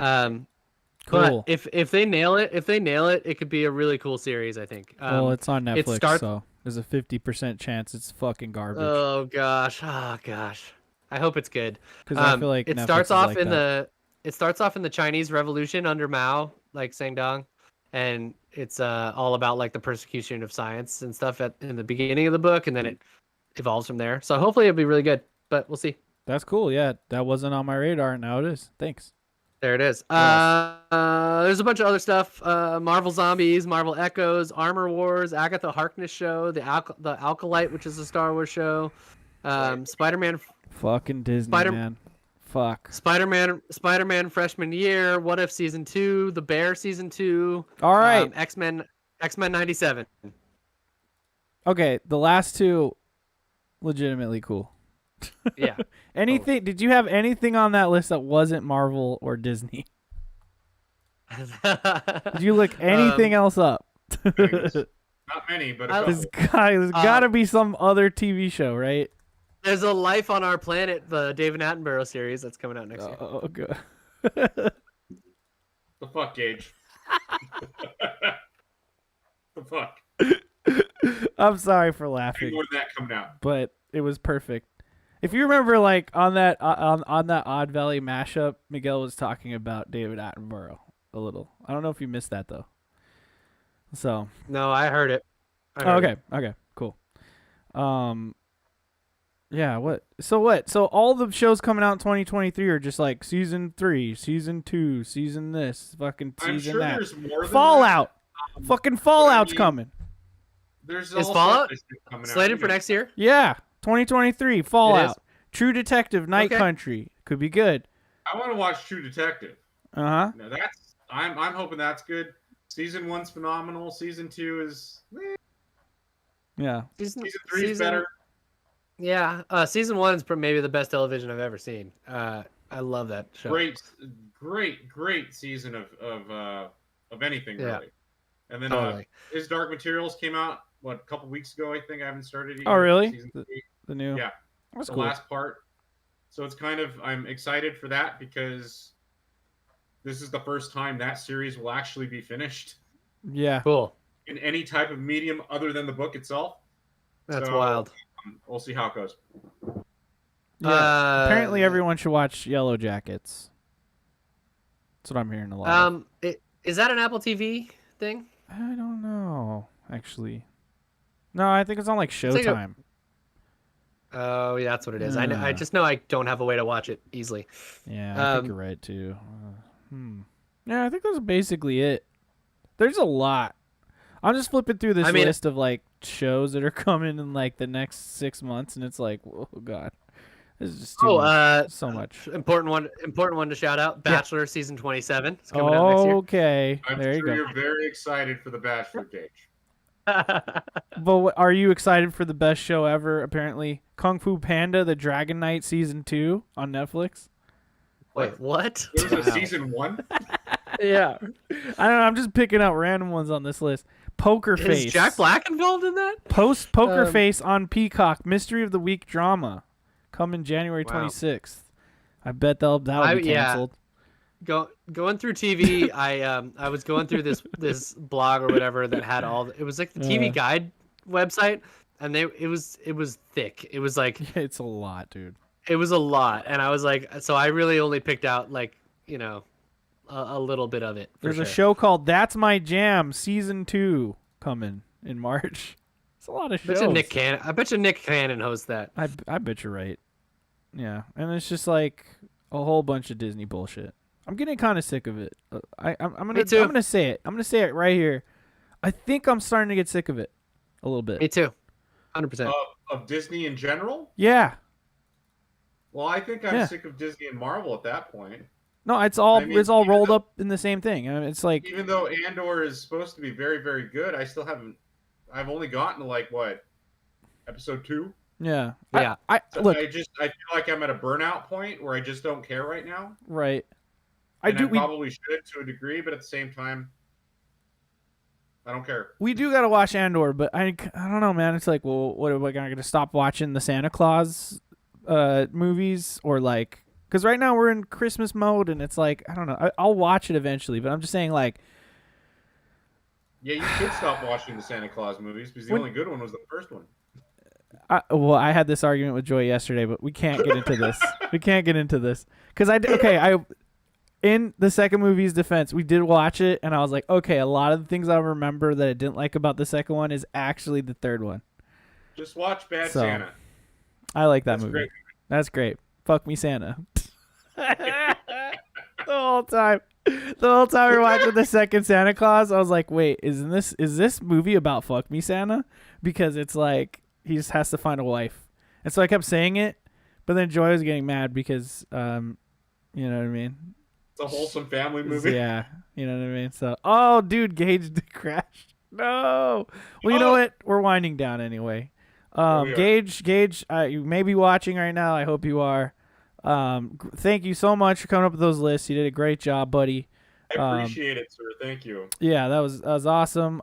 cool. But if they nail it, it could be a really cool series, I think. Well, it's on Netflix, so there's a 50% chance it's fucking garbage. Oh gosh. I hope it's good. Because I feel like it Netflix starts off like in that. it starts off in the Chinese Revolution under Mao, like Sangdong, and it's all about like the persecution of science and stuff in the beginning of the book, and then it evolves from there. So hopefully it'll be really good, but we'll see. That's cool. Yeah, that wasn't on my radar, and now it is. Thanks. There it is. There's a bunch of other stuff. Marvel Zombies, Marvel Echoes, Armor Wars, Agatha Harkness show, the Alkalite, which is a Star Wars show. Spider-Man. Fucking Disney, man. Fuck. Spider-Man freshman year. What If season 2. The Bear season 2. All right. X-Men 97. Okay, the last 2, legitimately cool. Yeah. Anything? Did you have anything on that list that wasn't Marvel or Disney? Did you look anything else up? Not many, but there's got to be some other TV show, right? There's a Life on Our Planet, the David Attenborough series that's coming out next year. Oh, good. The fuck, Gage? The fuck? I'm sorry for laughing. When that coming out? But it was perfect. If you remember, like on that Odd Valley mashup, Miguel was talking about David Attenborough a little. I don't know if you missed that though. So no, I heard it. Okay, cool. Yeah. What? So all the shows coming out in 2023 are just like season 3, season 2, season this, fucking season I'm sure that. There's more than Fallout. That. Fucking Fallout's coming. Is Fallout coming slated out. for next year? Yeah. 2023 Fallout, True Detective, Night Country could be good. I want to watch True Detective. No, that's I'm hoping that's good. Season 1's phenomenal. Season 2 is yeah. Season 3 is better. Yeah, season 1 is maybe the best television I've ever seen. I love that show. Great season of anything really. Yeah. And then his Dark Materials came out a couple weeks ago. I think I haven't started it yet. Oh really? Season 3. The new. Yeah. That's the cool. last part. So it's I'm excited for that because this is the first time that series will actually be finished. Yeah. Cool. In any type of medium other than the book itself. That's wild. We'll see how it goes. Yeah. Apparently everyone should watch Yellow Jackets. That's what I'm hearing a lot. Is that an Apple TV thing? I don't know, actually. No, I think it's on like Showtime. Oh, yeah, that's what it is. I know. I just know I don't have a way to watch it easily. Yeah, I think you're right too. Yeah, I think that's basically it. There's a lot. I'm just flipping through this I mean, list of like shows that are coming in like the next 6 months, and it's like, oh god, this is just too much. So much. Important one to shout out. Bachelor season 27. It's coming out next year. Okay, I'm there you sure go. you're very excited for The Bachelor, Gage. But are you excited for the best show ever? Apparently, Kung Fu Panda: The Dragon Knight season 2 on Netflix. Wait, what? There was a season 1? Yeah. I don't know. I'm just picking out random ones on this list. Poker Face. Is Jack Black involved in that? Poker Face on Peacock. Mystery of the Week drama. Coming January 26th. I bet that'll be canceled. Going through TV, I was going through this blog or whatever that had it was like the TV Guide website, and it was thick. It was like it's a lot, dude. It was a lot, and I was like, so I really only picked out like a little bit of it. There's a show called That's My Jam season 2 coming in March. It's a lot of shows. I bet you Nick Cannon hosts that. I bet you're right. Yeah, and it's just like a whole bunch of Disney bullshit. I'm getting kind of sick of it. I'm gonna say it. I'm gonna say it right here. I think I'm starting to get sick of it a little bit. Me too. 100%. Of Disney in general? Yeah. Well, I think I'm sick of Disney and Marvel at that point. No, it's all rolled up in the same thing. I mean, it's like even though Andor is supposed to be very, very good, I've only gotten to like what, episode 2? Yeah. Yeah. I feel like I'm at a burnout point where I just don't care right now. Right. I probably should to a degree, but at the same time, I don't care. We do gotta watch Andor, but I don't know, man. It's like, well, what are we gonna stop watching the Santa Claus movies, or like, because right now we're in Christmas mode, and it's like, I don't know. I'll watch it eventually, but I'm just saying, like, yeah, you should stop watching the Santa Claus movies because the only good one was the first one. I had this argument with Joy yesterday, but we can't get into this. We can't get into this because in the second movie's defense, we did watch it, and I was like, okay, a lot of the things I remember that I didn't like about the second one is actually the third one. Just watch Bad Santa. I like that movie. Great. That's great. Fuck me, Santa. The whole time we're watching the second Santa Claus, I was like, wait, is this movie about Fuck Me, Santa? Because it's like he just has to find a wife. And so I kept saying it, but then Joy was getting mad because, you know what I mean? It's a wholesome family movie. Yeah, you know what I mean? So, oh, dude, Gage crashed. No. Well, you know what? We're winding down anyway. Gage, you may be watching right now. I hope you are. Thank you so much for coming up with those lists. You did a great job, buddy. I appreciate it, sir. Thank you. Yeah, that was awesome.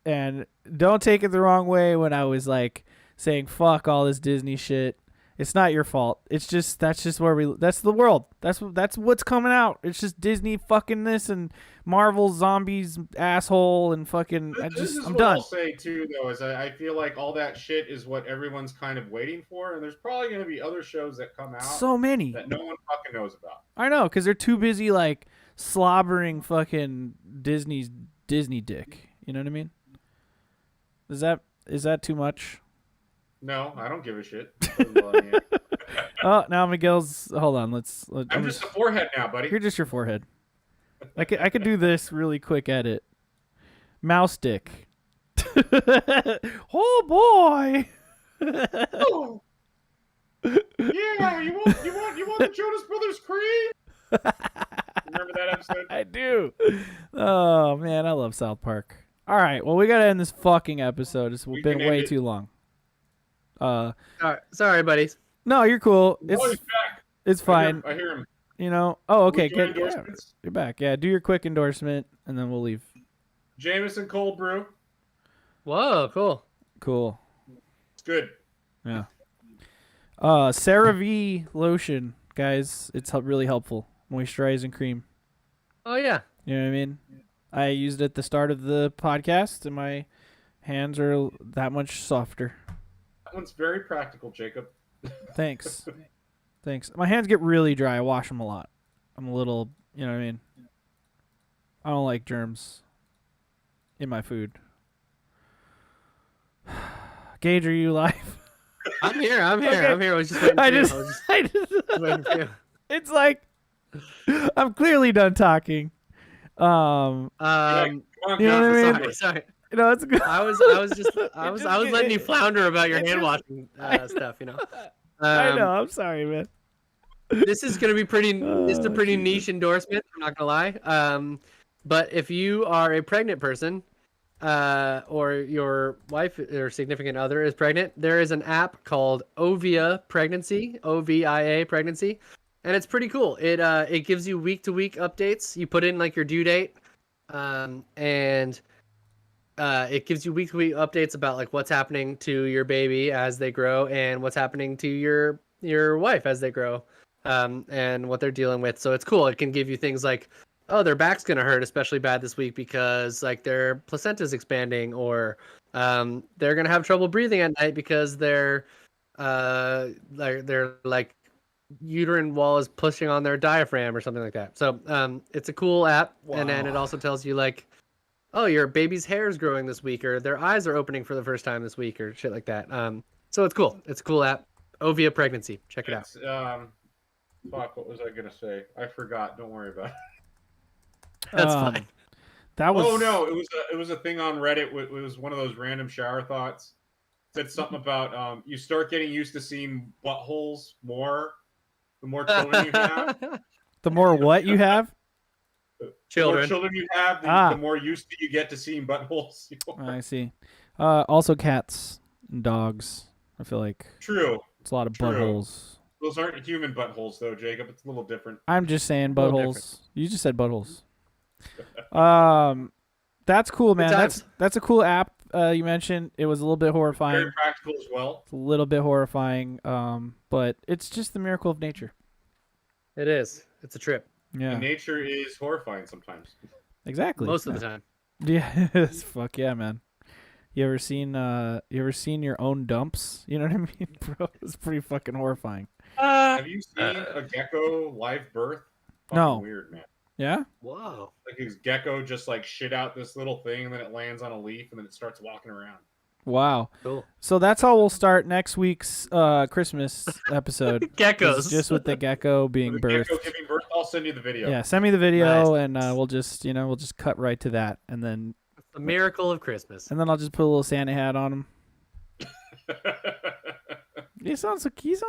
And don't take it the wrong way when I was like saying fuck all this Disney shit. It's not your fault. It's just that's the world. That's what's coming out. It's just Disney fucking this and Marvel zombies asshole and fucking. I'm done. I'll say too though is I feel like all that shit is what everyone's kind of waiting for, and there's probably going to be other shows that come out. So many that no one fucking knows about. I know, because they're too busy like slobbering fucking Disney's Disney dick. You know what I mean? Is that too much? No, I don't give a shit. Oh, now Miguel's. Hold on, I'm just a forehead now, buddy. You're just your forehead. I could do this really quick edit. Mouse dick. Oh boy. Oh. Yeah, you want the Jonas Brothers Creed? Remember that episode? I do. Oh man, I love South Park. All right, well we gotta end this fucking episode. It's been way too long. Sorry, buddies. No, you're cool. He's back. It's fine. I hear him. You know. Oh, okay. Good. Yeah, you're back. Yeah. Do your quick endorsement, and then we'll leave. Jameson cold brew. Whoa, cool. Cool. It's good. Yeah. CeraVe lotion, guys. It's really helpful. Moisturizing cream. Oh yeah. You know what I mean? I used it at the start of the podcast, and my hands are that much softer. That one's very practical, Jacob. Thanks. Thanks. My hands get really dry. I wash them a lot. I'm a little, you know what I mean? I don't like germs in my food. Gage, are you live? I'm here. Okay. I'm here. I was just waiting for you. Waiting for you. It's like I'm clearly done talking. Come on, you know what I mean? Sorry. It's good. I was letting you flounder about your hand washing stuff. I know. I'm sorry, man. This is gonna be This is a pretty Jesus. niche endorsement. I'm not gonna lie. But if you are a pregnant person, or your wife or significant other is pregnant, there is an app called Ovia Pregnancy, OVIA Pregnancy, and it's pretty cool. It gives you week-to-week updates. You put in like your due date, and it gives you week-to-week updates about like what's happening to your baby as they grow and what's happening to your wife as they grow, and what they're dealing with. So it's cool. It can give you things like, oh, their back's gonna hurt especially bad this week because like their placenta's expanding, or they're gonna have trouble breathing at night because their like uterine wall is pushing on their diaphragm or something like that. So it's a cool app, and then it also tells you like, oh, your baby's hair is growing this week, or their eyes are opening for the first time this week, or shit like that. So it's cool. It's a cool app. Ovia Pregnancy. Check it out. Fuck, what was I gonna say? I forgot. Don't worry about it. That's fine. That was. Oh no, it was a thing on Reddit. It was one of those random shower thoughts. It said something about you start getting used to seeing buttholes more the more children you have. The more what you have? Children. The more children you have, the more used to you get to seeing buttholes. I see. Also cats and dogs. I feel like True. It's a lot of buttholes. Those aren't human buttholes, though, Jacob. It's a little different. I'm just saying buttholes. You just said buttholes. That's cool, man. That's a cool app. You mentioned it was a little bit horrifying. Very practical as well. It's a little bit horrifying. But it's just the miracle of nature. It is. It's a trip. Yeah. And nature is horrifying sometimes. Exactly. Most of the time. Yeah. Fuck yeah, man. You ever seen your own dumps? You know what I mean, bro? It's pretty fucking horrifying. Have you seen a gecko live birth? No. Weird, man. Yeah? Whoa. Like his gecko just like shit out this little thing, and then it lands on a leaf, and then it starts walking around. Wow. Cool. So that's how we'll start next week's Christmas episode. Geckos. Just with the gecko being birthed. Gecko giving birth. I'll send you the video. Yeah, send me the video, Nice. and we'll just cut right to that, and then The miracle of Christmas. I'll just put a little Santa hat on him. He sounds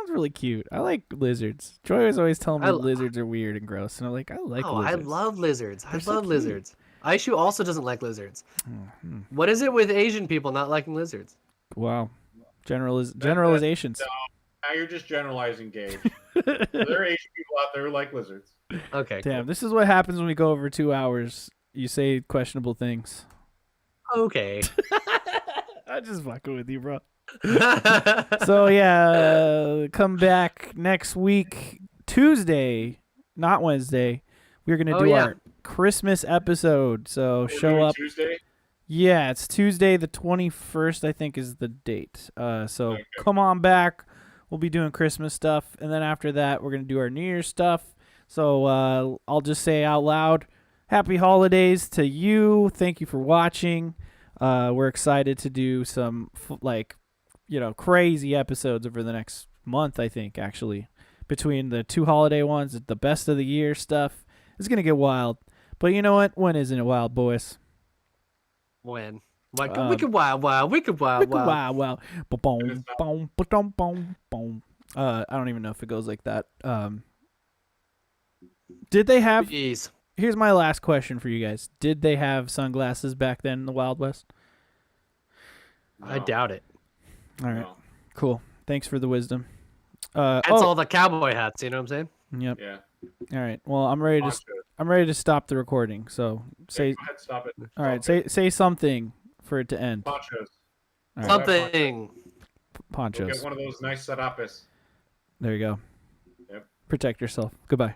really cute. I like lizards. Joy was always telling me lizards are weird and gross, and I'm like, I like lizards. I love lizards. They're so love cute. lizards. Aishu also doesn't like lizards. Mm-hmm. What is it with Asian people not liking lizards? Wow. Generalizations. Now you're just generalizing, Gage. There are Asian people out there who like lizards. Okay. Damn, this is what happens when we go over 2 hours. You say questionable things. Cool. Okay. I'm just fucking with you, bro. So yeah, come back next week, Tuesday, not Wednesday. We're gonna do our Christmas episode. So show up. Tuesday? Yeah, it's Tuesday the 21st, I think, is the date. So come on back. We'll be doing Christmas stuff, and then after that, we're gonna do our New Year's stuff. So I'll just say out loud, Happy Holidays to you. Thank you for watching. We're excited to do some crazy episodes over the next month, I think, actually. Between the 2 holiday ones, the best of the year stuff. It's going to get wild. But you know what? When isn't it wild, boys? When? Like wicked wild. Wicked wild. Boom, boom, boom, boom, boom. I don't even know if it goes like that. Did they have... Jeez. Here's my last question for you guys. Did they have sunglasses back then in the Wild West? No. I doubt it. All right. No. Cool. Thanks for the wisdom. That's all the cowboy hats, you know what I'm saying? Yep. Yeah. All right. Well, I'm ready to stop the recording. So say. Go ahead, stop it. All right. Say something for it to end. Ponchos. All right. Something. Ponchos. Go get one of those nice serapes. There you go. Yep. Protect yourself. Goodbye.